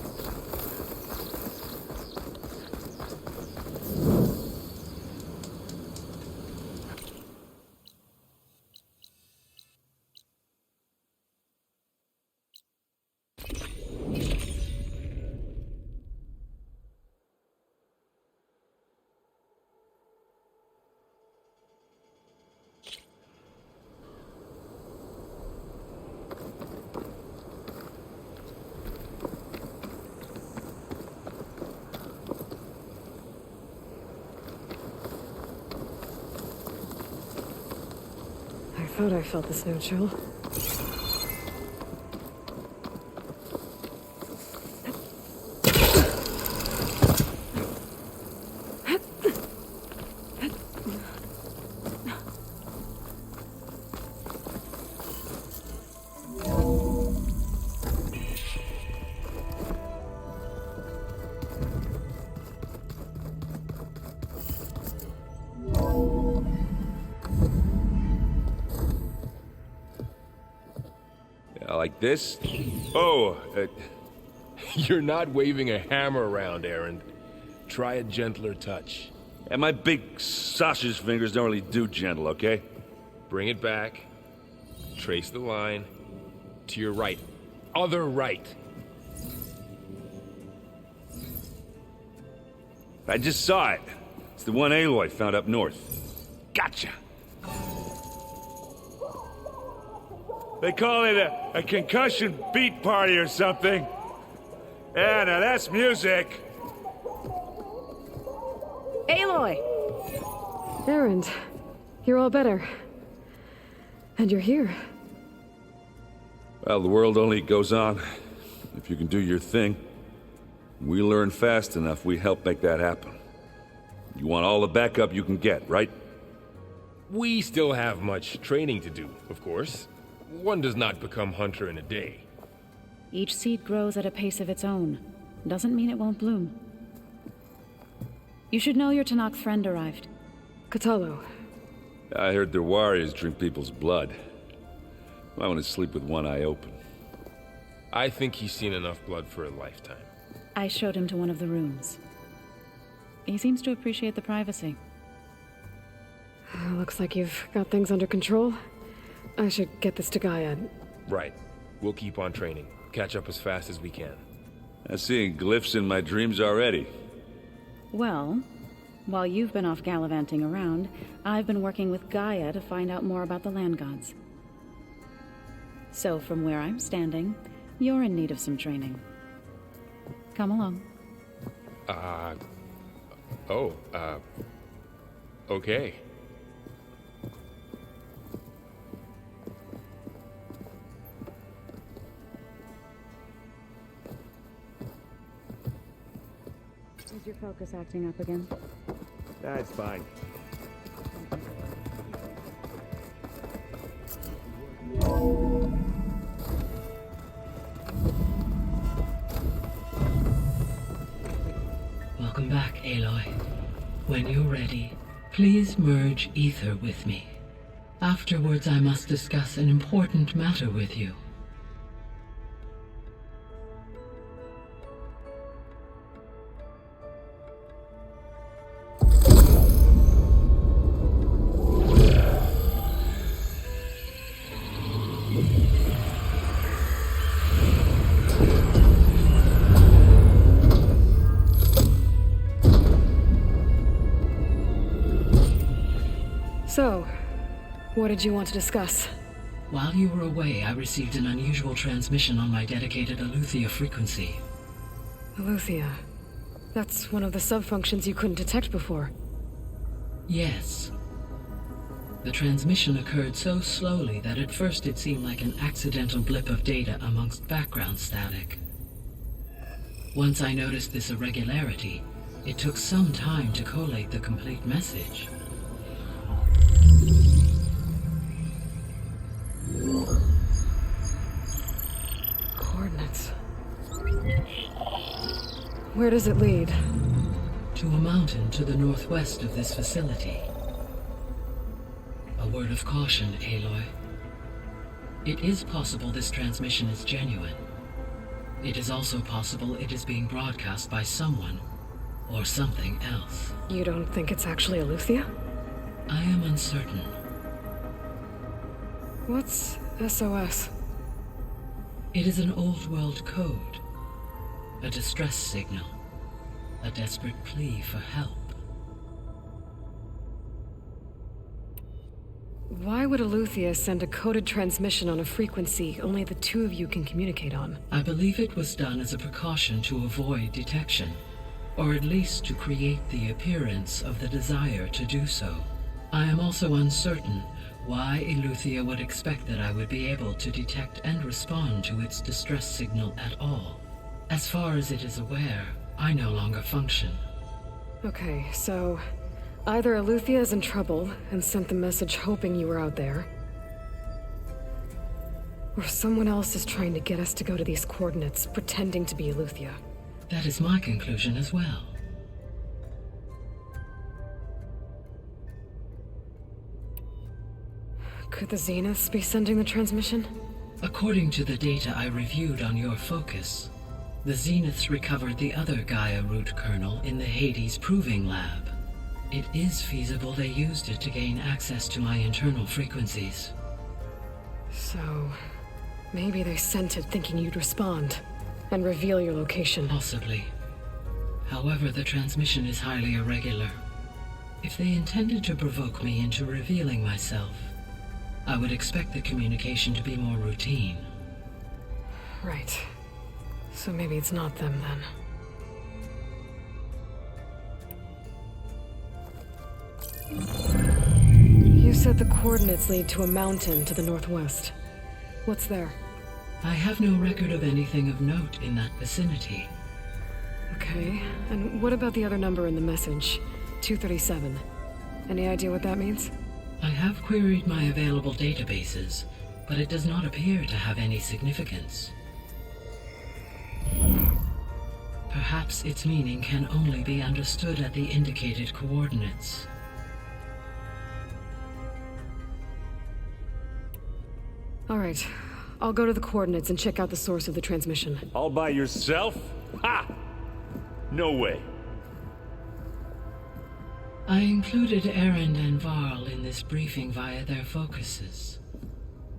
I thought I felt the snow chill. Like this? Oh, you're not waving a hammer around, Aaron. Try a gentler touch. And my big sausage fingers don't really do gentle, okay? Bring it back. Trace the line. To your right. Other right. I just saw it. It's the one Aloy found up north. Gotcha! They call it a concussion beat party or something. Yeah, now that's music. Aloy! Aaron, you're all better. And you're here. Well, the world only goes on. If you can do your thing. We learn fast enough, we help make that happen. You want all the backup you can get, right? We still have much training to do, of course. One does not become hunter in a day. Each seed grows at a pace of its own. Doesn't mean it won't bloom. You should know your Tanakh friend arrived. Katalo. I heard their warriors drink people's blood. I want to sleep with one eye open. I think he's seen enough blood for a lifetime. I showed him to one of the rooms. He seems to appreciate the privacy. Looks like you've got things under control. I should get this to Gaia. Right. We'll keep on training. Catch up as fast as we can. I'm seeing glyphs in my dreams already. Well, while you've been off gallivanting around, I've been working with Gaia to find out more about the land gods. So from where I'm standing, you're in need of some training. Come along. Okay. Is your focus acting up again? That's fine. Welcome back, Aloy. When you're ready, please merge ether with me. Afterwards, I must discuss an important matter with you. So, what did you want to discuss? While you were away, I received an unusual transmission on my dedicated Aletheia frequency. Aletheia. That's one of the sub-functions you couldn't detect before. Yes. The transmission occurred so slowly that at first it seemed like an accidental blip of data amongst background static. Once I noticed this irregularity, it took some time to collate the complete message. Coordinates. Where does it lead? To a mountain to the northwest of this facility. A word of caution, Aloy. It is possible this transmission is genuine. It is also possible it is being broadcast by someone or something else. You don't think it's actually Aletheia? I am uncertain. What's SOS? It is an old-world code. A distress signal. A desperate plea for help. Why would Aletheia send a coded transmission on a frequency only the two of you can communicate on? I believe it was done as a precaution to avoid detection, or at least to create the appearance of the desire to do so. I am also uncertain why Aletheia would expect that I would be able to detect and respond to its distress signal at all. As far as it is aware, I no longer function. Okay, so either Aletheia is in trouble and sent the message hoping you were out there, or someone else is trying to get us to go to these coordinates, pretending to be Aletheia. That is my conclusion as well. Could the Zeniths be sending the transmission? According to the data I reviewed on your focus, the Zeniths recovered the other Gaia root kernel in the Hades Proving Lab. It is feasible they used it to gain access to my internal frequencies. So, maybe they sent it thinking you'd respond and reveal your location. Possibly. However, the transmission is highly irregular. If they intended to provoke me into revealing myself, I would expect the communication to be more routine. Right. So maybe it's not them then. You said the coordinates lead to a mountain to the northwest. What's there? I have no record of anything of note in that vicinity. Okay, and what about the other number in the message? 237. Any idea what that means? I have queried my available databases, but it does not appear to have any significance. Perhaps its meaning can only be understood at the indicated coordinates. All right. I'll go to the coordinates and check out the source of the transmission. All by yourself? Ha! No way. I included Erend and Varl in this briefing via their focuses.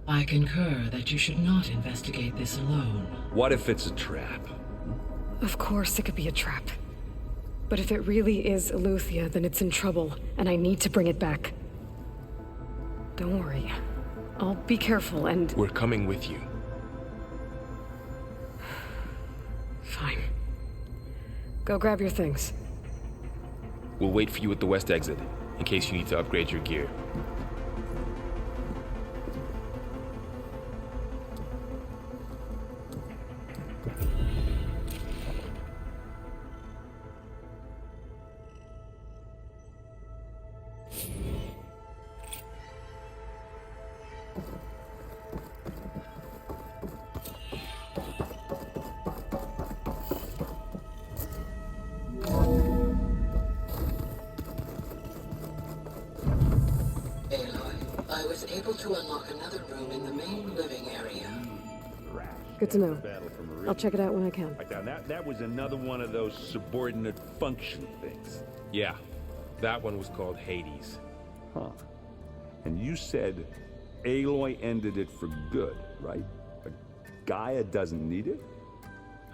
I concur that you should not investigate this alone. What if it's a trap? Of course it could be a trap. But if it really is Eleuthia, then it's in trouble, and I need to bring it back. Don't worry. I'll be careful and... We're coming with you. Fine. Go grab your things. We'll wait for you at the west exit, in case you need to upgrade your gear. I was able to unlock another room in the main living area. Good to know. I'll check it out when I can. Right now, that was another one of those subordinate function things. Yeah, that one was called Hades. Huh. And you said Aloy ended it for good, right? But Gaia doesn't need it?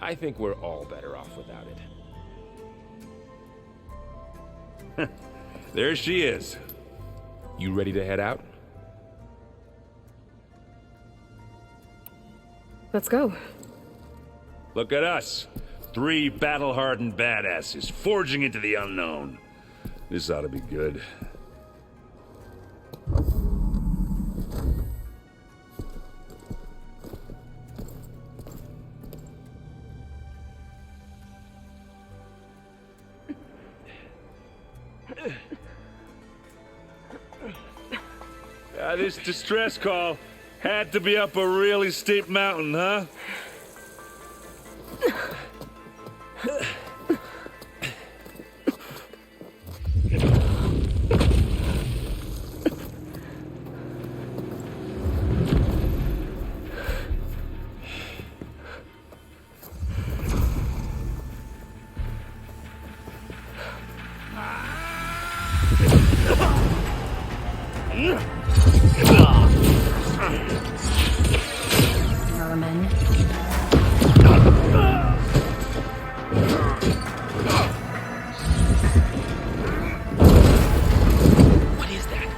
I think we're all better off without it. There she is. You ready to head out? Let's go. Look at us. 3 battle-hardened badasses forging into the unknown. This ought to be good. This distress call had to be up a really steep mountain, huh? Vermin. What is that?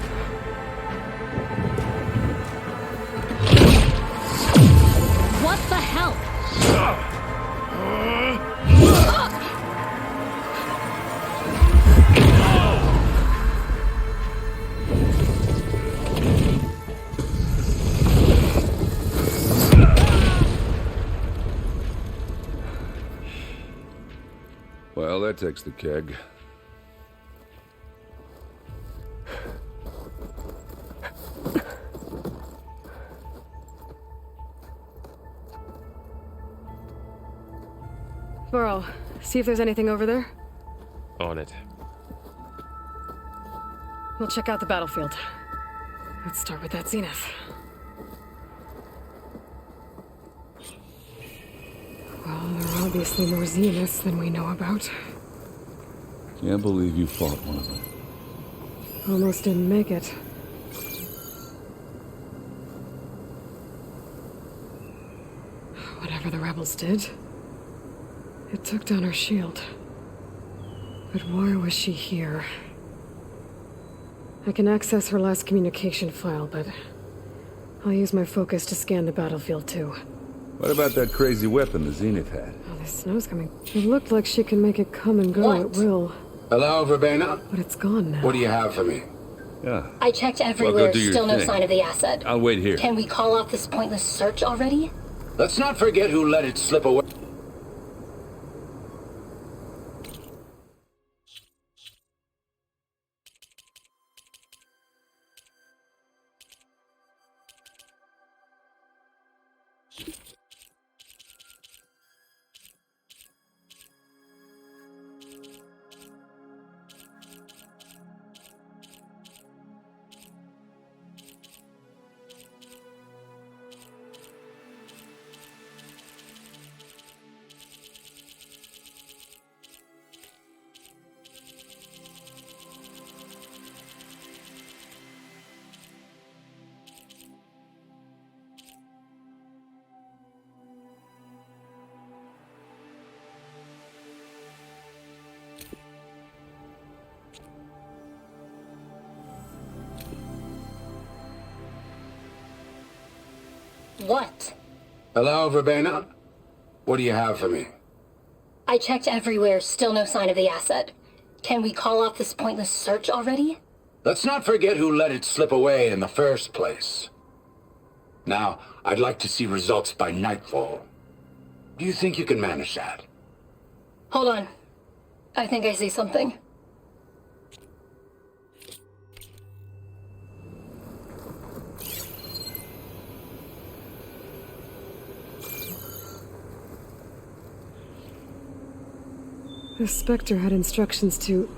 What the hell? Well, that takes the keg. Varl, see if there's anything over there. On it. We'll check out the battlefield. Let's start with that zenith. Well, there are obviously more zeniths than we know about. Can't believe you fought one of them. Almost didn't make it. Whatever the rebels did, it took down her shield. But why was she here? I can access her last communication file, but I'll use my focus to scan the battlefield too. What about that crazy weapon the Zenith had? Oh, the snow's coming. It looked like she can make it come and go at will. Hello, Verbena? But it's gone now. What do you have for me? Yeah. I checked Well, everywhere, go do your still no thing. sign of the asset. I'll wait here. Can we call off this pointless search already? Let's not forget who let it slip away. What? Hello, Verbena? What do you have for me? I checked everywhere, still no sign of the asset. Can we call off this pointless search already? Let's not forget who let it slip away in the first place. Now, I'd like to see results by nightfall. Do you think you can manage that? Hold on. I think I see something. The Spectre had instructions to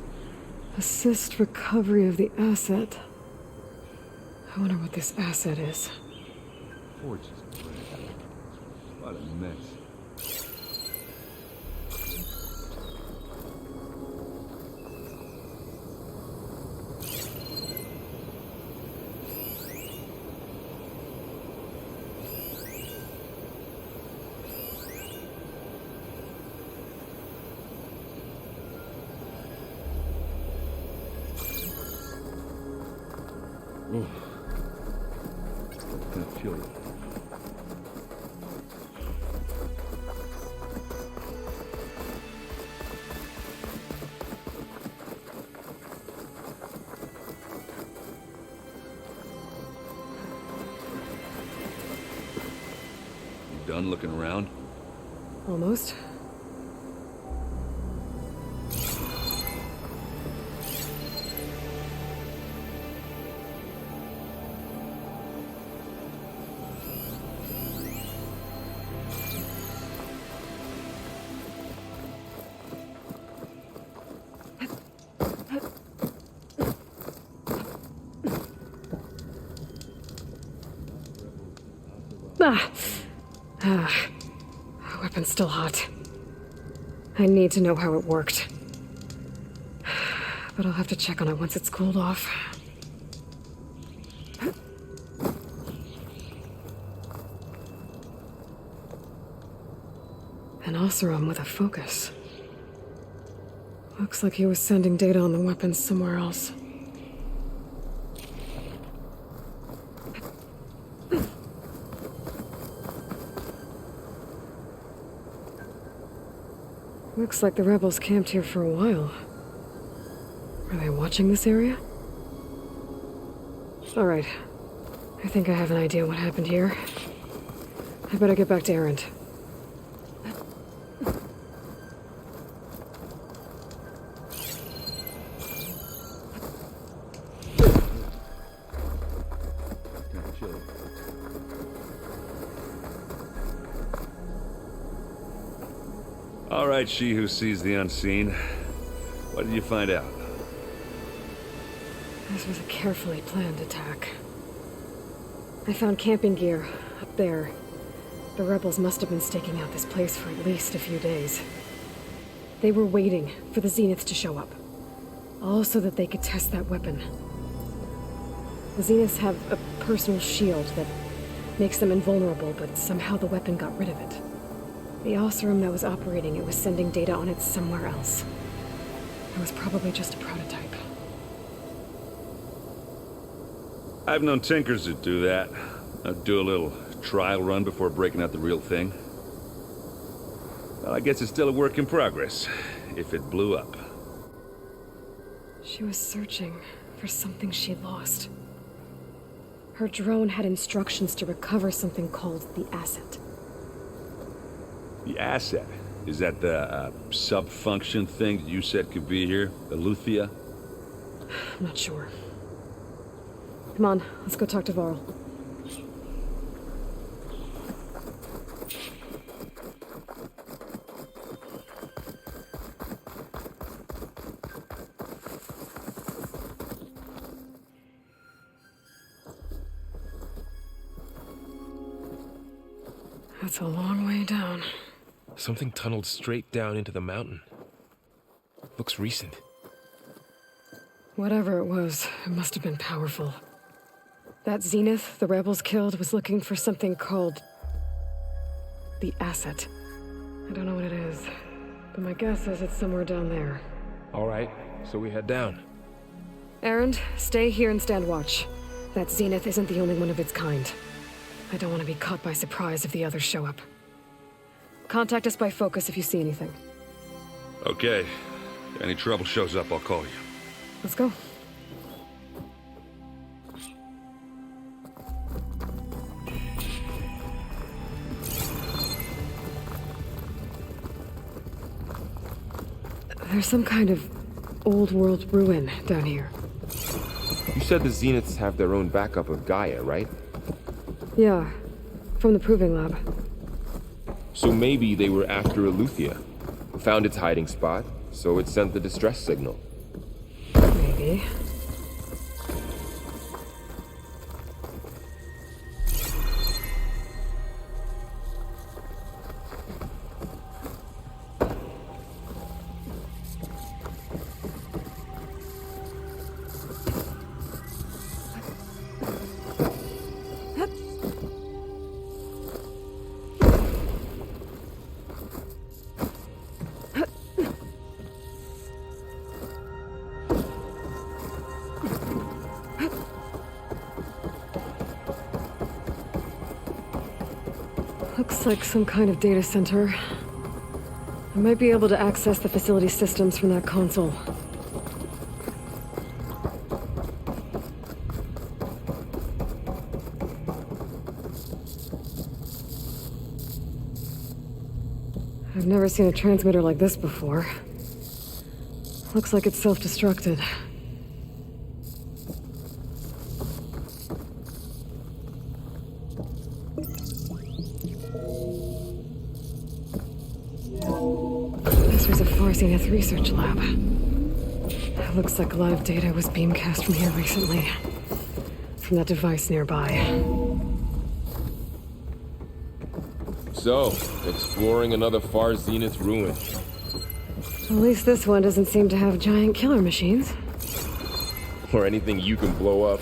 assist recovery of the asset. I wonder what this asset is. Forges. What a mess. Ooh. Kind of chilly. You done looking around? Almost. Weapon's still hot. I need to know how it worked. But I'll have to check on it once it's cooled off. An Oseram with a focus. Looks like he was sending data on the weapons somewhere else. Looks like the rebels camped here for a while. Are they watching this area? All right. I think I have an idea what happened here. I better get back to Erend. All right, she who sees the unseen. What did you find out? This was a carefully planned attack. I found camping gear up there. The rebels must have been staking out this place for at least a few days. They were waiting for the Zeniths to show up. All so that they could test that weapon. The Zeniths have a personal shield that makes them invulnerable, but somehow the weapon got rid of it. The Oseram that was operating it was sending data on it somewhere else. It was probably just a prototype. I've known tinkers that do that. I'd do a little trial run before breaking out the real thing. Well, I guess it's still a work in progress, if it blew up. She was searching for something she lost. Her drone had instructions to recover something called the asset. The asset? Is that the sub-function thing that you said could be here? The Luthia? I'm not sure. Come on, let's go talk to Varl. That's a long way down. Something tunneled straight down into the mountain. Looks recent. Whatever it was, it must have been powerful. That Zenith the rebels killed was looking for something called the asset. I don't know what it is, but my guess is it's somewhere down there. All right, so we head down. Erend, stay here and stand watch. That Zenith isn't the only one of its kind. I don't want to be caught by surprise if the others show up. Contact us by focus if you see anything. Okay. Any trouble shows up, I'll call you. Let's go. There's some kind of old world ruin down here. You said the Zeniths have their own backup of Gaia, right? Yeah, from the Proving Lab. So maybe they were after Eleuthia. Found its hiding spot, so it sent the distress signal. Maybe. Looks like some kind of data center. I might be able to access the facility systems from that console. I've never seen a transmitter like this before. Looks like it's self-destructed. This was a Zenith research lab. It looks like a lot of data was beamcast from here recently. From that device nearby. So, exploring another Far Zenith ruin. At least this one doesn't seem to have giant killer machines. Or anything you can blow up.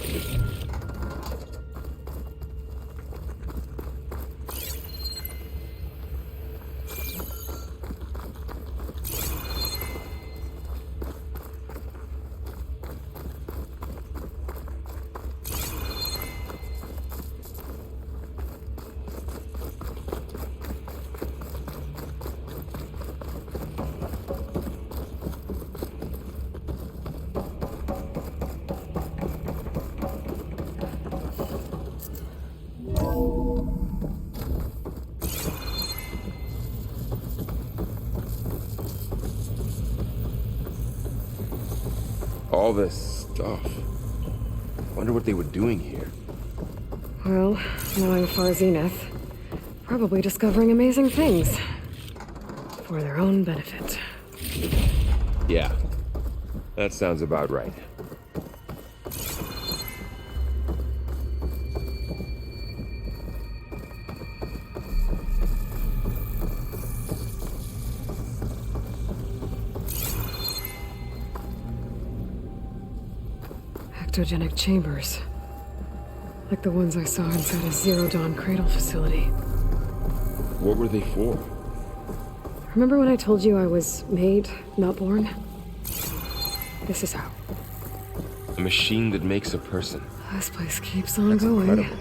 All this stuff. Wonder what they were doing here. Well, knowing Far Zenith, probably discovering amazing things. For their own benefit. Yeah, that sounds about right. Ectogenic chambers. Like the ones I saw inside a Zero Dawn cradle facility. What were they for? Remember when I told you I was made, not born? This is how. A machine that makes a person. This place keeps on That's going. incredible.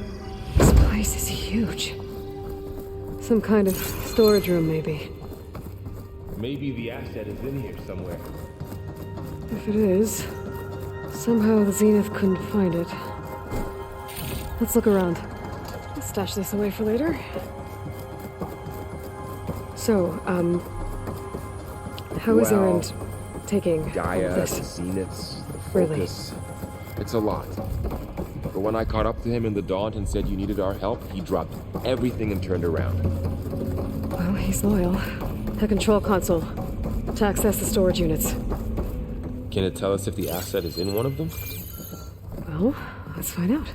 This place is huge. Some kind of storage room, maybe. Maybe the asset is in here somewhere. If it is, somehow the Zenith couldn't find it. Let's look around. I'll stash this away for later. So, how is Erend taking all Gaia, of the this? Zeniths, the Really? focus. It's a lot. But when I caught up to him in the Daunt and said you needed our help, he dropped everything and turned around. Well, he's loyal. The control console. To access the storage units. Can it tell us if the asset is in one of them? Well, let's find out.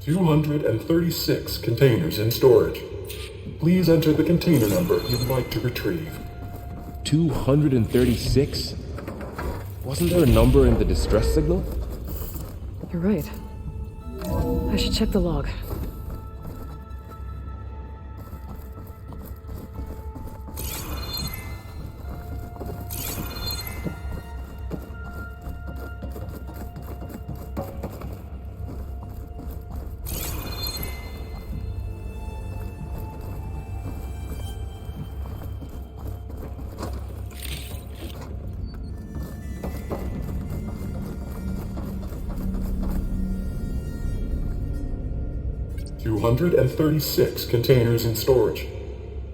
$236 containers in storage. Please enter the container number you'd like to retrieve. 236? Wasn't there a number in the distress signal? You're right. I should check the log. 236 containers in storage.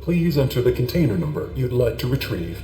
Please enter the container number you'd like to retrieve.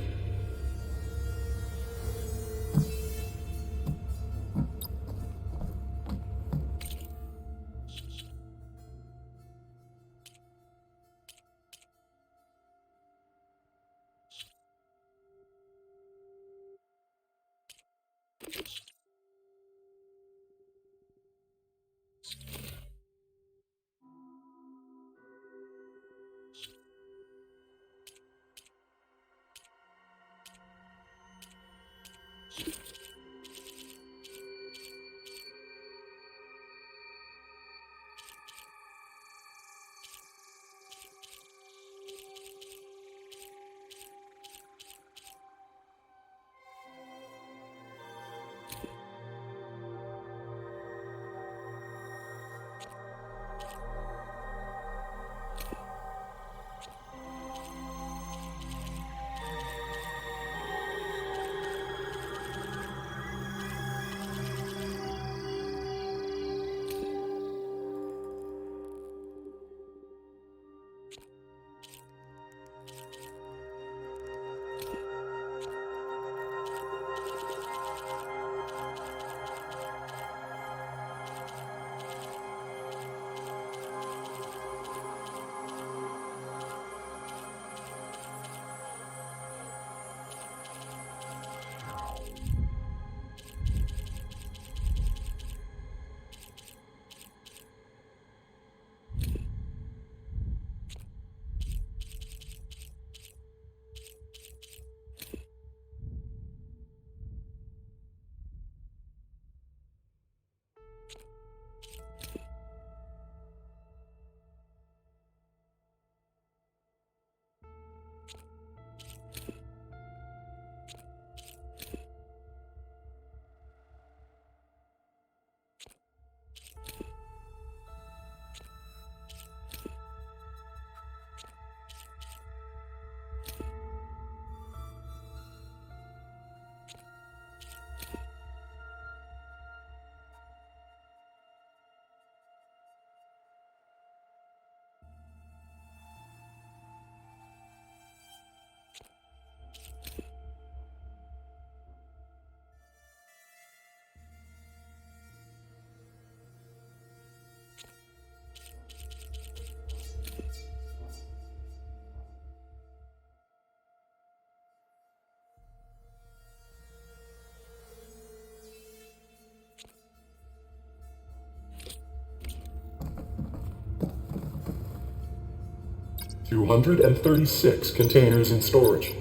$236 containers in storage.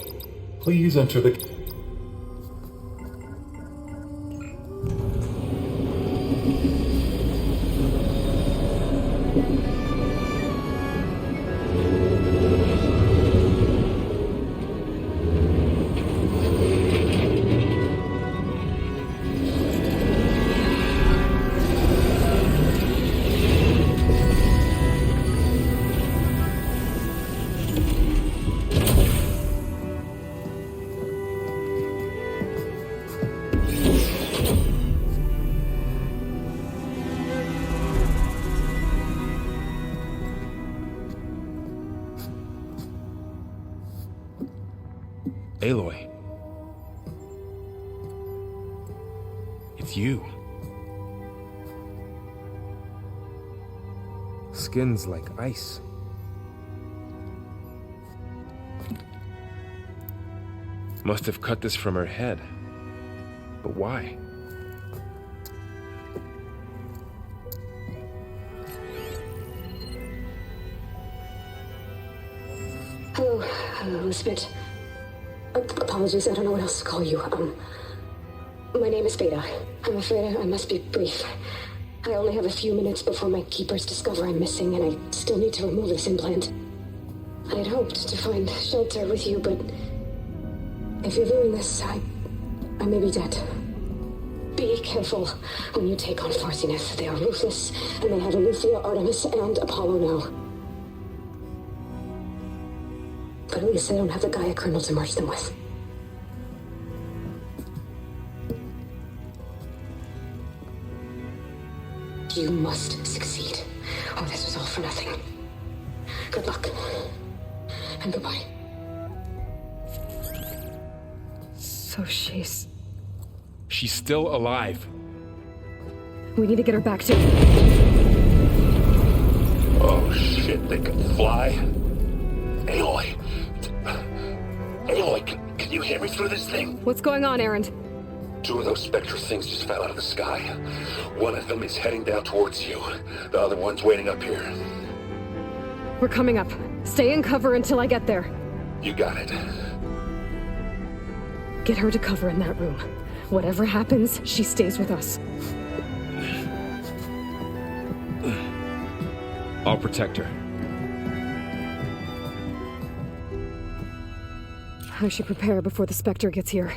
Please enter the... Aloy. It's you. Skin's like ice. Must have cut this from her head. But why? Hello, Elizabeth. Apologies, I don't know what else to call you. My name is Beta. I'm afraid I must be brief. I only have a few minutes before my keepers discover I'm missing, and I still need to remove this implant. I had hoped to find shelter with you, but if you're viewing this, I may be dead. Be careful when you take on Farsineth. They are ruthless, and they have Eleuthia, Artemis, and Apollo now. But at least I don't have the Gaia kernel to merge them with. You must succeed. Oh, this was all for nothing. Good luck. And goodbye. So she's still alive. We need to get her back to... Oh shit, they can fly? Aloy! Aloy, can you hear me through this thing? What's going on, Erend? 2 of those spectral things just fell out of the sky. One of them is heading down towards you. The other one's waiting up here. We're coming up. Stay in cover until I get there. You got it. Get her to cover in that room. Whatever happens, she stays with us. I'll protect her. I should prepare before the Spectre gets here.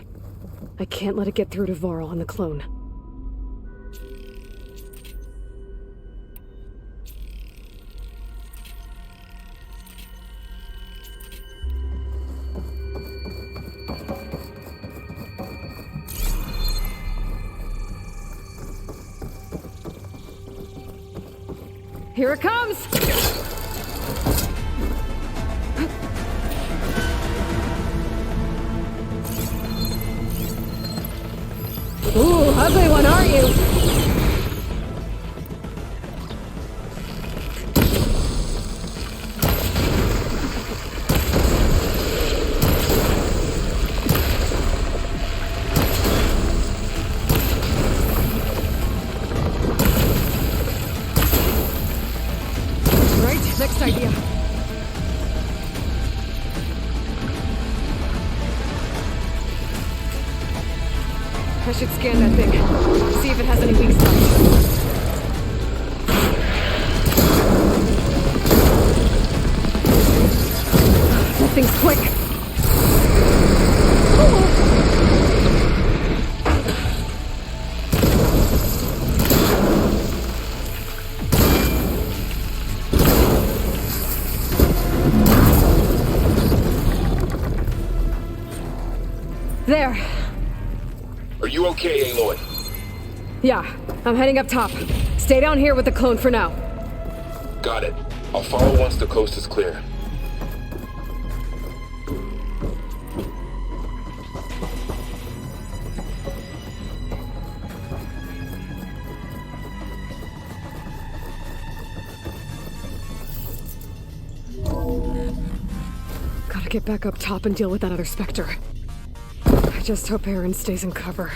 I can't let it get through to Varl and the clone. Here it comes! Ooh, ugly one, aren't you? Right, next idea. I should scan that thing. See if it has any weak spots. That thing's quick. There. Are you okay, Aloy? Yeah, I'm heading up top. Stay down here with the clone for now. Got it. I'll follow once the coast is clear. Gotta get back up top and deal with that other Spectre. I just hope Erend stays in cover.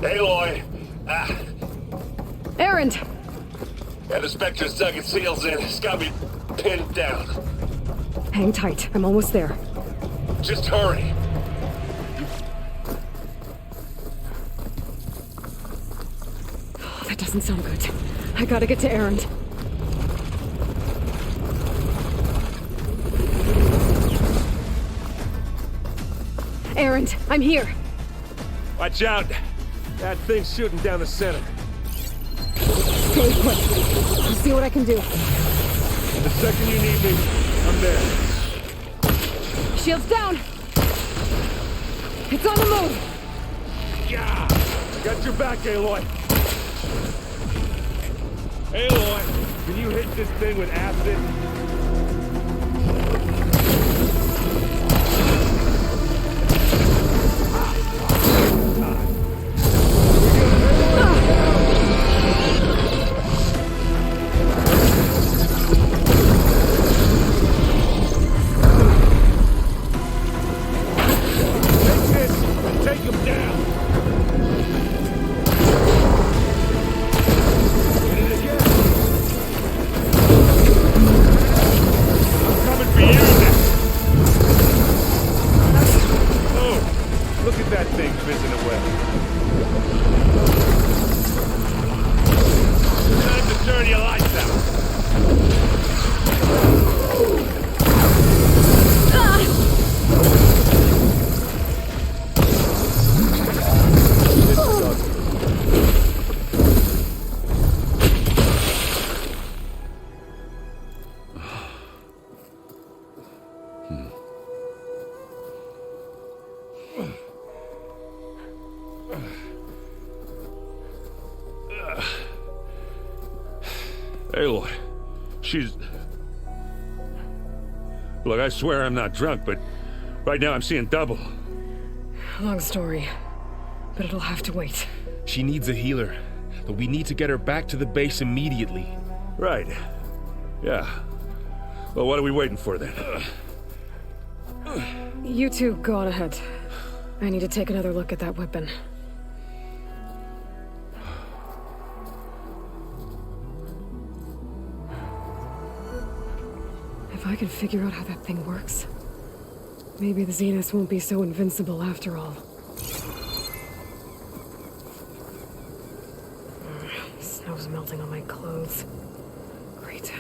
Aloy! Erend! Yeah, the Spectre's dug its heels in. It's got me pinned down. Hang tight. I'm almost there. Just hurry. Oh, that doesn't sound good. I gotta get to Erend. Erend, I'm here. Watch out! That thing's shooting down the center. Stay put. I'll see what I can do. The second you need me, I'm there. Shields down! It's on the move! Yeah! Got your back, Aloy. Aloy, can you hit this thing with acid? way. Time to turn your lights out. Aloy, she's... Look, I swear I'm not drunk, but right now I'm seeing double. Long story, but it'll have to wait. She needs a healer, but we need to get her back to the base immediately. Right. Yeah. Well, what are we waiting for then? You two go on ahead. I need to take another look at that weapon. If I can figure out how that thing works, maybe the Zeniths won't be so invincible after all. Snow's melting on my clothes. Great.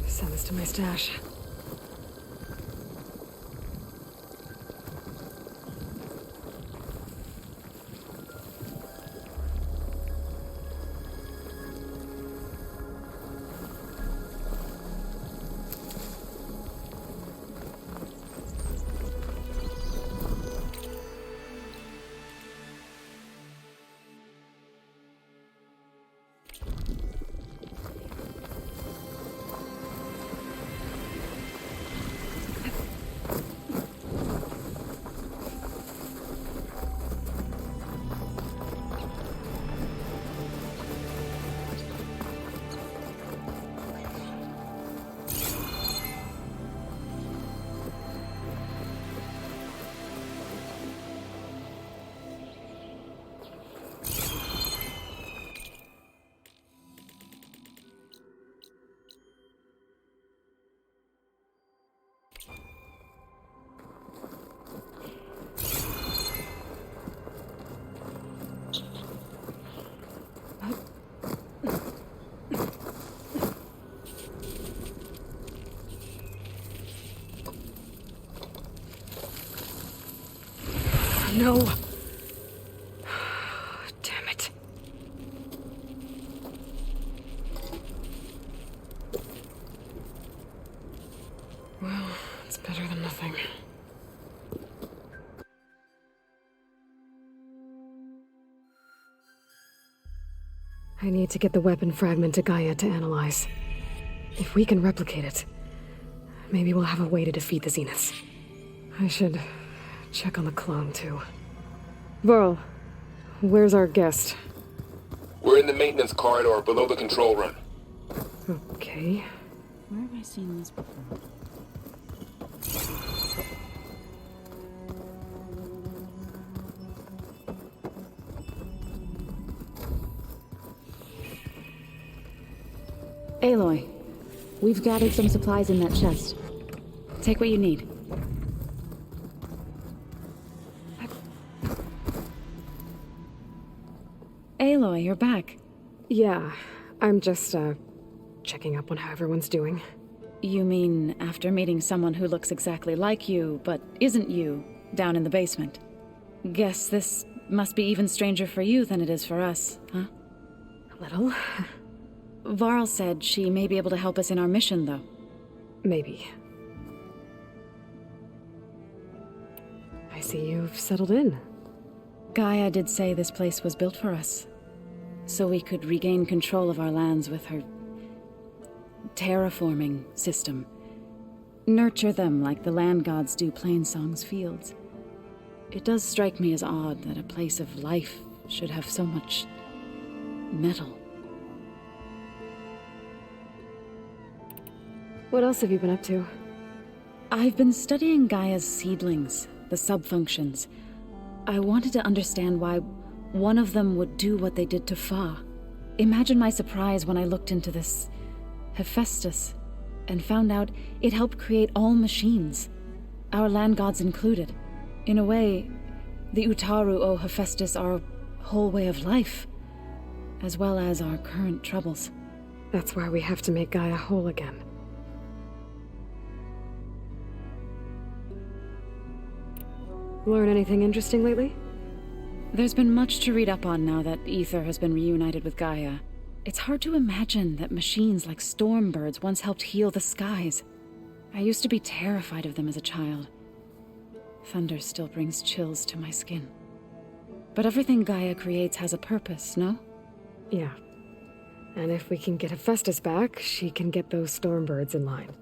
Send this to my stash. No. Damn it. Well, it's better than nothing. I need to get the weapon fragment to Gaia to analyze. If we can replicate it, maybe we'll have a way to defeat the Zeniths. I should check on the clone, too. Varl, where's our guest? We're in the maintenance corridor below the control room. Okay. Where have I seen this before? Aloy, we've gathered some supplies in that chest. Take what you need. Aloy, you're back. Yeah, I'm just, checking up on how everyone's doing. You mean after meeting someone who looks exactly like you, but isn't you, down in the basement? Guess this must be even stranger for you than it is for us, huh? A little. Varl said she may be able to help us in our mission, though. Maybe. I see you've settled in. Gaia did say this place was built for us, so we could regain control of our lands with her terraforming system. Nurture them like the land gods do Plainsong's fields. It does strike me as odd that a place of life should have so much metal. What else have you been up to? I've been studying Gaia's seedlings, the subfunctions. I wanted to understand why one of them would do what they did to Fa. Imagine my surprise when I looked into this Hephaestus and found out it helped create all machines, our land gods included. In a way, the Utaru owe Hephaestus our whole way of life, as well as our current troubles. That's why we have to make Gaia whole again. Learn anything interesting lately? There's been much to read up on now that Ether has been reunited with Gaia. It's hard to imagine that machines like stormbirds once helped heal the skies. I used to be terrified of them as a child. Thunder still brings chills to my skin. But everything Gaia creates has a purpose, no? Yeah. And if we can get Hephaestus back, she can get those stormbirds in line.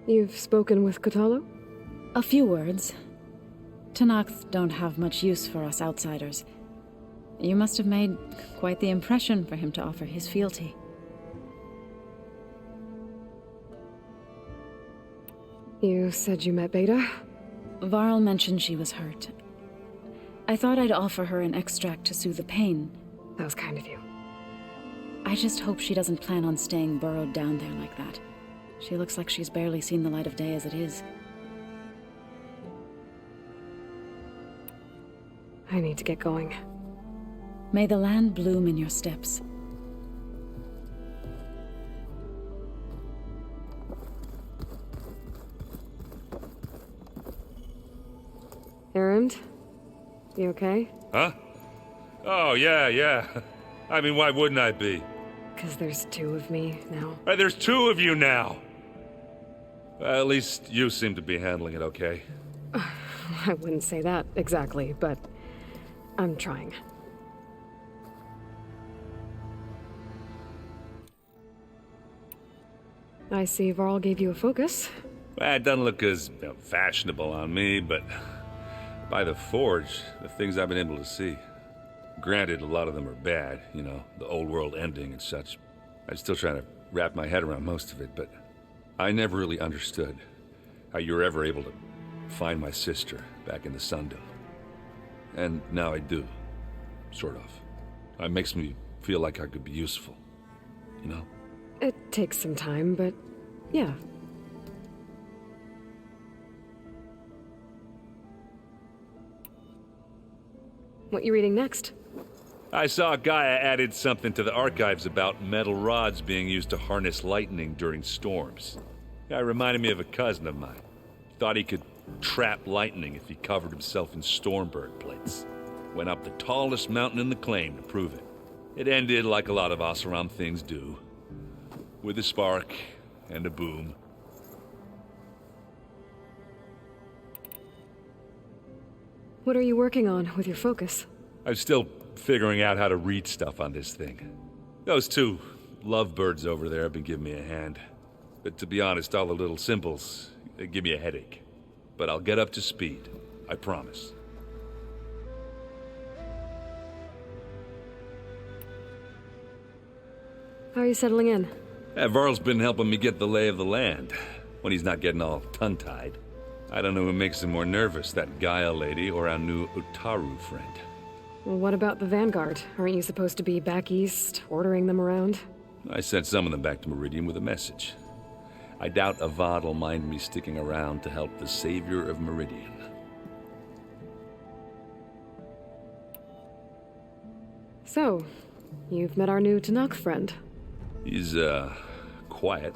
You've spoken with Kotallo? A few words. Tenakth don't have much use for us outsiders. You must have made quite the impression for him to offer his fealty. You said you met Beta? Varl mentioned she was hurt. I thought I'd offer her an extract to soothe the pain. That was kind of you. I just hope she doesn't plan on staying burrowed down there like that. She looks like she's barely seen the light of day as it is. I need to get going. May the land bloom in your steps. Erend? You okay? Huh? Oh, yeah. I mean, why wouldn't I be? 'Cause there's two of me now. There's two of you now! At least you seem to be handling it okay. I wouldn't say that exactly, but I'm trying. I see Varl gave you a focus. Well, it doesn't look as fashionable on me, but by the Forge, the things I've been able to see. Granted, a lot of them are bad, you know, the old world ending and such. I'm still trying to wrap my head around most of it, but I never really understood how you were ever able to find my sister back in the Sundom. And now I do, sort of. It makes me feel like I could be useful, you know? It takes some time, but yeah. What you reading next? I saw Gaia added something to the archives about metal rods being used to harness lightning during storms. It reminded me of a cousin of mine. Thought he could trap lightning if he covered himself in stormbird plates. Went up the tallest mountain in the claim to prove it. It ended like a lot of Oseram things do. With a spark and a boom. What are you working on with your focus? I'm still figuring out how to read stuff on this thing. Those two lovebirds over there have been giving me a hand. But to be honest, all the little symbols, they give me a headache. But I'll get up to speed. I promise. How are you settling in? Varl's been helping me get the lay of the land, when he's not getting all tongue-tied. I don't know who makes him more nervous, that Gaia lady or our new Utaru friend. Well, what about the Vanguard? Aren't you supposed to be back east, ordering them around? I sent some of them back to Meridian with a message. I doubt Avad will mind me sticking around to help the savior of Meridian. So, you've met our new Tenakth friend. He's, quiet.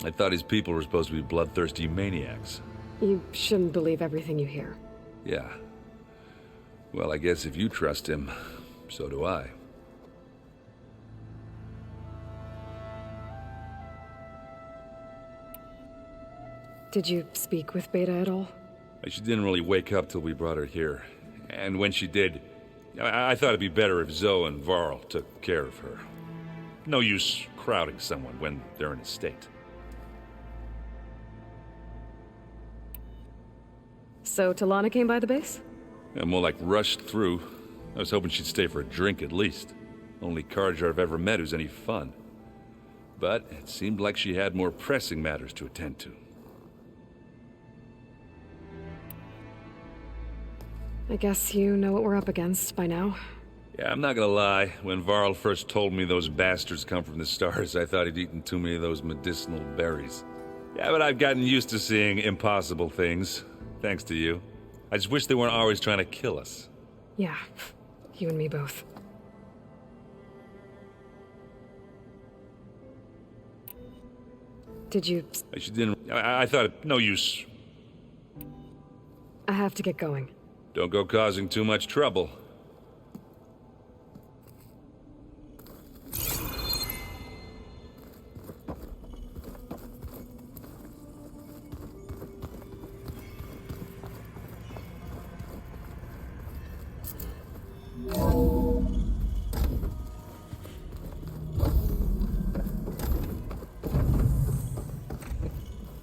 I thought his people were supposed to be bloodthirsty maniacs. You shouldn't believe everything you hear. Yeah. Well, I guess if you trust him, so do I. Did you speak with Beta at all? She didn't really wake up till we brought her here. And when she did, I thought it'd be better if Zoe and Varl took care of her. no use crowding someone when they're in a state. So Talana came by the base? Yeah, more like rushed through. I was hoping she'd stay for a drink at least. Only Carja I've ever met who's any fun. But it seemed like she had more pressing matters to attend to. I guess you know what we're up against by now. Yeah, I'm not gonna lie. When Varl first told me those bastards come from the stars, I thought he'd eaten too many of those medicinal berries. Yeah, but I've gotten used to seeing impossible things, thanks to you. I just wish they weren't always trying to kill us. Yeah, you and me both. Did you... She didn't... I thought, no use. I have to get going. Don't go causing too much trouble.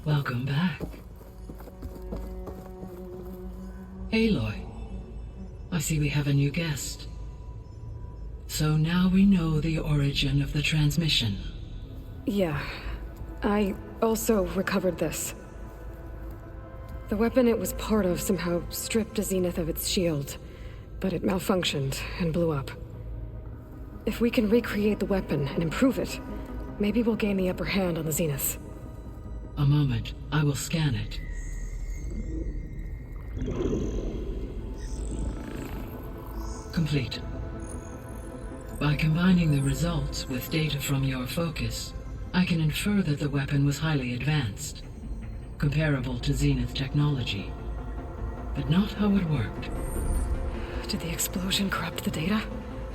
Welcome back. Aloy, I see we have a new guest. So now we know the origin of the transmission. Yeah. I also recovered this. The weapon it was part of somehow stripped Zenith of its shield, but it malfunctioned and blew up. If we can recreate the weapon and improve it, maybe we'll gain the upper hand on the Zeniths. A moment, I will scan it. Complete. By combining the results with data from your focus, I can infer that the weapon was highly advanced, comparable to Zenith technology, but not how it worked. Did the explosion corrupt the data?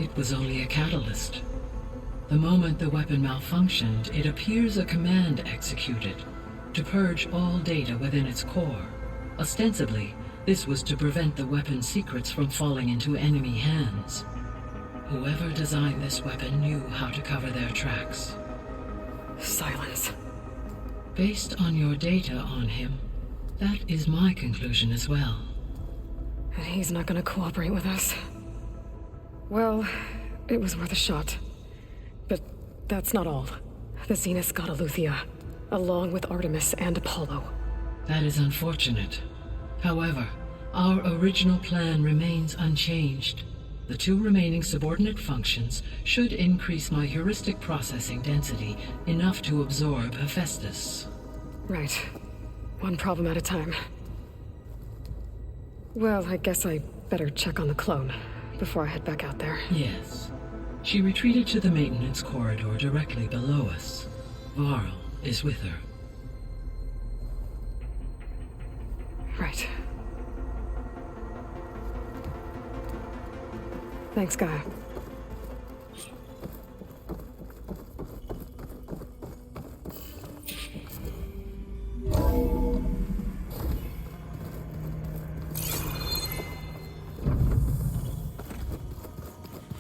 It was only a catalyst. The moment the weapon malfunctioned, it appears a command executed to purge all data within its core. Ostensibly, this was to prevent the weapon's secrets from falling into enemy hands. Whoever designed this weapon knew how to cover their tracks. Silence. Based on your data on him, that is my conclusion as well. And he's not gonna cooperate with us. Well, it was worth a shot. But that's not all. The Zeniths got Eleuthia, along with Artemis and Apollo. That is unfortunate. However, our original plan remains unchanged. The two remaining subordinate functions should increase my heuristic processing density enough to absorb Hephaestus. Right. One problem at a time. Well, I guess I better check on the clone before I head back out there. Yes. She retreated to the maintenance corridor directly below us. Varl is with her. Right. Thanks, Gaia.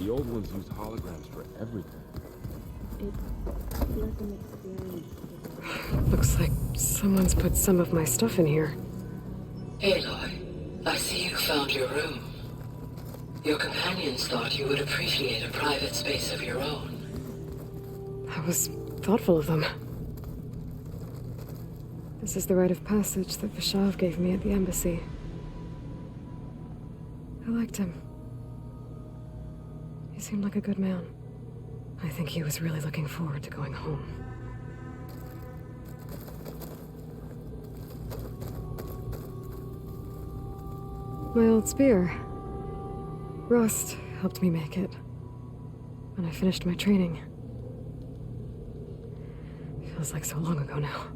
The old ones used holograms for everything. Looks like someone's put some of my stuff in here. Aloy, I see you found your room. Your companions thought you would appreciate a private space of your own. That was thoughtful of them. This is the rite of passage that Vashav gave me at the embassy. I liked him. He seemed like a good man. I think he was really looking forward to going home. My old spear. Rust helped me make it when I finished my training. Feels like so long ago now.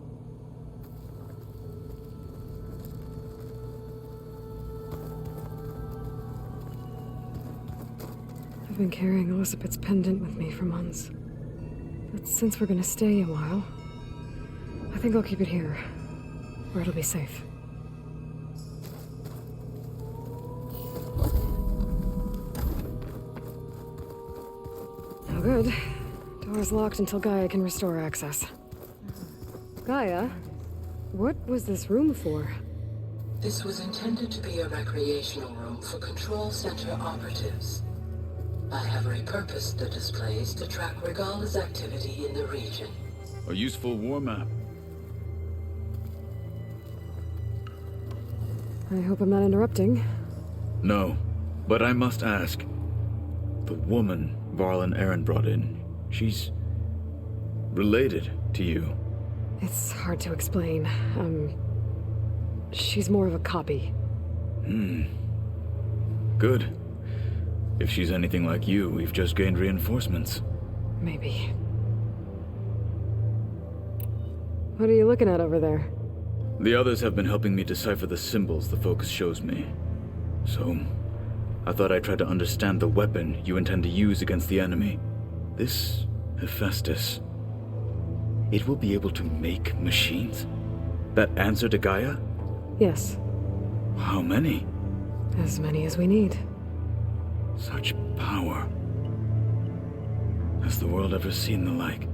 I've been carrying Elizabeth's pendant with me for months. But since we're gonna stay a while, I think I'll keep it here, where it'll be safe. Good. Door's locked until Gaia can restore access. Gaia? What was this room for? This was intended to be a recreational room for Control Center operatives. I have repurposed the displays to track Regala's activity in the region. A useful war map. I hope I'm not interrupting. No, but I must ask. The woman Varl and Aaron brought in, she's related to you. It's hard to explain. She's more of a copy. Good. If she's anything like you, we've just gained reinforcements. Maybe. What are you looking at over there? The others have been helping me decipher the symbols the Focus shows me. So, I thought I'd try to understand the weapon you intend to use against the enemy. This Hephaestus. It will be able to make machines? That answer to Gaia? Yes. How many? As many as we need. Such power. Has the world ever seen the like?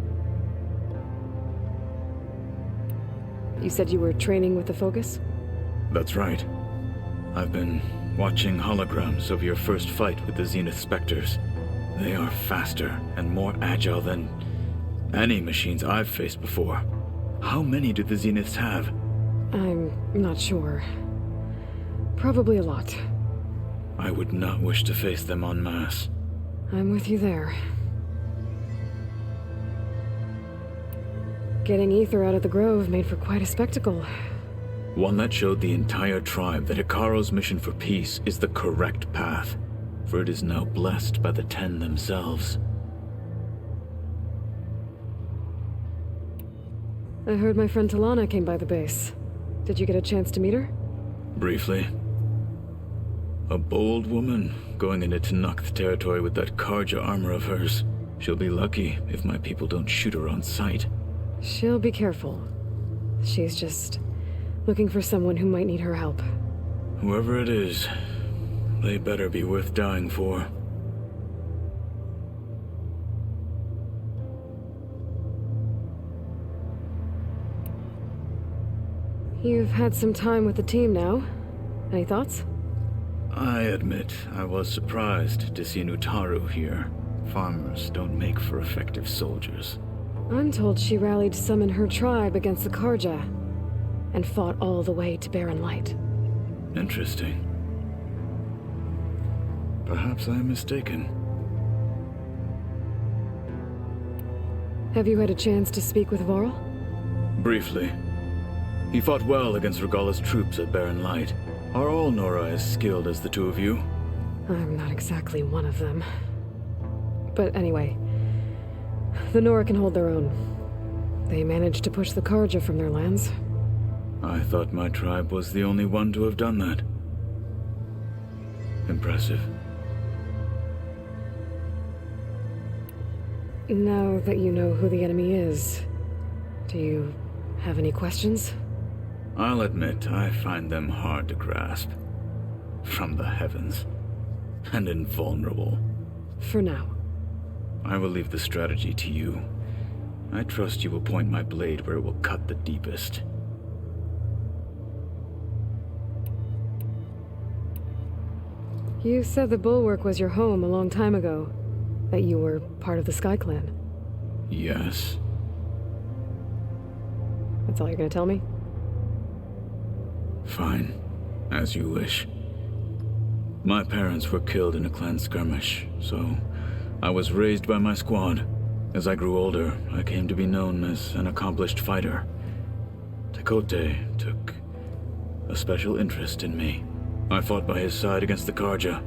You said you were training with the Focus? That's right. I've been watching holograms of your first fight with the Zenith Spectres. They are faster and more agile than any machines I've faced before. How many do the Zeniths have? I'm not sure. Probably a lot. I would not wish to face them en masse. I'm with you there. Getting Ether out of the Grove made for quite a spectacle. One that showed the entire tribe that Hikaro's mission for peace is the correct path, for it is now blessed by the Ten themselves. I heard my friend Talana came by the base. Did you get a chance to meet her? Briefly. A bold woman going into Tenakth territory with that Karja armor of hers. She'll be lucky if my people don't shoot her on sight. She'll be careful. She's just looking for someone who might need her help. Whoever it is, they better be worth dying for. You've had some time with the team now. Any thoughts? I admit I was surprised to see Nutaru here. Farmers don't make for effective soldiers. I'm told she rallied some in her tribe against the Karja, and fought all the way to Barren Light. Interesting. Perhaps I am mistaken. Have you had a chance to speak with Varl? Briefly. He fought well against Regala's troops at Barren Light. Are all Nora as skilled as the two of you? I'm not exactly one of them. But anyway, the Nora can hold their own. They managed to push the Karja from their lands. I thought my tribe was the only one to have done that. Impressive. Now that you know who the enemy is, do you have any questions? I'll admit, I find them hard to grasp. From the heavens. And invulnerable. For now. I will leave the strategy to you. I trust you will point my blade where it will cut the deepest. You said the Bulwark was your home a long time ago. That you were part of the Sky Clan. Yes. That's all you're gonna tell me? Fine. As you wish. My parents were killed in a clan skirmish, so I was raised by my squad. As I grew older, I came to be known as an accomplished fighter. Tekote took a special interest in me. I fought by his side against the Karja,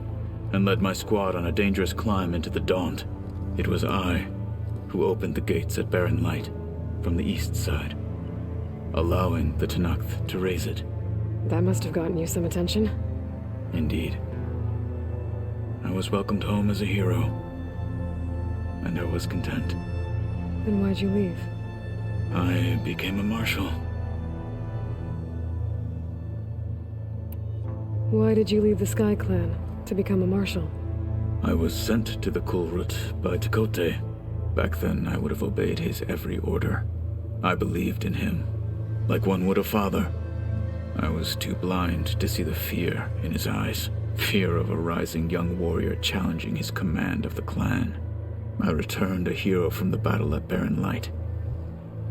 and led my squad on a dangerous climb into the Daunt. It was I who opened the gates at Barren Light, from the east side, allowing the Tenakth to raise it. That must have gotten you some attention. Indeed. I was welcomed home as a hero, and I was content. Then why'd you leave? I became a marshal. Why did you leave the Sky Clan to become a marshal? I was sent to the Kulrut by Tekote. Back then, I would have obeyed his every order. I believed in him, like one would a father. I was too blind to see the fear in his eyes. Fear of a rising young warrior challenging his command of the clan. I returned a hero from the battle at Barren Light.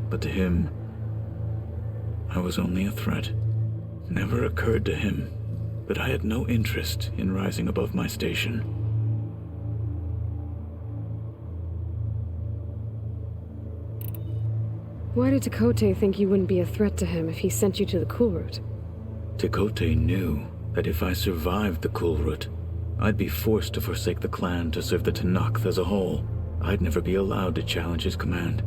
But to him, I was only a threat. Never occurred to him that I had no interest in rising above my station. Why did Tekote think you wouldn't be a threat to him if he sent you to the Cool Route? Tekote knew that if I survived the Cool Route, I'd be forced to forsake the clan to serve the Tenakth as a whole. I'd never be allowed to challenge his command,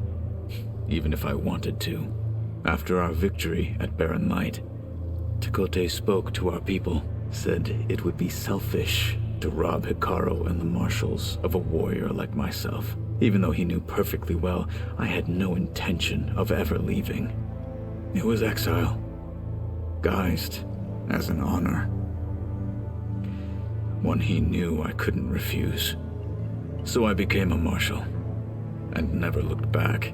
even if I wanted to. After our victory at Barren Light, Tekote spoke to our people, said it would be selfish to rob Hikaru and the Marshals of a warrior like myself, even though he knew perfectly well I had no intention of ever leaving. It was exile, guised as an honor. One he knew I couldn't refuse. So I became a Marshal, and never looked back.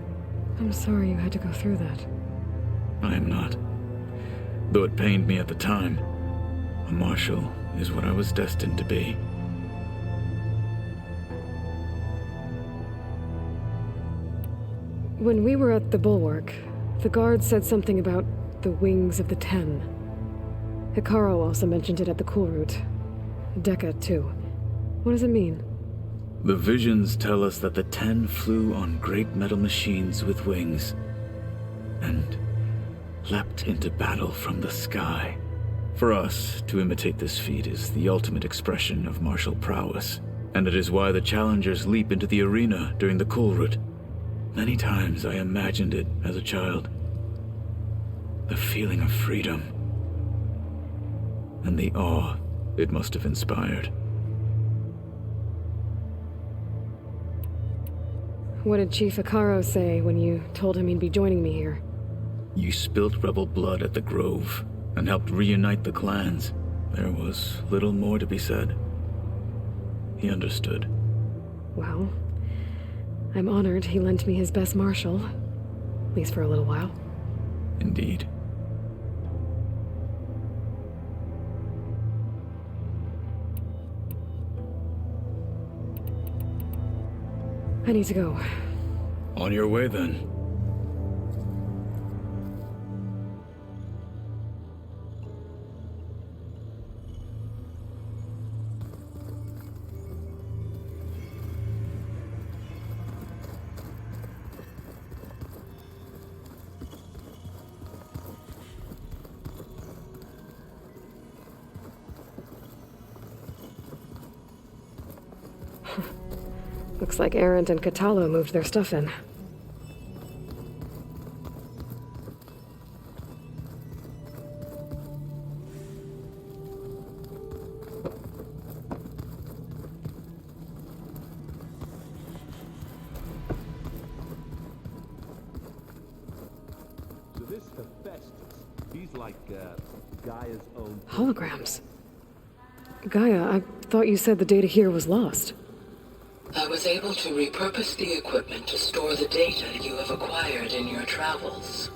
I'm sorry you had to go through that. I am not. Though it pained me at the time, a Marshal is what I was destined to be. When we were at the Bulwark, the guard said something about the Wings of the Ten. Hikaru also mentioned it at the Cool Route. Dekka, too. What does it mean? The visions tell us that the Ten flew on great metal machines with wings, and leapt into battle from the sky. For us, to imitate this feat is the ultimate expression of martial prowess, and it is why the challengers leap into the arena during the Cool Route. Many times I imagined it as a child. The feeling of freedom, and the awe it must have inspired. What did Chief Hikaru say when you told him he'd be joining me here? You spilt rebel blood at the Grove, and helped reunite the clans. There was little more to be said. He understood. Well, I'm honored he lent me his best marshal. At least for a little while. Indeed. I need to go. On your way, then. Looks like Arendt and Katalo moved their stuff in. So this Hephaestus, he's like, Gaia's own... Holograms. Gaia, I thought you said the data here was lost. I was able to repurpose the equipment to store the data you have acquired in your travels.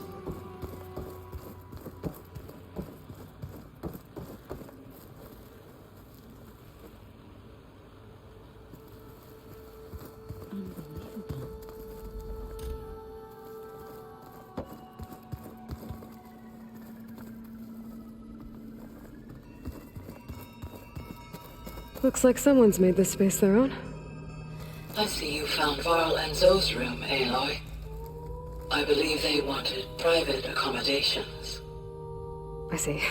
Looks like someone's made this space their own. I see you found Varl and Zoe's room, Aloy. I believe they wanted private accommodations. I see.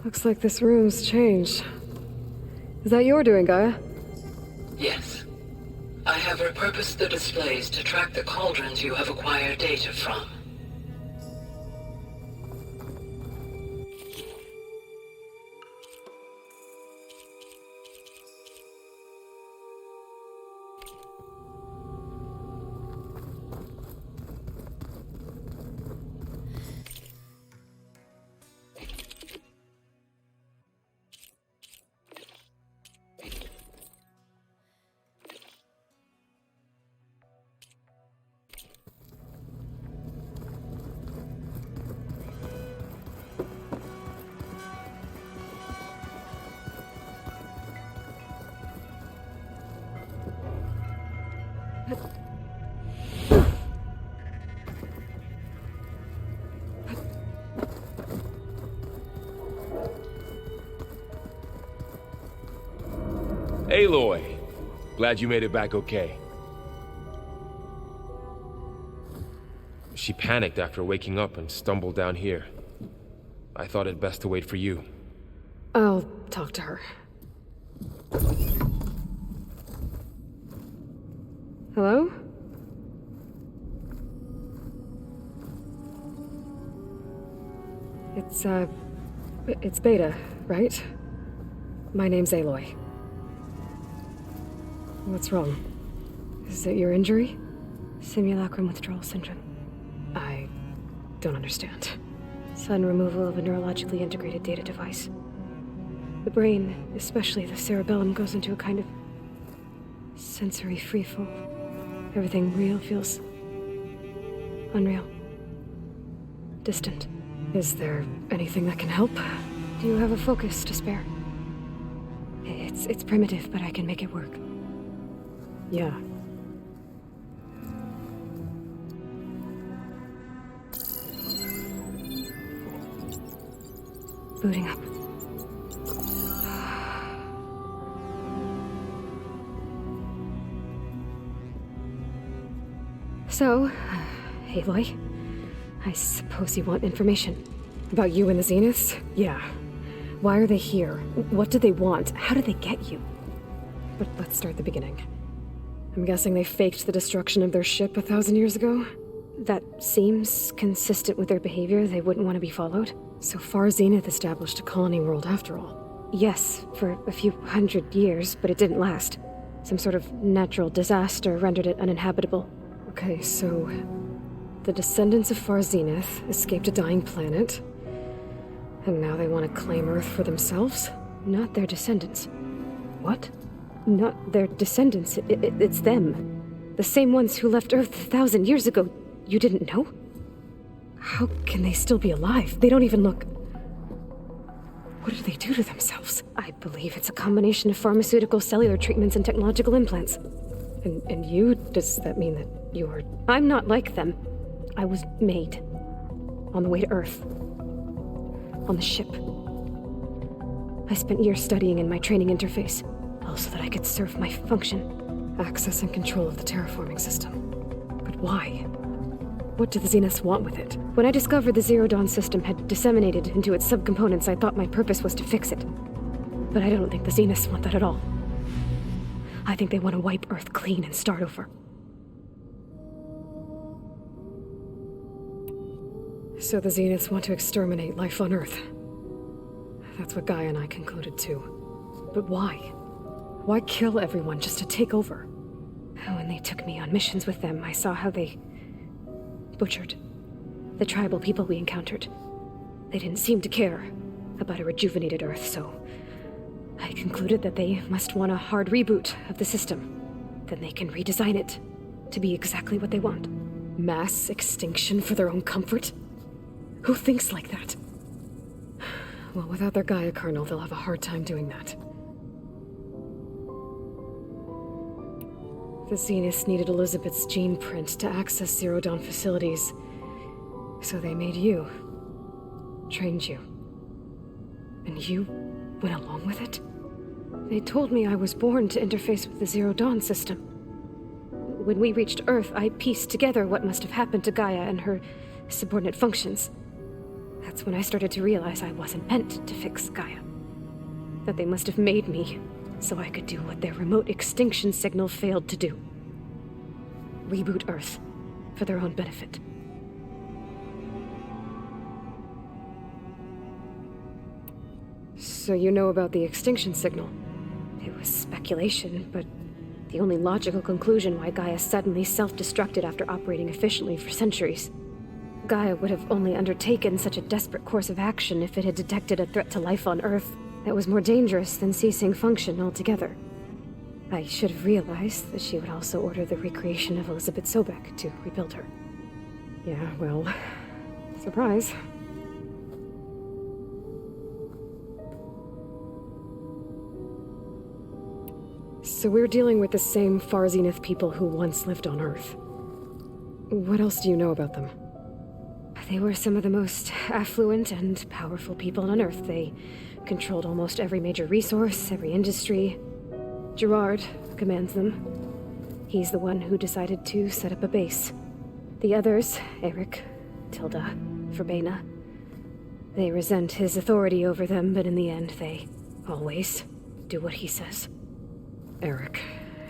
Looks like this room's changed. Is that your doing, Gaia? Yes. I have repurposed the displays to track the cauldrons you have acquired data from. Aloy, glad you made it back okay. She panicked after waking up and stumbled down here. I thought it best to wait for you. I'll talk to her. Hello? It's Beta, right? My name's Aloy. What's wrong? Is it your injury? Simulacrum withdrawal syndrome. I don't understand. Sudden removal of a neurologically integrated data device. The brain, especially the cerebellum, goes into a kind of sensory freefall. Everything real feels unreal. Distant. Is there anything that can help? Do you have a focus to spare? It's primitive, but I can make it work. Yeah. Booting up. So, Aloy, I suppose you want information. About you and the Zeniths? Yeah. Why are they here? What do they want? How did they get you? But let's start at the beginning. I'm guessing they faked the destruction of their ship 1,000 years ago? That seems consistent with their behavior. They wouldn't want to be followed. So far, Zenith established a colony world after all. Yes, for a few hundred years, but it didn't last. Some sort of natural disaster rendered it uninhabitable. Okay, so the descendants of Far Zenith escaped a dying planet, and now they want to claim Earth for themselves? Not their descendants. What? Not their descendants. It's them. The same ones who left Earth 1,000 years ago. You didn't know? How can they still be alive? They don't even look... What did they do to themselves? I believe it's a combination of pharmaceutical, cellular treatments, and technological implants. And you? Does that mean that you're... I'm not like them. I was made. On the way to Earth. On the ship. I spent years studying in my training interface, all so that I could serve my function. Access and control of the terraforming system. But why? What do the Zeniths want with it? When I discovered the Zero Dawn system had disseminated into its subcomponents, I thought my purpose was to fix it. But I don't think the Zeniths want that at all. I think they want to wipe Earth clean and start over. So the Zeniths want to exterminate life on Earth. That's what Gaia and I concluded too. But why? Why kill everyone just to take over? When they took me on missions with them, I saw how they butchered the tribal people we encountered. They didn't seem to care about a rejuvenated Earth, so I concluded that they must want a hard reboot of the system. Then they can redesign it to be exactly what they want. Mass extinction for their own comfort? Who thinks like that? Well, without their Gaia kernel, they'll have a hard time doing that. The Zeniths needed Elizabeth's gene print to access Zero Dawn facilities, so they made you. Trained you. And you went along with it? They told me I was born to interface with the Zero Dawn system. When we reached Earth, I pieced together what must have happened to Gaia and her subordinate functions. That's when I started to realize I wasn't meant to fix Gaia. That they must have made me so I could do what their remote extinction signal failed to do. Reboot Earth for their own benefit. So you know about the extinction signal? It was speculation, but the only logical conclusion why Gaia suddenly self-destructed after operating efficiently for centuries. Gaia would have only undertaken such a desperate course of action if it had detected a threat to life on Earth that was more dangerous than ceasing function altogether. I should have realized that she would also order the recreation of Elizabeth Sobek to rebuild her. Yeah, well, surprise. So we're dealing with the same Far Zenith people who once lived on Earth. What else do you know about them? They were some of the most affluent and powerful people on Earth. They controlled almost every major resource, every industry. Gerard commands them. He's the one who decided to set up a base. The others, Eric, Tilda, Verbena, they resent his authority over them, but in the end, they always do what he says. Eric.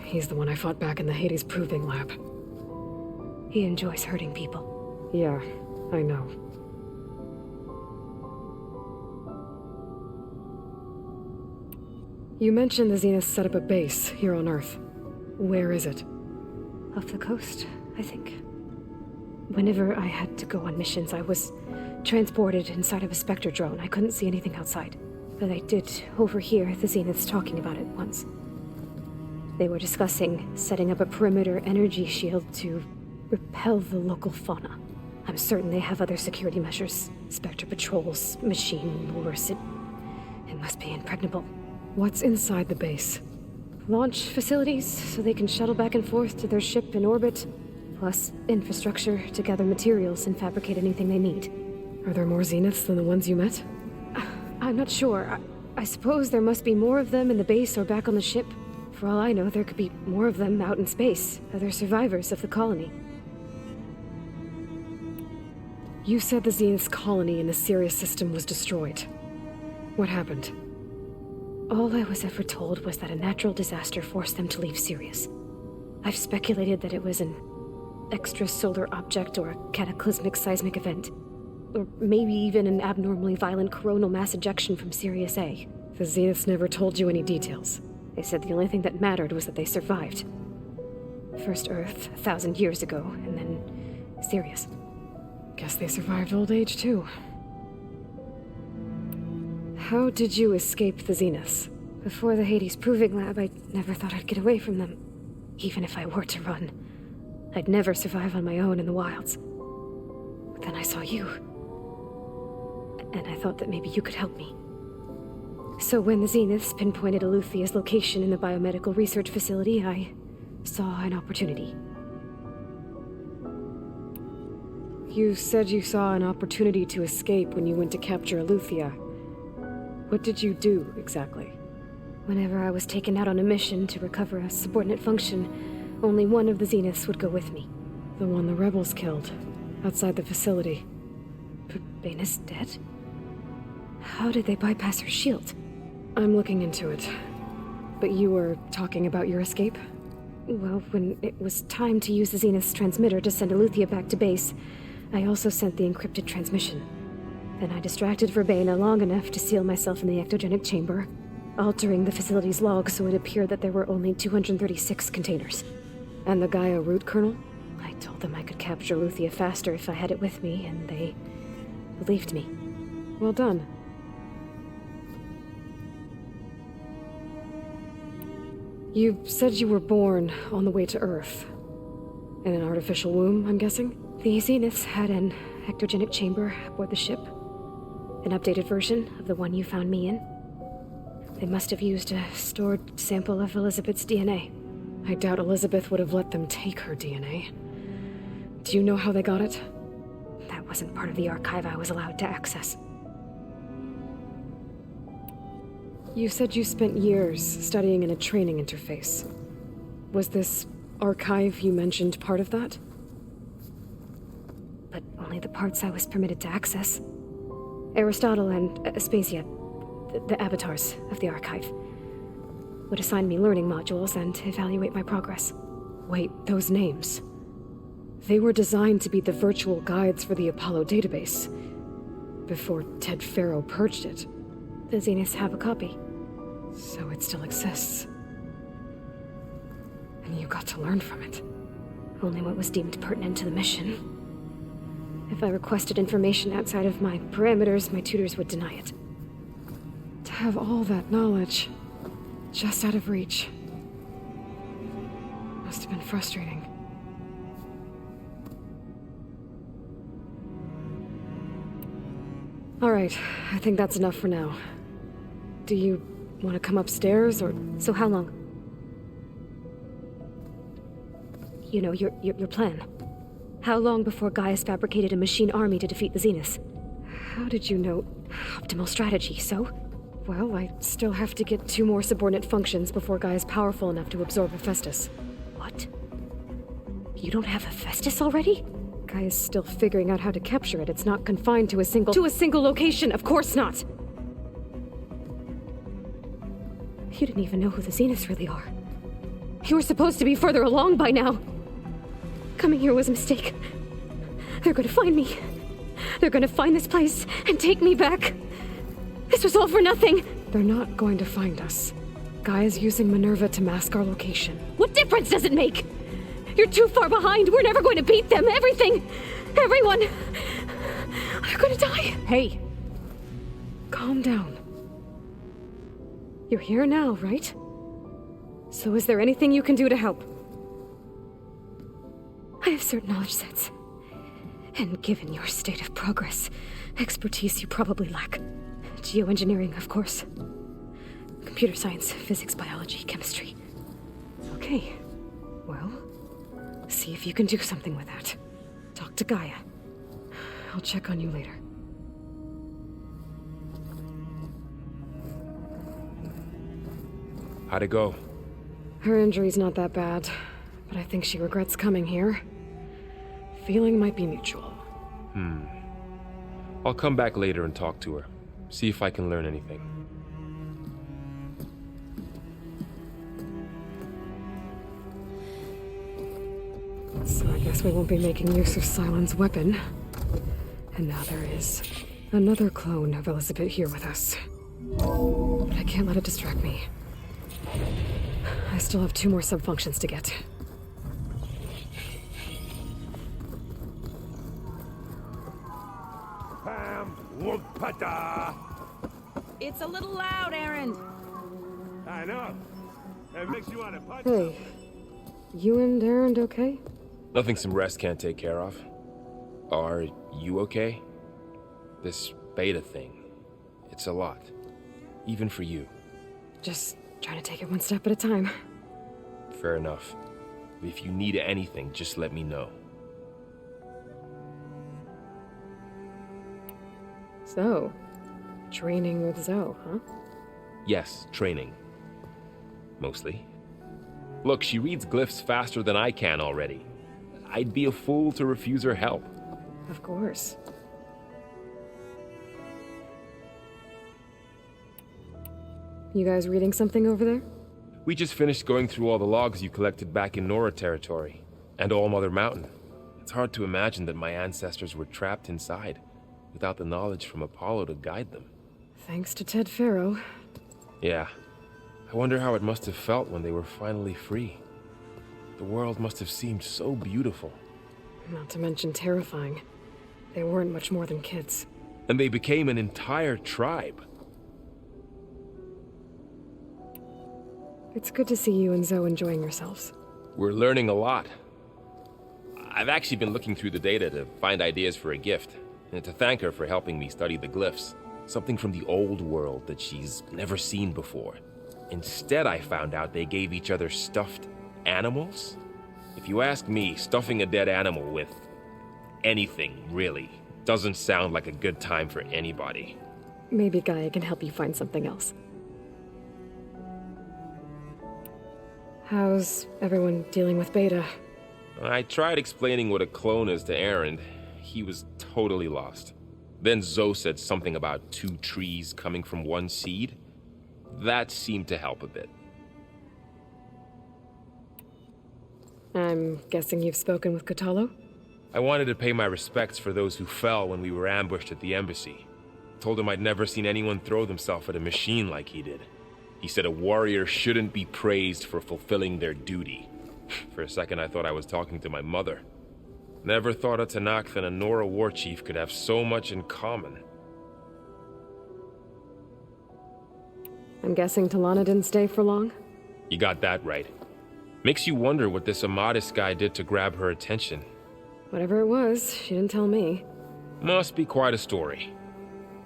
He's the one I fought back in the Hades Proving Lab. He enjoys hurting people. Yeah, I know. You mentioned the Zenith set up a base here on Earth. Where is it? Off the coast, I think. Whenever I had to go on missions, I was transported inside of a Spectre drone. I couldn't see anything outside. But I did overhear the Zeniths talking about it once. They were discussing setting up a perimeter energy shield to repel the local fauna. I'm certain they have other security measures. Spectre patrols, machine lures. It must be impregnable. What's inside the base? Launch facilities, so they can shuttle back and forth to their ship in orbit. Plus infrastructure to gather materials and fabricate anything they need. Are there more Zeniths than the ones you met? I'm not sure. I suppose there must be more of them in the base or back on the ship. For all I know, there could be more of them out in space, other survivors of the colony. You said the Zenith's colony in the Sirius system was destroyed. What happened? All I was ever told was that a natural disaster forced them to leave Sirius. I've speculated that it was an extrasolar object or a cataclysmic seismic event. Or maybe even an abnormally violent coronal mass ejection from Sirius A. The Zeniths never told you any details. They said the only thing that mattered was that they survived. First Earth, 1,000 years ago, and then Sirius. Guess they survived old age, too. How did you escape the Zeniths? Before the Hades Proving Lab, I never thought I'd get away from them. Even if I were to run. I'd never survive on my own in the wilds. But then I saw you. And I thought that maybe you could help me. So when the Zeniths pinpointed Eluthia's location in the biomedical research facility, I saw an opportunity. You said you saw an opportunity to escape when you went to capture Eluthia. What did you do, exactly? Whenever I was taken out on a mission to recover a subordinate function, only one of the Zeniths would go with me. The one the rebels killed, outside the facility. Baina's dead? How did they bypass her shield? I'm looking into it. But you were talking about your escape? Well, when it was time to use the Zenith's transmitter to send Eluthia back to base, I also sent the encrypted transmission. Then I distracted Verbena long enough to seal myself in the ectogenic chamber, altering the facility's log so it appeared that there were only 236 containers. And the Gaia root kernel? I told them I could capture Eluthia faster if I had it with me, and they believed me. Well done. You said you were born on the way to Earth. In an artificial womb, I'm guessing? The Zeniths had an ectogenic chamber aboard the ship. An updated version of the one you found me in. They must have used a stored sample of Elizabeth's DNA. I doubt Elizabeth would have let them take her DNA. Do you know how they got it? That wasn't part of the archive I was allowed to access. You said you spent years studying in a training interface. Was this archive you mentioned part of that? But only the parts I was permitted to access. Aristotle and Aspasia, the avatars of the archive, would assign me learning modules and evaluate my progress. Wait, those names. They were designed to be the virtual guides for the Apollo database, before Ted Faro purged it. The Zeniths have a copy. So it still exists. And you got to learn from it. Only what was deemed pertinent to the mission. If I requested information outside of my parameters, my tutors would deny it. To have all that knowledge, just out of reach, must have been frustrating. All right, I think that's enough for now. Do you want to come upstairs, or... So how long? You know, your plan. How long before Gaius fabricated a machine army to defeat the Zeniths? How did you know? Optimal strategy, so? Well, I still have to get 2 more subordinate functions before Gaia's powerful enough to absorb Hephaestus. What? You don't have Hephaestus already? Gaia's still figuring out how to capture it. It's not confined to a single location. Of course not! You didn't even know who the Zeniths really are. You were supposed to be further along by now. Coming here was a mistake. They're gonna find me. They're gonna find this place and take me back. This was all for nothing. They're not going to find us. Gaia's using Minerva to mask our location. What difference does it make? You're too far behind. We're never going to beat them. Everything. Everyone. They're gonna die. Hey. Calm down. You're here now, right? So is there anything you can do to help? I have certain knowledge sets. And given your state of progress, expertise you probably lack. Geoengineering, of course. Computer science, physics, biology, chemistry. Okay. Well, see if you can do something with that. Talk to Gaia. I'll check on you later. How'd it go? Her injury's not that bad, but I think she regrets coming here. Feeling might be mutual. I'll come back later and talk to her. See if I can learn anything. So I guess we won't be making use of Silent's weapon. And now there is another clone of Elizabeth here with us. But I can't let it distract me. I still have 2 more sub-functions to get. It's a little loud, Aaron. I know. It makes you want to punch. Hey, you and Aaron okay? Nothing some rest can't take care of. Are you okay? This beta thing, it's a lot. Even for you. Just trying to take it one step at a time. Fair enough. If you need anything, just let me know. So, training with Zoe, huh? Yes, training. Mostly. Look, she reads glyphs faster than I can already. I'd be a fool to refuse her help. Of course. You guys reading something over there? We just finished going through all the logs you collected back in Nora territory, and All Mother Mountain. It's hard to imagine that my ancestors were trapped inside, without the knowledge from Apollo to guide them. Thanks to Ted Faro. Yeah. I wonder how it must have felt when they were finally free. The world must have seemed so beautiful. Not to mention terrifying. They weren't much more than kids. And they became an entire tribe. It's good to see you and Zoe enjoying yourselves. We're learning a lot. I've actually been looking through the data to find ideas for a gift, and to thank her for helping me study the glyphs. Something from the old world that she's never seen before. Instead, I found out they gave each other stuffed animals? If you ask me, stuffing a dead animal with anything, really, doesn't sound like a good time for anybody. Maybe Gaia can help you find something else. How's everyone dealing with Beta? I tried explaining what a clone is to Aaron. He was totally lost. Then Zoe said something about 2 trees coming from 1 seed. That seemed to help a bit. I'm guessing you've spoken with Cthulhu? I wanted to pay my respects for those who fell when we were ambushed at the embassy. Told him I'd never seen anyone throw themselves at a machine like he did. He said a warrior shouldn't be praised for fulfilling their duty. For a second I thought I was talking to my mother. Never thought a Tanakh and a Nora war chief could have so much in common. I'm guessing Talana didn't stay for long? You got that right. Makes you wonder what this Amadis guy did to grab her attention. Whatever it was, she didn't tell me. Must be quite a story.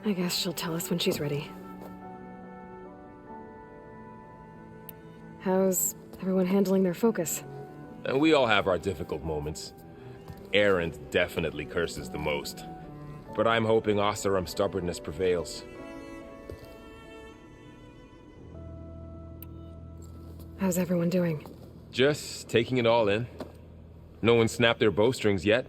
I guess she'll tell us when she's ready. How's everyone handling their focus? And we all have our difficult moments. Aaron definitely curses the most. But I'm hoping Oseram's stubbornness prevails. How's everyone doing? Just taking it all in. No one snapped their bowstrings yet.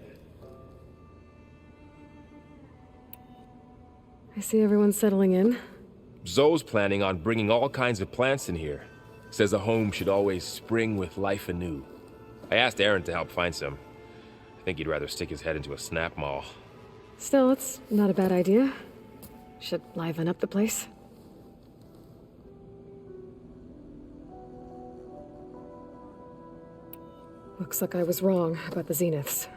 I see everyone settling in. Zoe's planning on bringing all kinds of plants in here. Says a home should always spring with life anew. I asked Aaron to help find some. I think he'd rather stick his head into a snap mall. Still, it's not a bad idea. Should liven up the place. Looks like I was wrong about the Zeniths.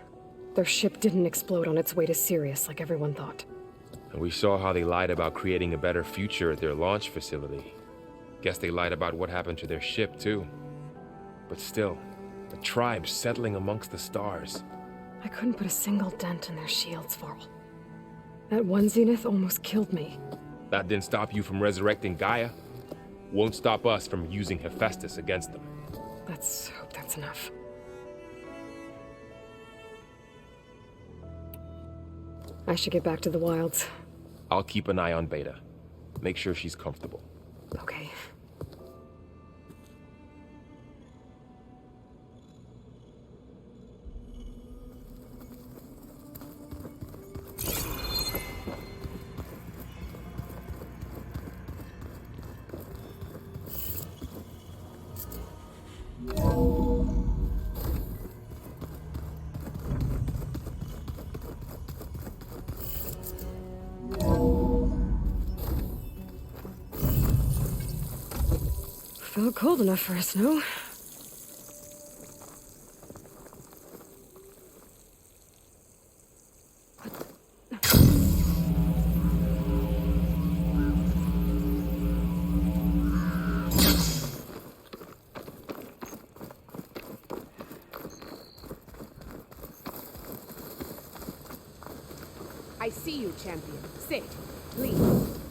Their ship didn't explode on its way to Sirius like everyone thought. And we saw how they lied about creating a better future at their launch facility. Guess they lied about what happened to their ship, too. But still, a tribe settling amongst the stars. I couldn't put a single dent in their shields, Varl. That one Zenith almost killed me. That didn't stop you from resurrecting Gaia. Won't stop us from using Hephaestus against them. Let's hope that's enough. I should get back to the wilds. I'll keep an eye on Beta. Make sure she's comfortable. Okay. Felt cold enough for a snow. I see you, champion. Sit, please.